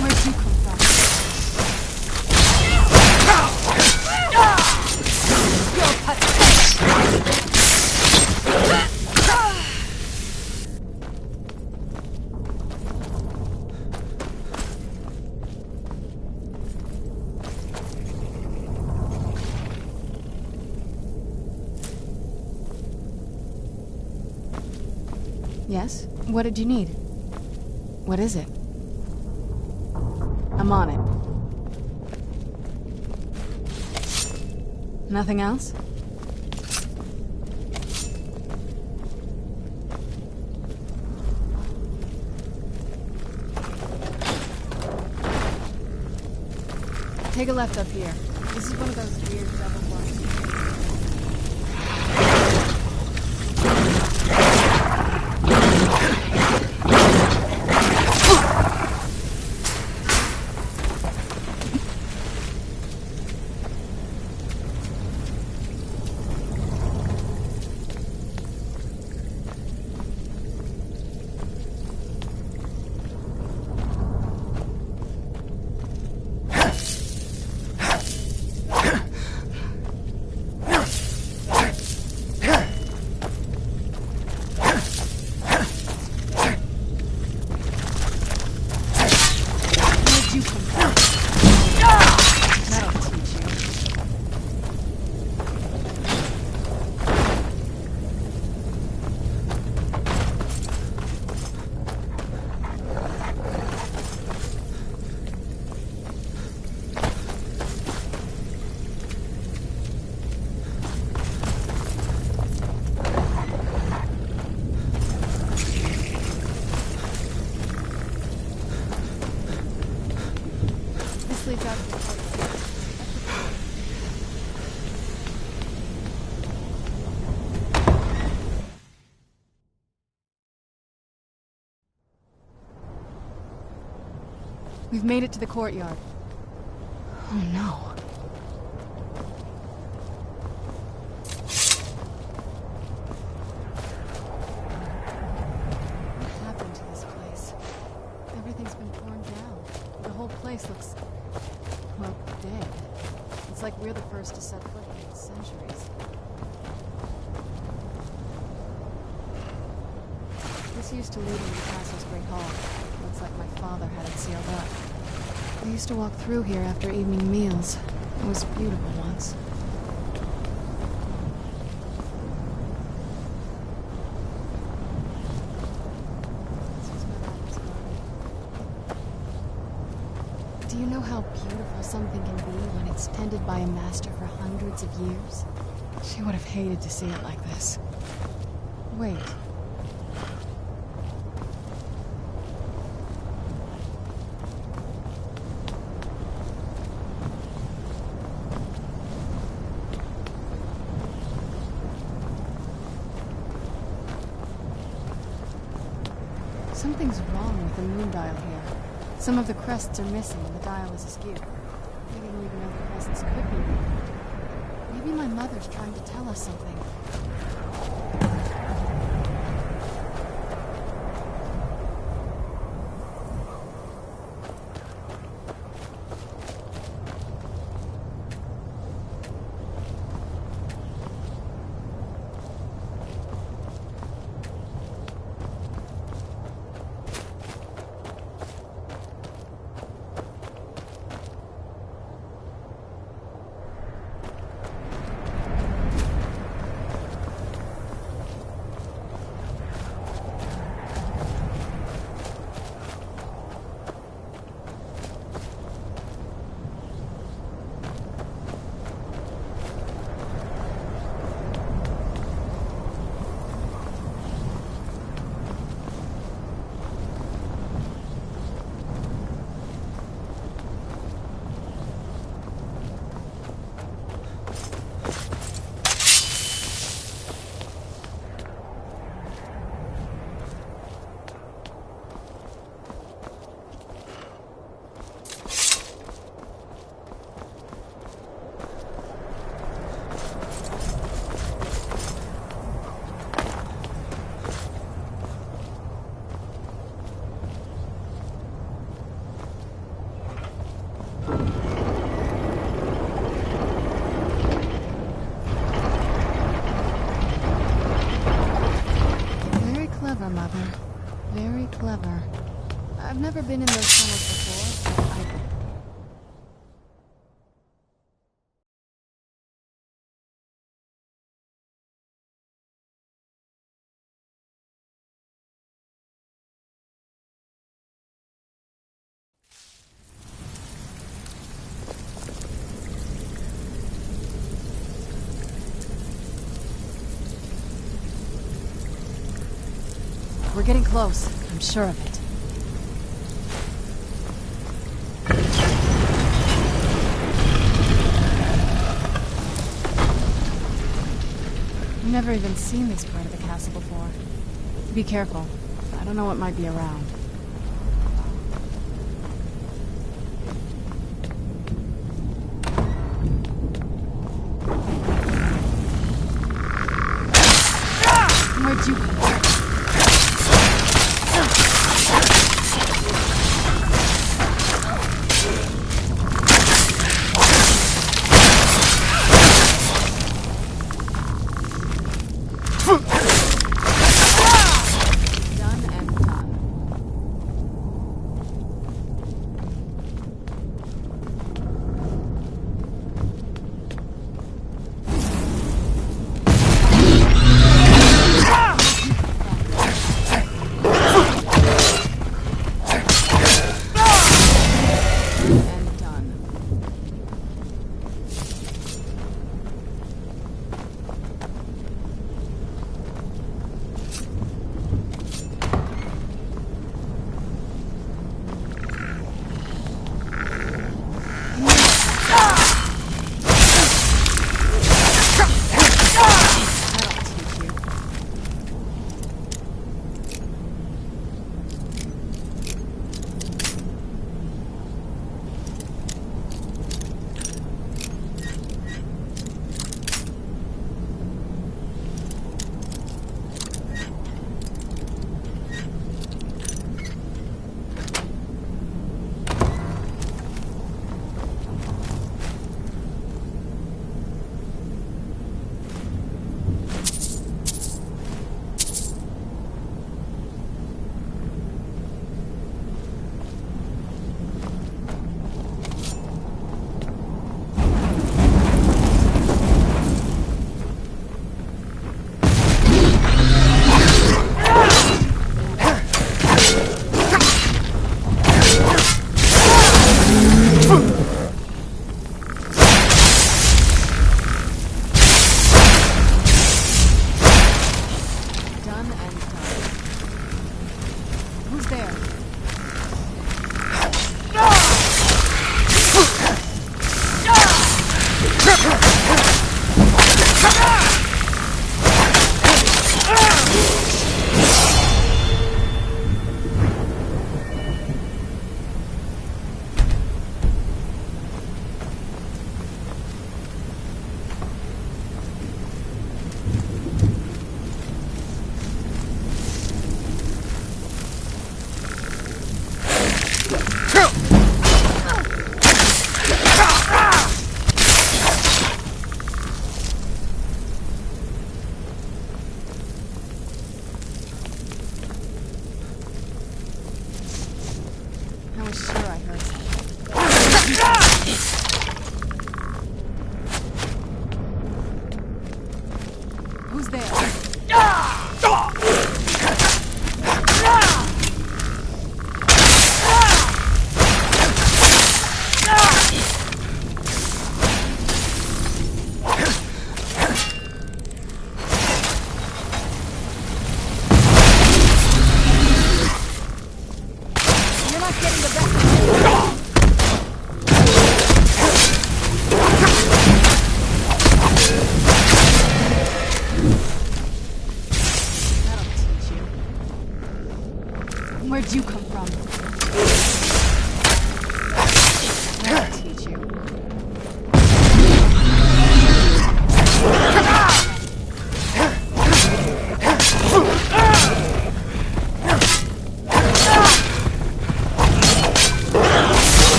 Where'd you come from? You're pathetic! Yes? What did you need? What is it? I'm on it. Nothing else? Take a left up here. This is one of those weird double blocks. We've made it to the courtyard. Oh no. What happened to this place? Everything's been torn down. The whole place looks, well, dead. It's like we're the first to set foot here in centuries. This used to lead into the castle's great hall. Looks like my father had it sealed up. We used to walk through here after evening meals. It was beautiful once. Do you know how beautiful something can be when it's tended by a master for hundreds of years? She would have hated to see it like this. Wait. Something's wrong with the moon dial here. Some of the crests are missing and the dial is askew. We didn't even know the crests could be moved. Maybe my mother's trying to tell us something. never been in those tunnels before. We're getting close. I'm sure of it. I've never even seen this part of the castle before. Be careful. I don't know what might be around. Where'd you come from? Done and done.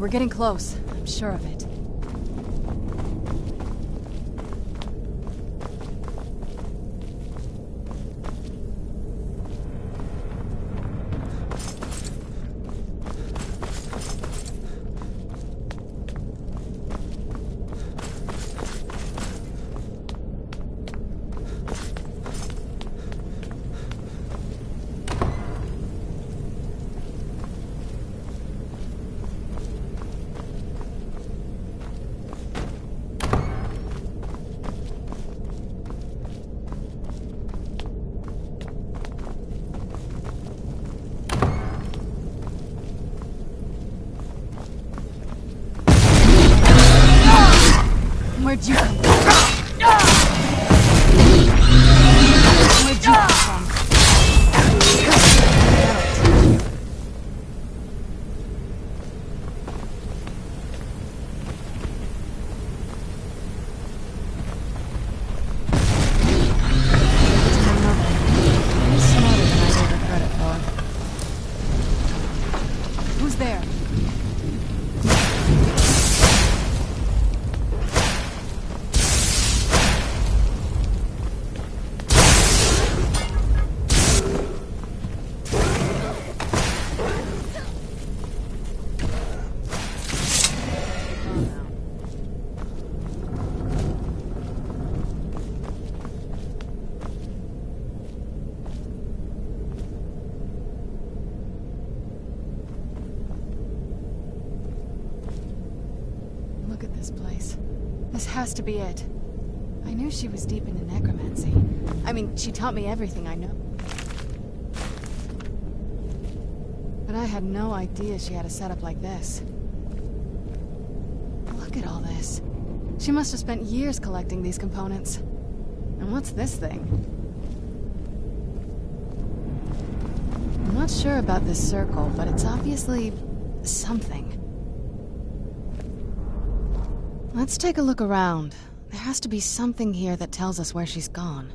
We're getting close. I'm sure of it. Where'd you come from? Where'd you come from? He's smarter than I gave her credit for. Who's there? Look at this place. This has to be it. I knew she was deep into necromancy. I mean, she taught me everything I know. But I had no idea she had a setup like this. Look at all this. She must have spent years collecting these components. And what's this thing? I'm not sure about this circle, but it's obviously something. Let's take a look around. There has to be something here that tells us where she's gone.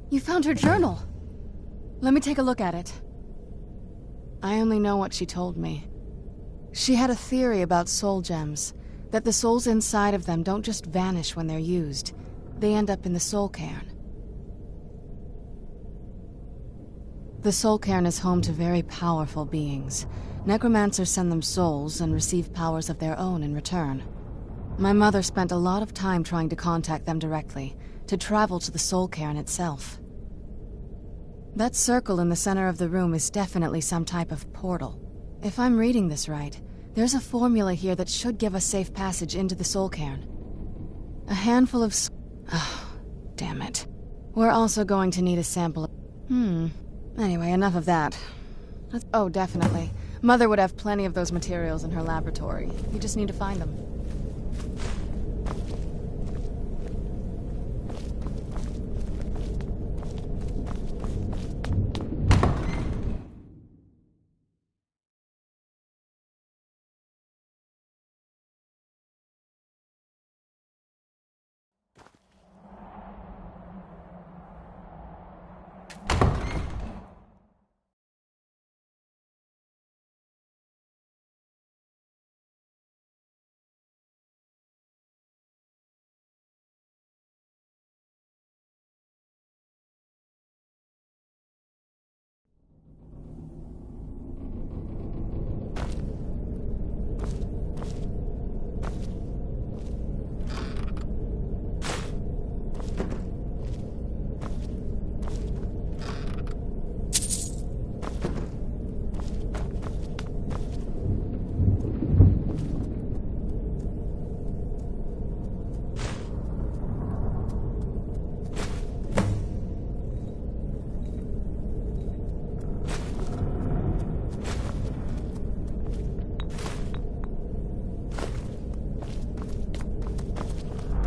You found her journal! Let me take a look at it. I only know what she told me. She had a theory about soul gems, that the souls inside of them don't just vanish when they're used. They end up in the soul cairn. The soul cairn is home to very powerful beings. Necromancers send them souls and receive powers of their own in return. My mother spent a lot of time trying to contact them directly, to travel to the soul cairn itself. That circle in the center of the room is definitely some type of portal. If I'm reading this right, there's a formula here that should give us safe passage into the soul cairn. A handful of oh, damn it. We're also going to need a sample of... Anyway, enough of that. Oh, definitely. Mother would have plenty of those materials in her laboratory. You just need to find them.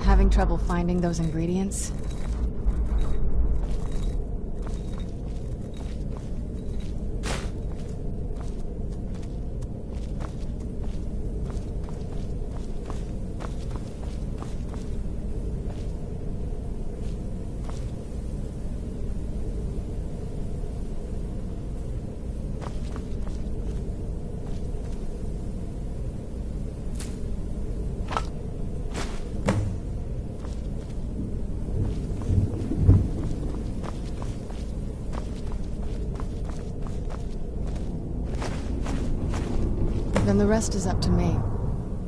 Having trouble finding those ingredients? then the rest is up to me.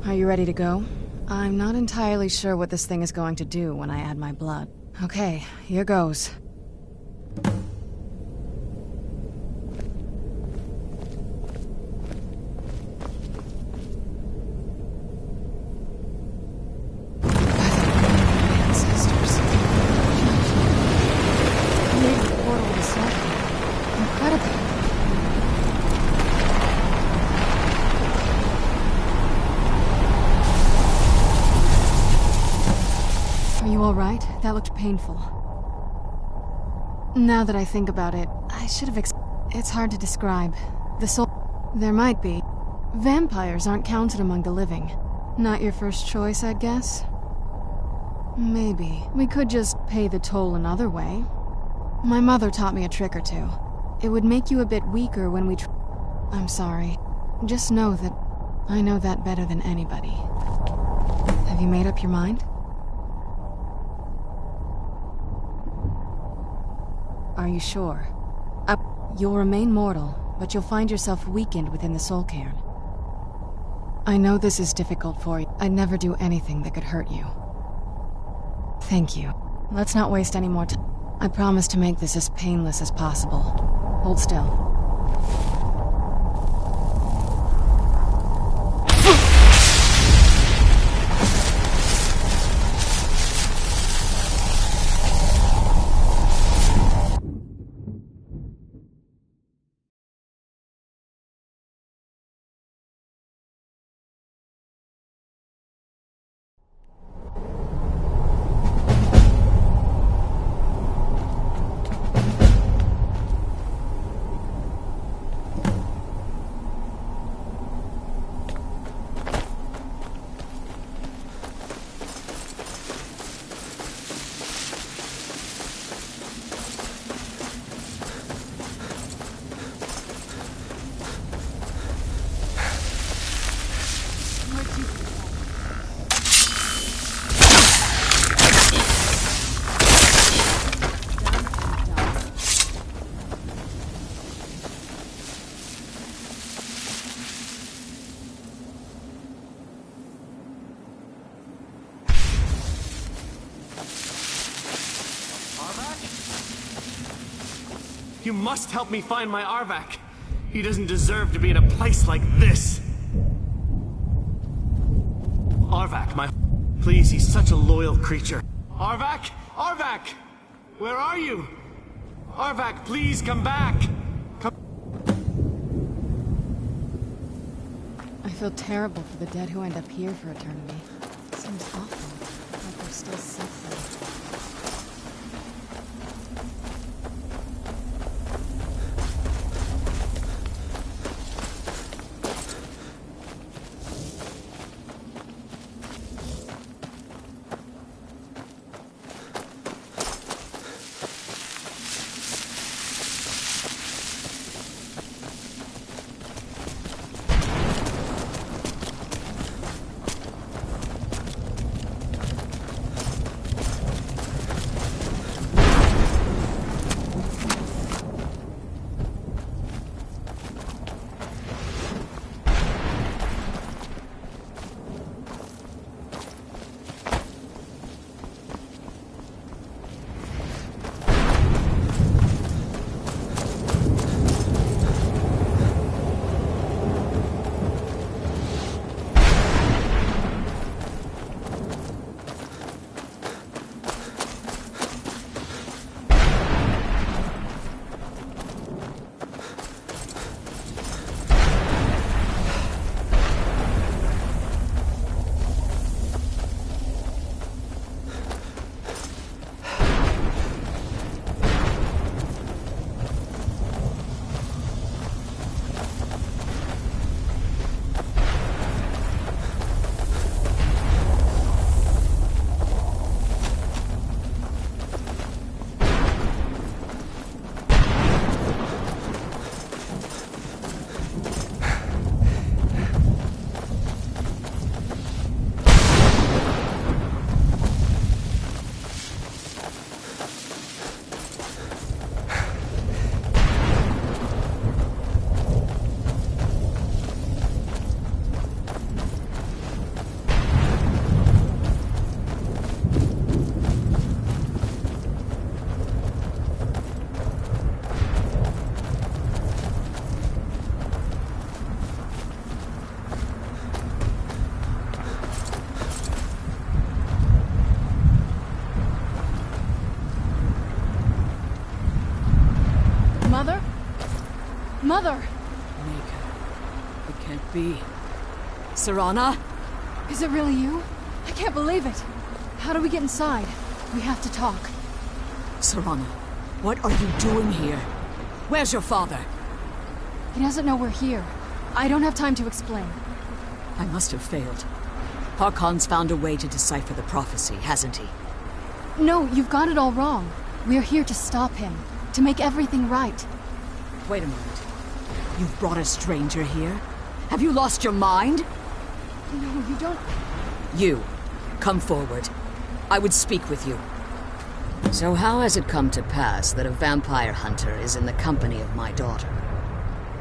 Are you ready to go? I'm not entirely sure what this thing is going to do when I add my blood. Okay, here goes. That looked painful. Now that I think about it, I should have it's hard to describe. The soul... There might be. Vampires aren't counted among the living. Not your first choice, I'd guess? Maybe. We could just pay the toll another way. My mother taught me a trick or two. It would make you a bit weaker when we I'm sorry. Just know that I know that better than anybody. Have you made up your mind? Are you sure? You'll remain mortal, but you'll find yourself weakened within the soul cairn. I know this is difficult for you. I'd never do anything that could hurt you. Thank you. Let's not waste any more time. I promise to make this as painless as possible. Hold still. You must help me find my Arvak. He doesn't deserve to be in a place like this. Arvak, please, he's such a loyal creature. Arvak! Arvak! Where are you? Arvak, please come back! I feel terrible for the dead who end up here for eternity. It seems awful, like they're still suffering. Mother! Mika, it can't be. Serana? Is it really you? I can't believe it. How do we get inside? We have to talk. Serana, what are you doing here? Where's your father? He doesn't know we're here. I don't have time to explain. I must have failed. Harkon's found a way to decipher the prophecy, hasn't he? No, you've got it all wrong. We're here to stop him. To make everything right. Wait a moment. You've brought a stranger here? Have you lost your mind? No, you don't... You, come forward. I would speak with you. So how has it come to pass that a vampire hunter is in the company of my daughter?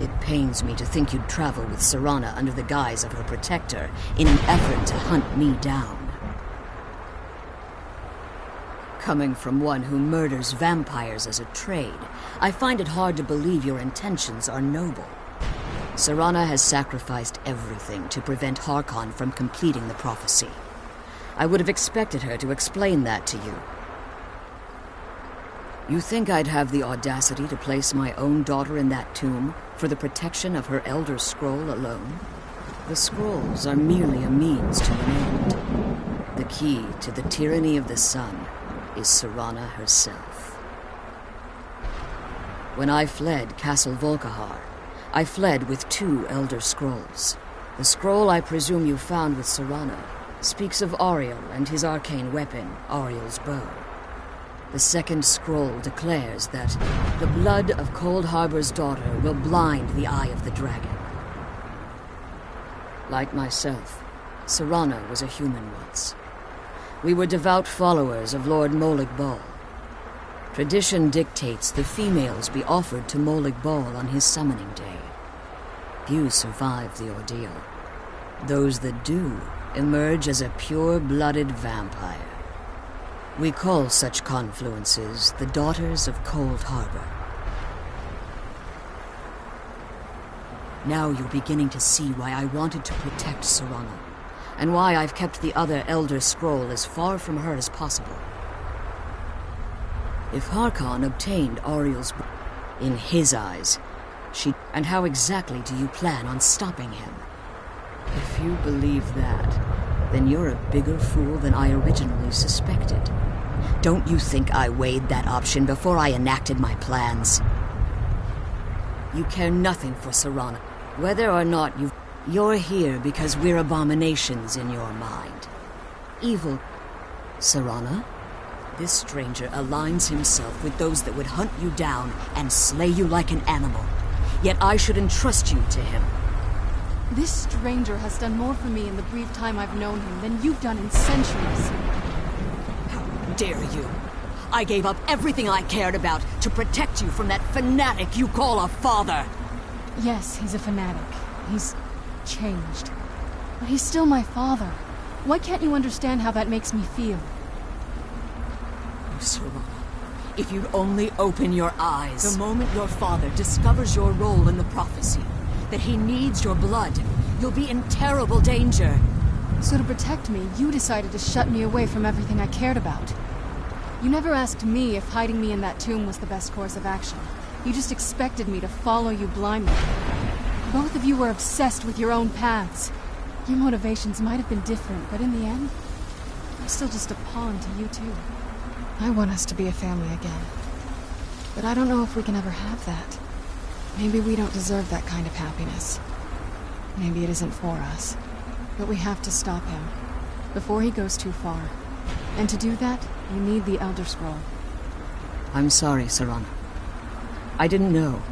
It pains me to think you'd travel with Serana under the guise of her protector in an effort to hunt me down. Coming from one who murders vampires as a trade, I find it hard to believe your intentions are noble. Serana has sacrificed everything to prevent Harkon from completing the prophecy. I would have expected her to explain that to you. You think I'd have the audacity to place my own daughter in that tomb for the protection of her Elder Scroll alone? The scrolls are merely a means to an end. The key to the tyranny of the sun is Serana herself. When I fled Castle Volkihar, I fled with 2 Elder Scrolls. The scroll I presume you found with Serana speaks of Ariel and his arcane weapon, Ariel's bow. The second scroll declares that the blood of Cold Harbor's daughter will blind the eye of the dragon. Like myself, Serana was a human once. We were devout followers of Lord Molig Bal. Tradition dictates the females be offered to Molig Bal on his summoning day. Few survive the ordeal. Those that do emerge as a pure-blooded vampire. We call such confluences the Daughters of Cold Harbor. Now you're beginning to see why I wanted to protect Serana, and why I've kept the other Elder Scroll as far from her as possible. If Harkon obtained Ariel's book, in his eyes, and how exactly do you plan on stopping him? If you believe that, then you're a bigger fool than I originally suspected. Don't you think I weighed that option before I enacted my plans? You care nothing for Serana. Whether or not you're here because we're abominations in your mind. Evil. Serana? This stranger aligns himself with those that would hunt you down and slay you like an animal. Yet I should entrust you to him. This stranger has done more for me in the brief time I've known him than you've done in centuries. How dare you? I gave up everything I cared about to protect you from that fanatic you call a father. Yes, he's a fanatic. He's changed. But he's still my father. Why can't you understand how that makes me feel? Oh, Serana, if you'd only open your eyes. The moment your father discovers your role in the prophecy, that he needs your blood, you'll be in terrible danger. So to protect me, you decided to shut me away from everything I cared about. You never asked me if hiding me in that tomb was the best course of action. You just expected me to follow you blindly. Both of you were obsessed with your own paths. Your motivations might have been different, but in the end, I'm still just a pawn to you two. I want us to be a family again. But I don't know if we can ever have that. Maybe we don't deserve that kind of happiness. Maybe it isn't for us. But we have to stop him, before he goes too far. And to do that, you need the Elder Scroll. I'm sorry, Serana. I didn't know.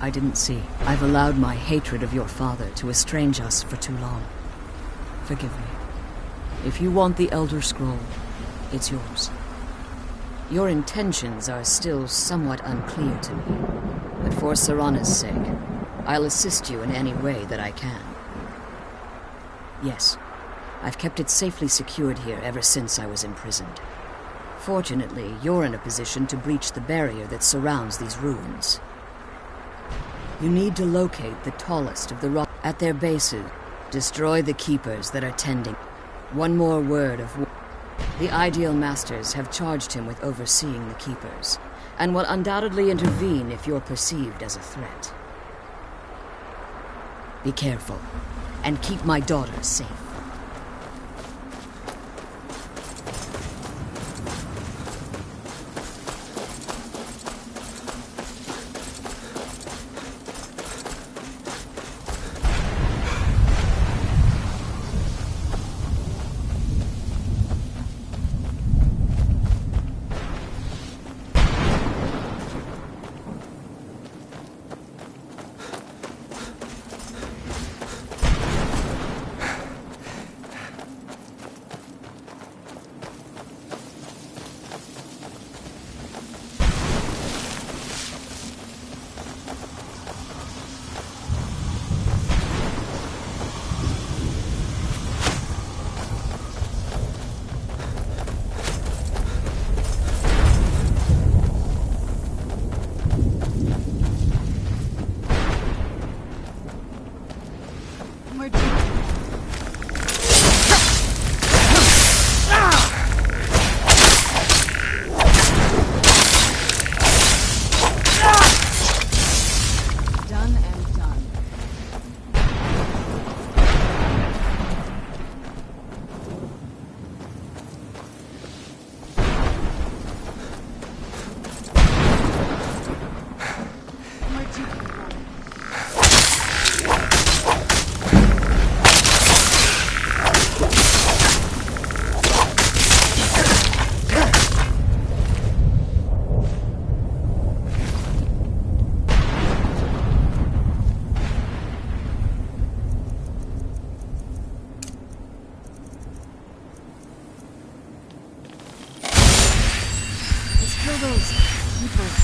I didn't see. I've allowed my hatred of your father to estrange us for too long. Forgive me. If you want the Elder Scroll, it's yours. Your intentions are still somewhat unclear to me, but for Serana's sake, I'll assist you in any way that I can. Yes, I've kept it safely secured here ever since I was imprisoned. Fortunately, you're in a position to breach the barrier that surrounds these ruins. You need to locate the tallest of the rock at their bases. Destroy the keepers that are tending. One more word of war. The Ideal Masters have charged him with overseeing the keepers, and will undoubtedly intervene if you're perceived as a threat. Be careful, and keep my daughter safe.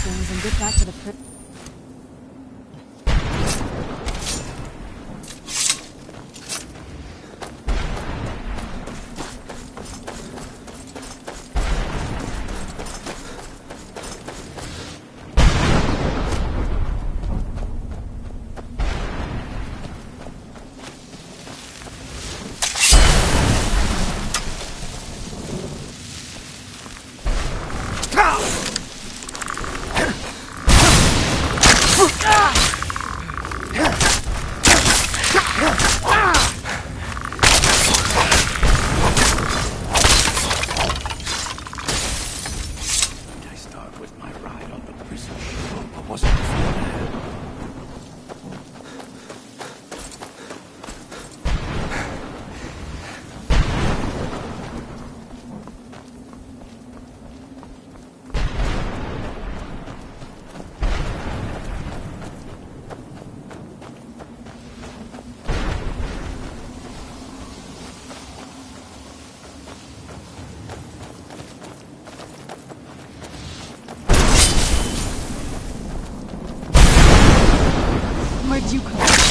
Things and get back to the prison. Where'd you come from?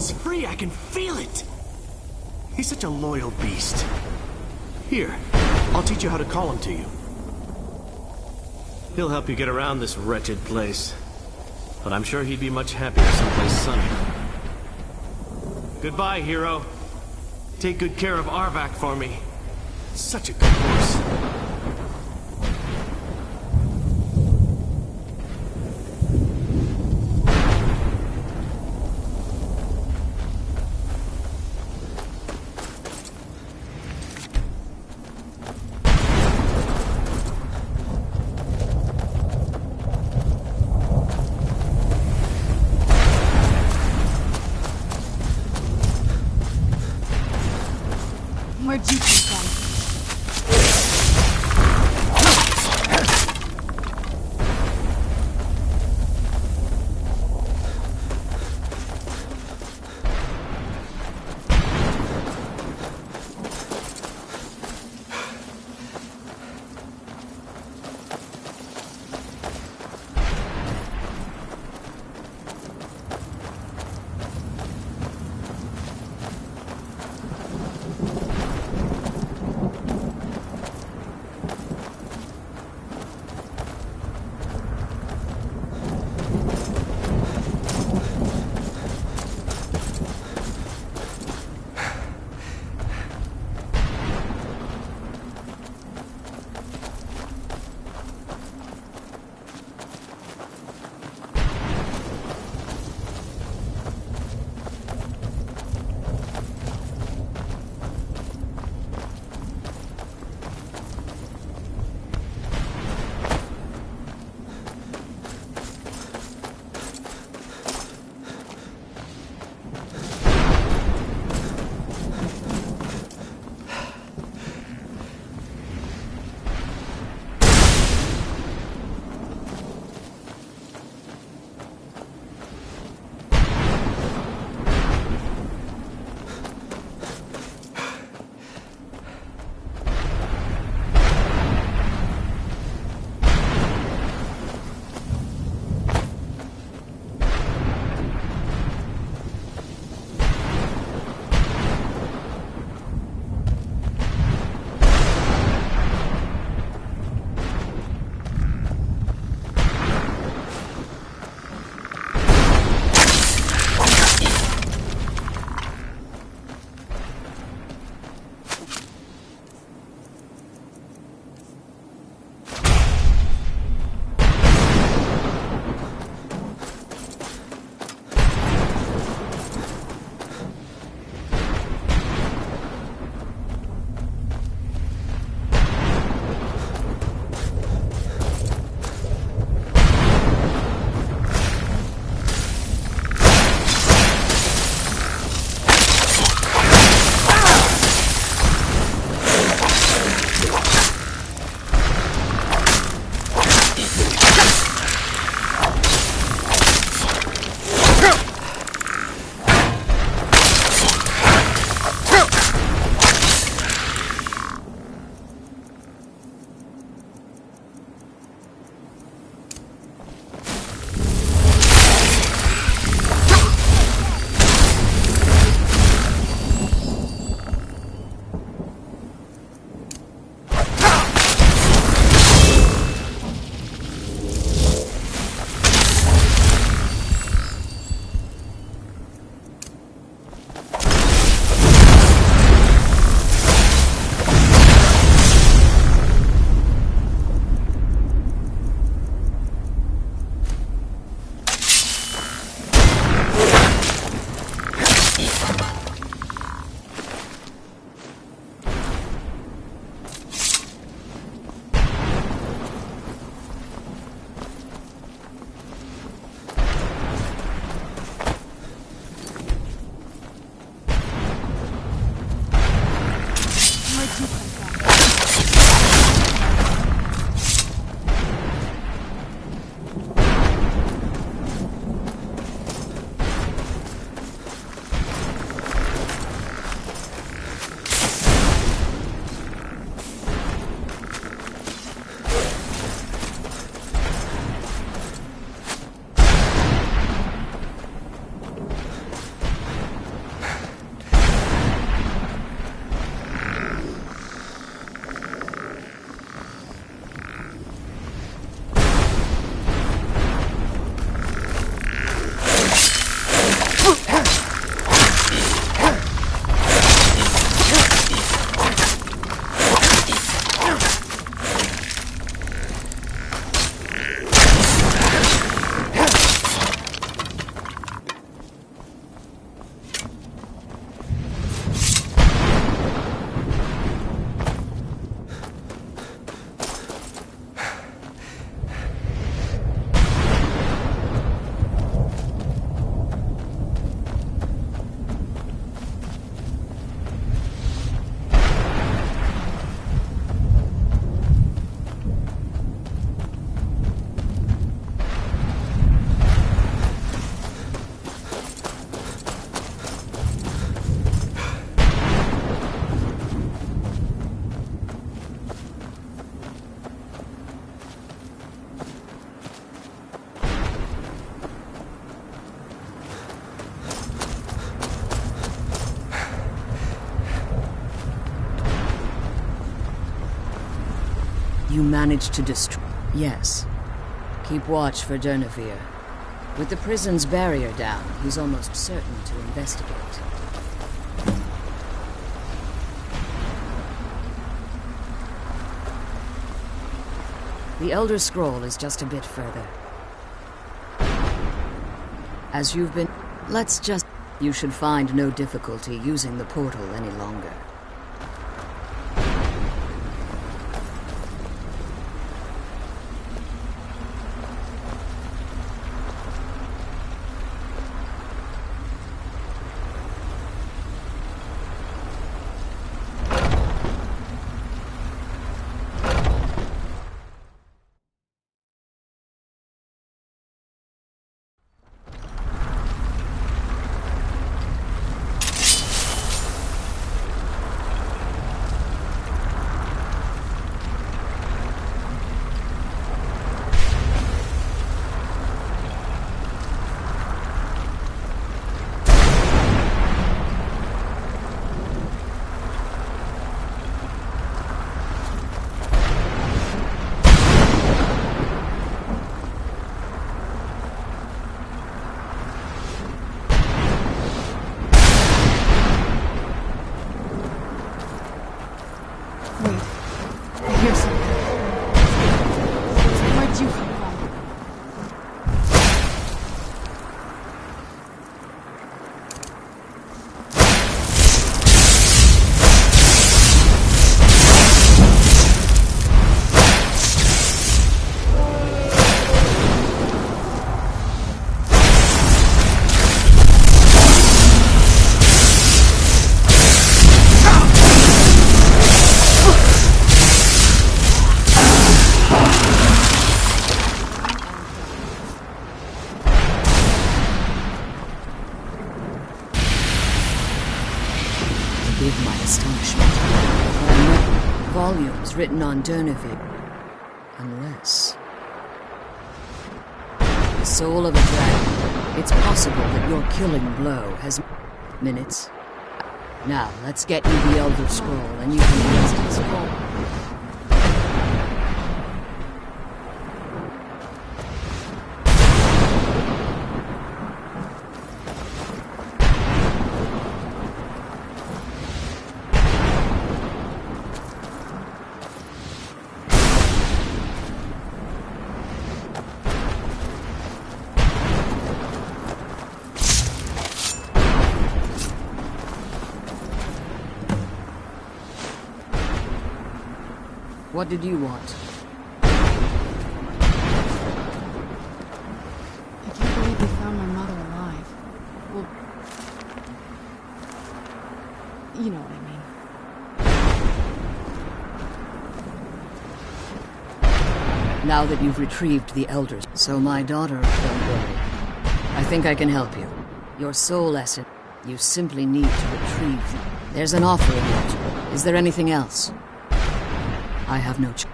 He's free, I can feel it! He's such a loyal beast. Here, I'll teach you how to call him to you. He'll help you get around this wretched place. But I'm sure he'd be much happier someplace sunny. Goodbye, hero. Take good care of Arvak for me. Such a good horse. Where'd you come from? You managed to destroy... Yes. Keep watch for Durnevere. With the prison's barrier down, he's almost certain to investigate. The Elder Scroll is just a bit further. As you've been... Let's just... You should find no difficulty using the portal any longer. Forgive my astonishment. Volumes written on Durnevere. Unless... The soul of a dragon. It's possible that your killing blow has... Minutes. Now, let's get you the Elder Scroll, and you can rest its fall. What did you want? I can't believe they found my mother alive. Well... You know what I mean. Now that you've retrieved the Elders, so my daughter, don't worry. I think I can help you. Your soul essence, you simply need to retrieve them. There's an offer in it. Is there anything else? I have no choice.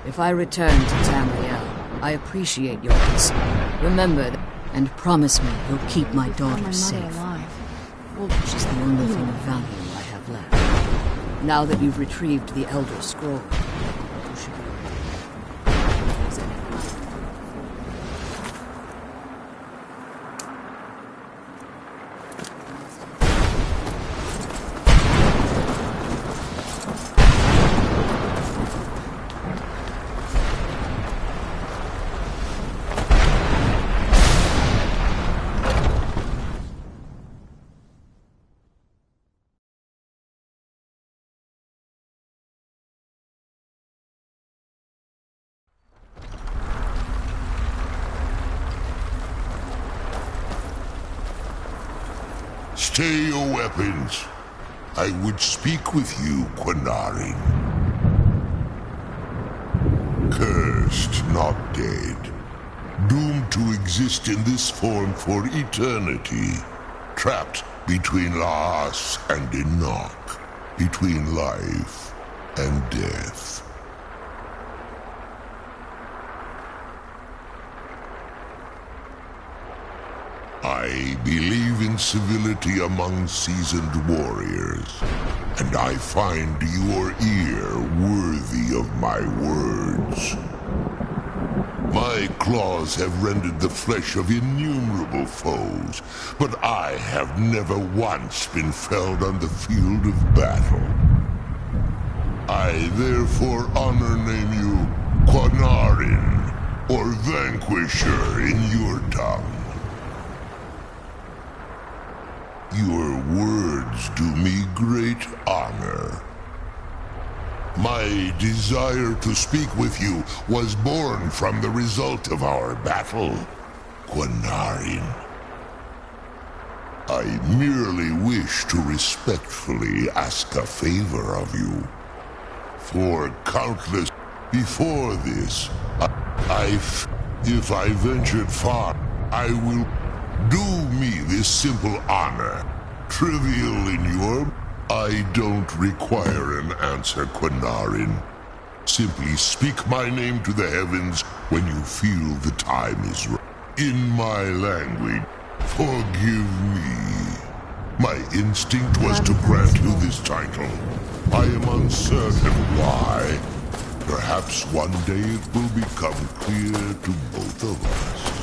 If I return to Tamriel, I appreciate your concern. Remember that, and promise me you'll keep my daughter safe. Well, she's the only thing of value I have left. Now that you've retrieved the Elder Scroll, you should be Stay your weapons. I would speak with you, Quinarin. Cursed, not dead. Doomed to exist in this form for eternity. Trapped between Laas and Enoch. Between life and death. I believe in civility among seasoned warriors, and I find your ear worthy worthy of my words. My claws have rendered the flesh of innumerable foes, but I have never once been felled on the field of battle. I therefore honor name you Quanarin, or Vanquisher in your tongue. Your words do me great honor. My desire to speak with you was born from the result of our battle, Quanarin. I merely wish to respectfully ask a favor of you. For countless before this, if I ventured far, I will do me this simple honor. Trivial in your... I don't require an answer, Quanarin. Simply speak my name to the heavens when you feel the time is right. In my language, forgive me. My instinct was to grant you this title. I am uncertain why. Perhaps one day it will become clear to both of us.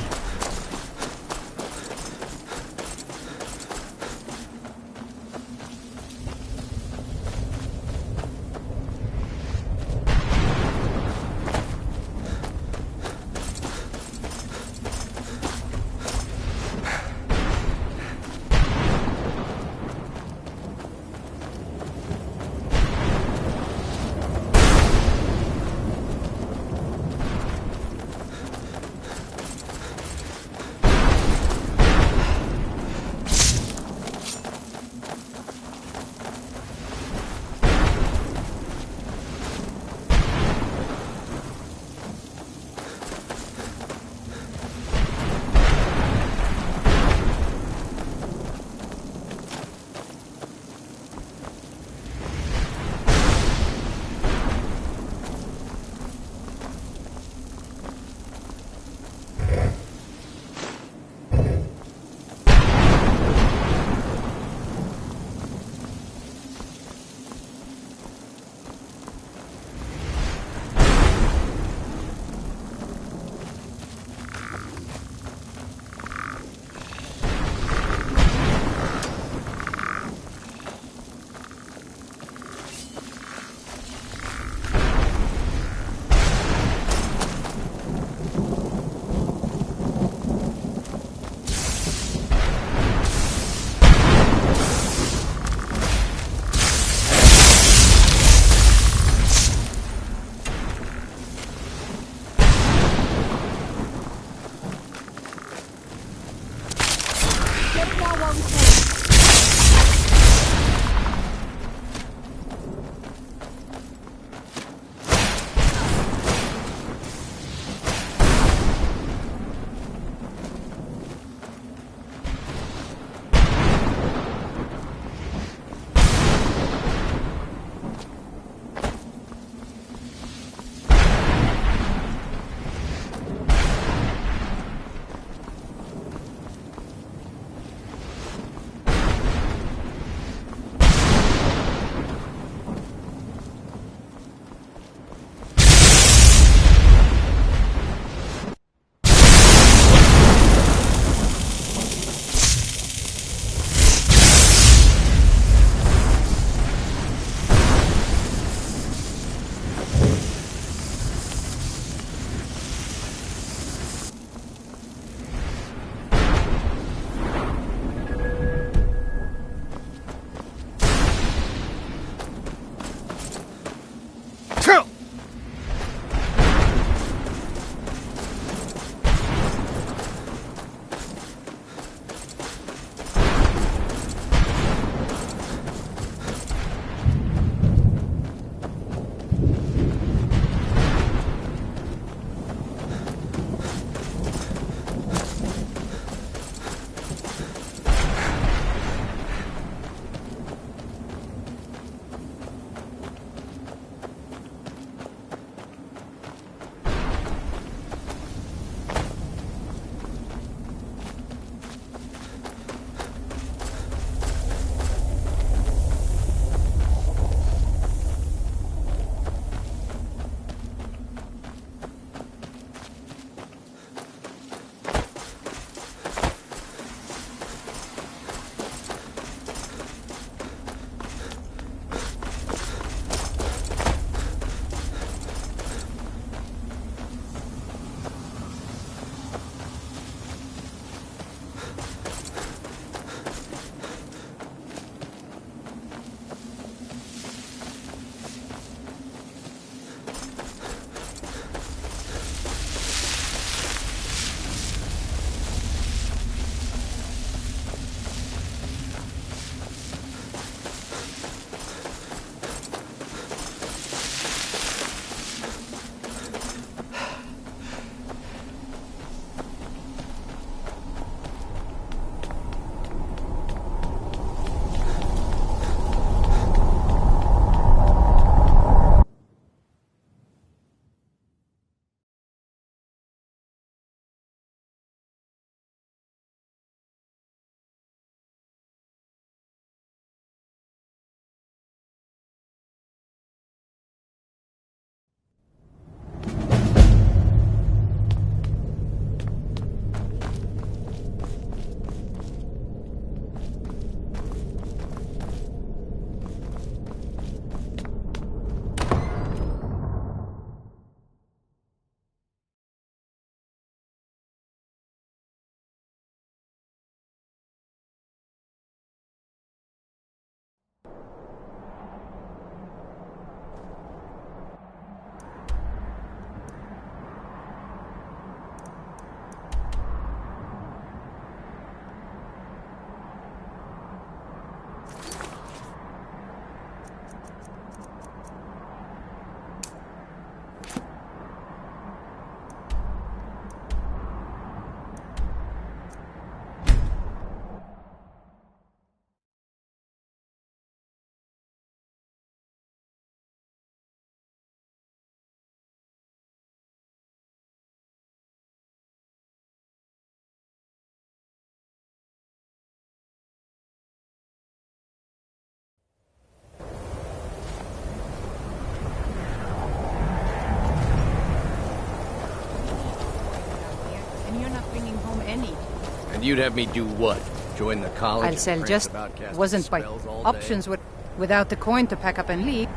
And you'd have me do what? Join the college? I'll and sell prance just about casting wasn't my spells all day? options were without the coin to pack up and leave.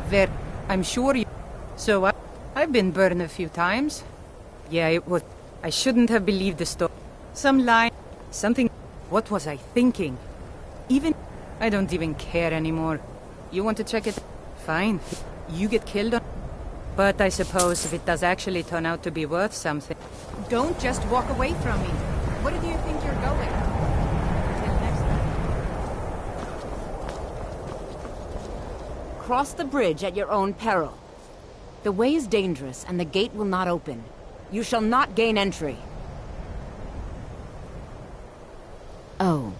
There, I'm sure you. So I've been burned a few times. Yeah, it was. I shouldn't have believed the story. Some lie, something. What was I thinking? I don't even care anymore. You want to check it? Fine. You get killed on. But I suppose if it does actually turn out to be worth something. Don't just walk away from me. Where do you think you're going? Until next time. Cross the bridge at your own peril. The way is dangerous, and the gate will not open. You shall not gain entry. Oh.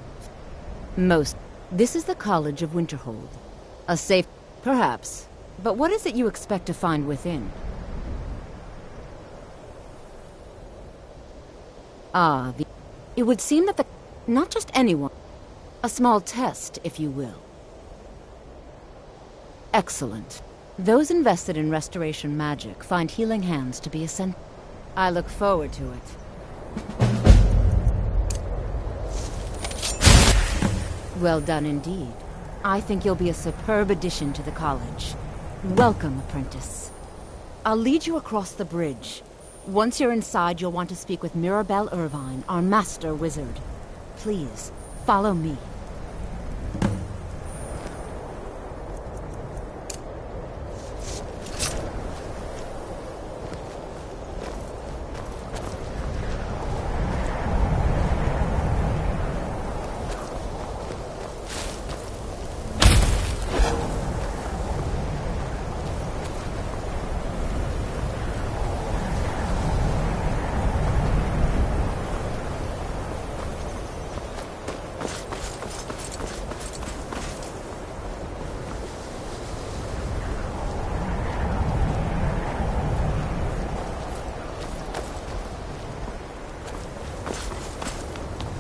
Most. This is the College of Winterhold. A safe... Perhaps. But what is it you expect to find within? It would seem that not just anyone. A small test, if you will. Excellent. Those invested in restoration magic find healing hands to be essential. I look forward to it. Well done indeed. I think you'll be a superb addition to the college. Welcome, apprentice. I'll lead you across the bridge. Once you're inside, you'll want to speak with Mirabelle Irvine, our master wizard. Please, follow me.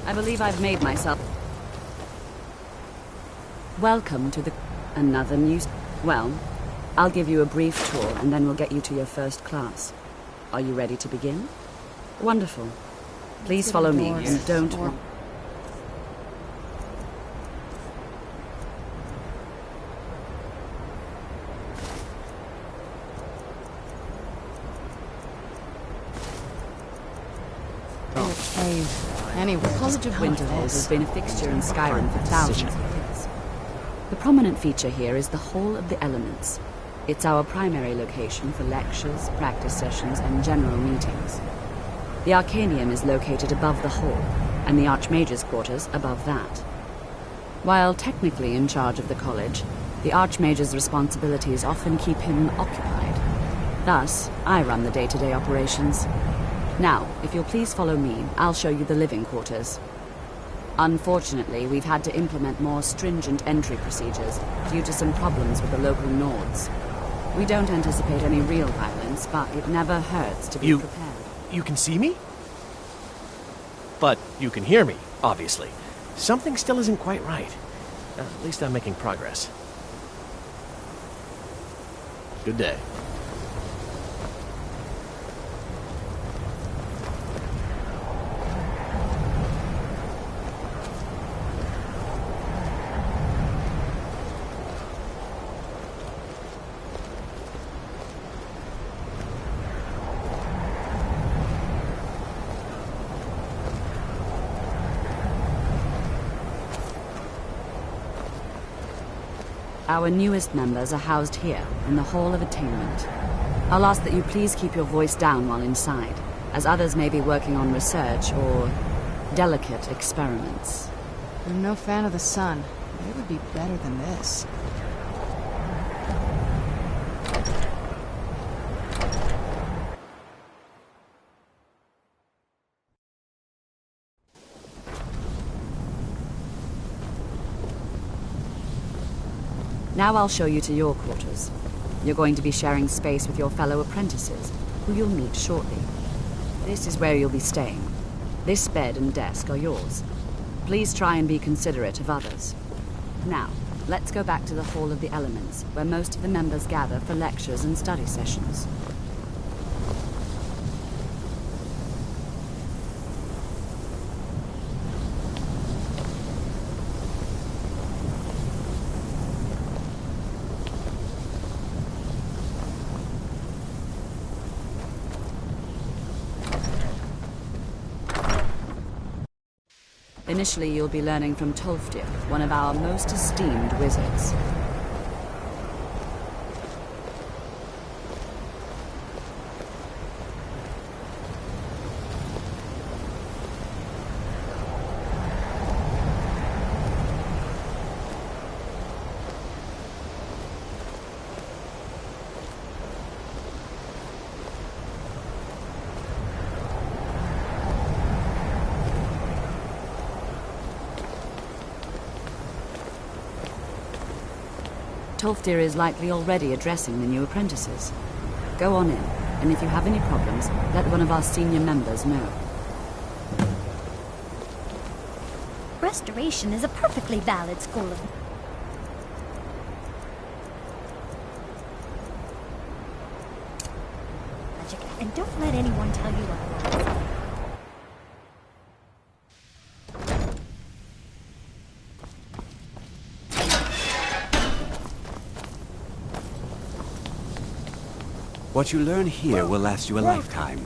I believe I've made myself. Welcome to the... Another news... Well, I'll give you a brief tour and then we'll get you to your first class. Are you ready to begin? Wonderful. Please follow me and don't... Anyway, College of Winterhold has been a fixture in Skyrim for thousands of years. The prominent feature here is the Hall of the Elements. It's our primary location for lectures, practice sessions, and general meetings. The Arcanium is located above the hall, and the Archmage's quarters above that. While technically in charge of the college, the Archmage's responsibilities often keep him occupied. Thus, I run the day-to-day operations. Now, if you'll please follow me, I'll show you the living quarters. Unfortunately, we've had to implement more stringent entry procedures due to some problems with the local Nords. We don't anticipate any real violence, but it never hurts to be prepared. You can see me? But you can hear me, obviously. Something still isn't quite right. At least I'm making progress. Good day. Our newest members are housed here, in the Hall of Attainment. I'll ask that you please keep your voice down while inside, as others may be working on research or delicate experiments. I'm no fan of the sun. It would be better than this. Now I'll show you to your quarters. You're going to be sharing space with your fellow apprentices, who you'll meet shortly. This is where you'll be staying. This bed and desk are yours. Please try and be considerate of others. Now, let's go back to the Hall of the Elements, where most of the members gather for lectures and study sessions. Initially, you'll be learning from Tolfdir, one of our most esteemed wizards. Tolfdir is likely already addressing the new apprentices. Go on in, and if you have any problems, let one of our senior members know. Restoration is a perfectly valid school of... magic, and don't let anyone tell you otherwise. What you learn here will last you a lifetime.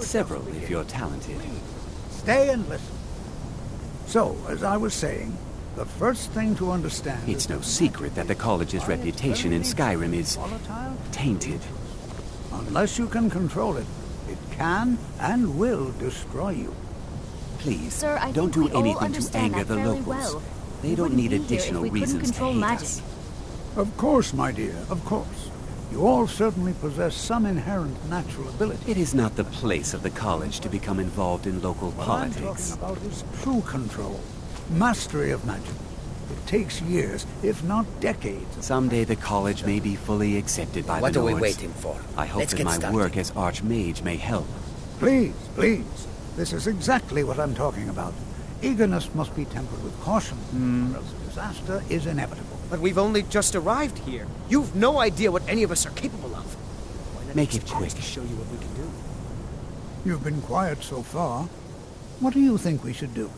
Several, if you're talented. Stay and listen. So, as I was saying, the first thing to understand... It's no secret that the college's reputation in Skyrim is tainted. Unless you can control it, it can and will destroy you. Please, Sir, I don't think do we all anything to understand anger that the fairly locals. well. They We don't wouldn't need be here additional if we couldn't reasons to control hate magic. us. Of course, my dear, of course. You all certainly possess some inherent natural ability. It is not the place of the college to become involved in local What politics. I'm talking about is true control. Mastery of magic. It takes years, if not decades. Someday the college may be fully accepted by What the are we Nords. waiting for? I hope Let's that get my started. work as Archmage may help. Please, please. This is exactly what I'm talking about. Eagerness must be tempered with caution, or else disaster is inevitable. But we've only just arrived here. You've no idea what any of us are capable of. Make it quick. To show you what we can do. You've been quiet so far. What do you think we should do?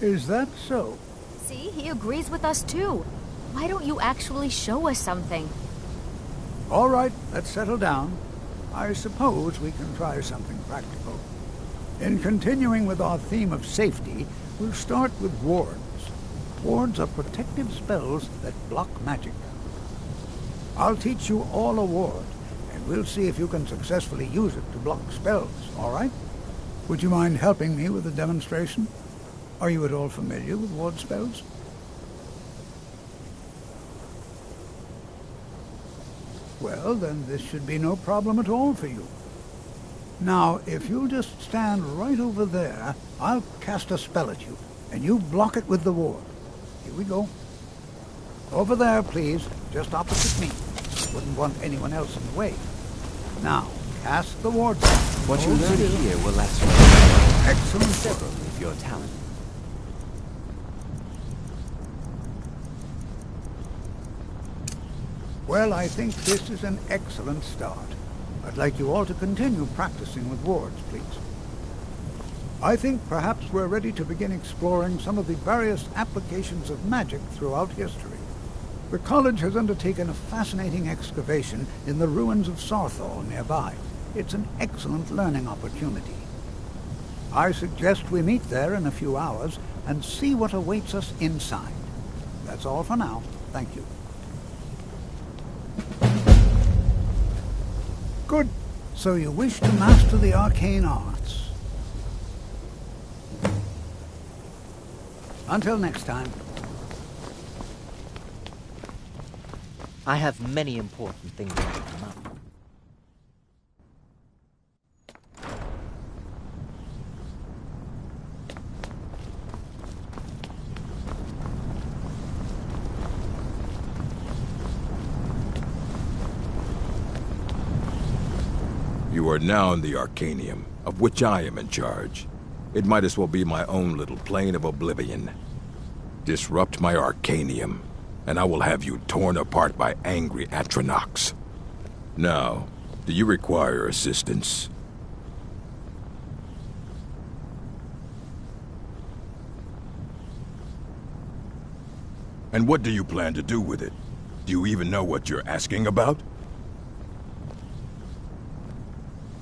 Is that so? See, he agrees with us too. Why don't you actually show us something? All right, let's settle down. I suppose we can try something practical. In continuing with our theme of safety, we'll start with wards. Wards are protective spells that block magic. I'll teach you all a ward, and we'll see if you can successfully use it to block spells, all right? Would you mind helping me with the demonstration? Are you at all familiar with ward spells? Well, then this should be no problem at all for you. Now, if you'll just stand right over there, I'll cast a spell at you, and you block it with the ward. Here we go. Over there, please, just opposite me. Wouldn't want anyone else in the way. Now, cast the ward spell. What you Hold learn still. here will last you Excellent. several if you're talented. Well, I think this is an excellent start. I'd like you all to continue practicing with wards, please. I think perhaps we're ready to begin exploring some of the various applications of magic throughout history. The college has undertaken a fascinating excavation in the ruins of Sarthal nearby. It's an excellent learning opportunity. I suggest we meet there in a few hours and see what awaits us inside. That's all for now. Thank you. Good. So you wish to master the arcane arts. Until next time. I have many important things to come up. You are now in the Arcanium, of which I am in charge. It might as well be my own little plane of oblivion. Disrupt my Arcanium, and I will have you torn apart by angry Atronachs. Now, do you require assistance? And what do you plan to do with it? Do you even know what you're asking about?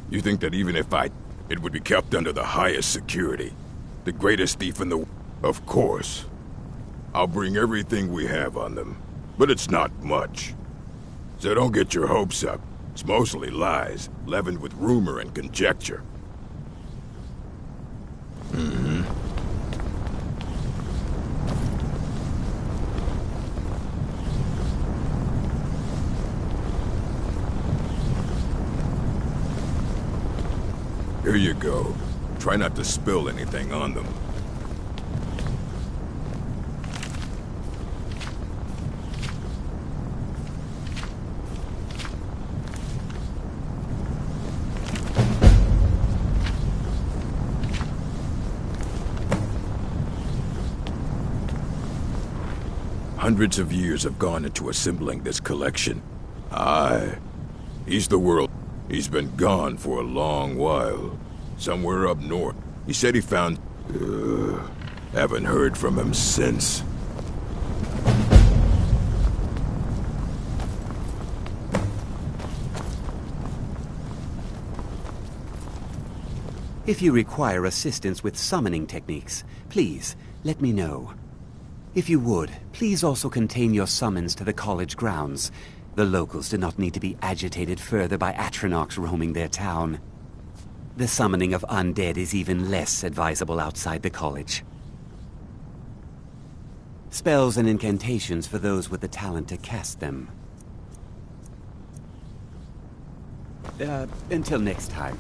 You think that even if I It would be kept under the highest security. The greatest thief in the... Of course. I'll bring everything we have on them, but it's not much. So don't get your hopes up. It's mostly lies, leavened with rumor and conjecture. Mm-hmm. Here you go. Try not to spill anything on them. Hundreds of years have gone into assembling this collection. Aye. He's the world. He's been gone for a long while. Somewhere up north. He said he found... haven't heard from him since. If you require assistance with summoning techniques, please let me know. If you would, please also contain your summons to the college grounds. The locals do not need to be agitated further by Atronachs roaming their town. The summoning of undead is even less advisable outside the college. Spells and incantations for those with the talent to cast them. Until next time.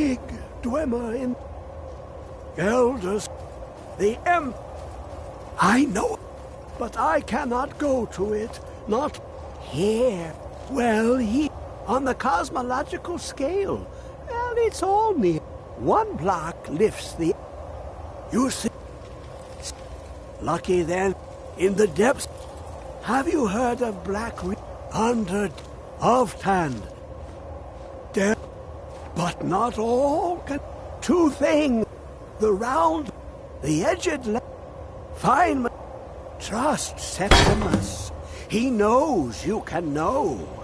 big Dwemer in Elders. The I know, but I cannot go to it. Not here. Well, on the cosmological scale. Well, it's all near. One block lifts the... You see? Lucky then, in the depths. Have you heard of under of Tand? There, but not all. Two things. The round, the edged fine. Trust Septimus. He knows you can know.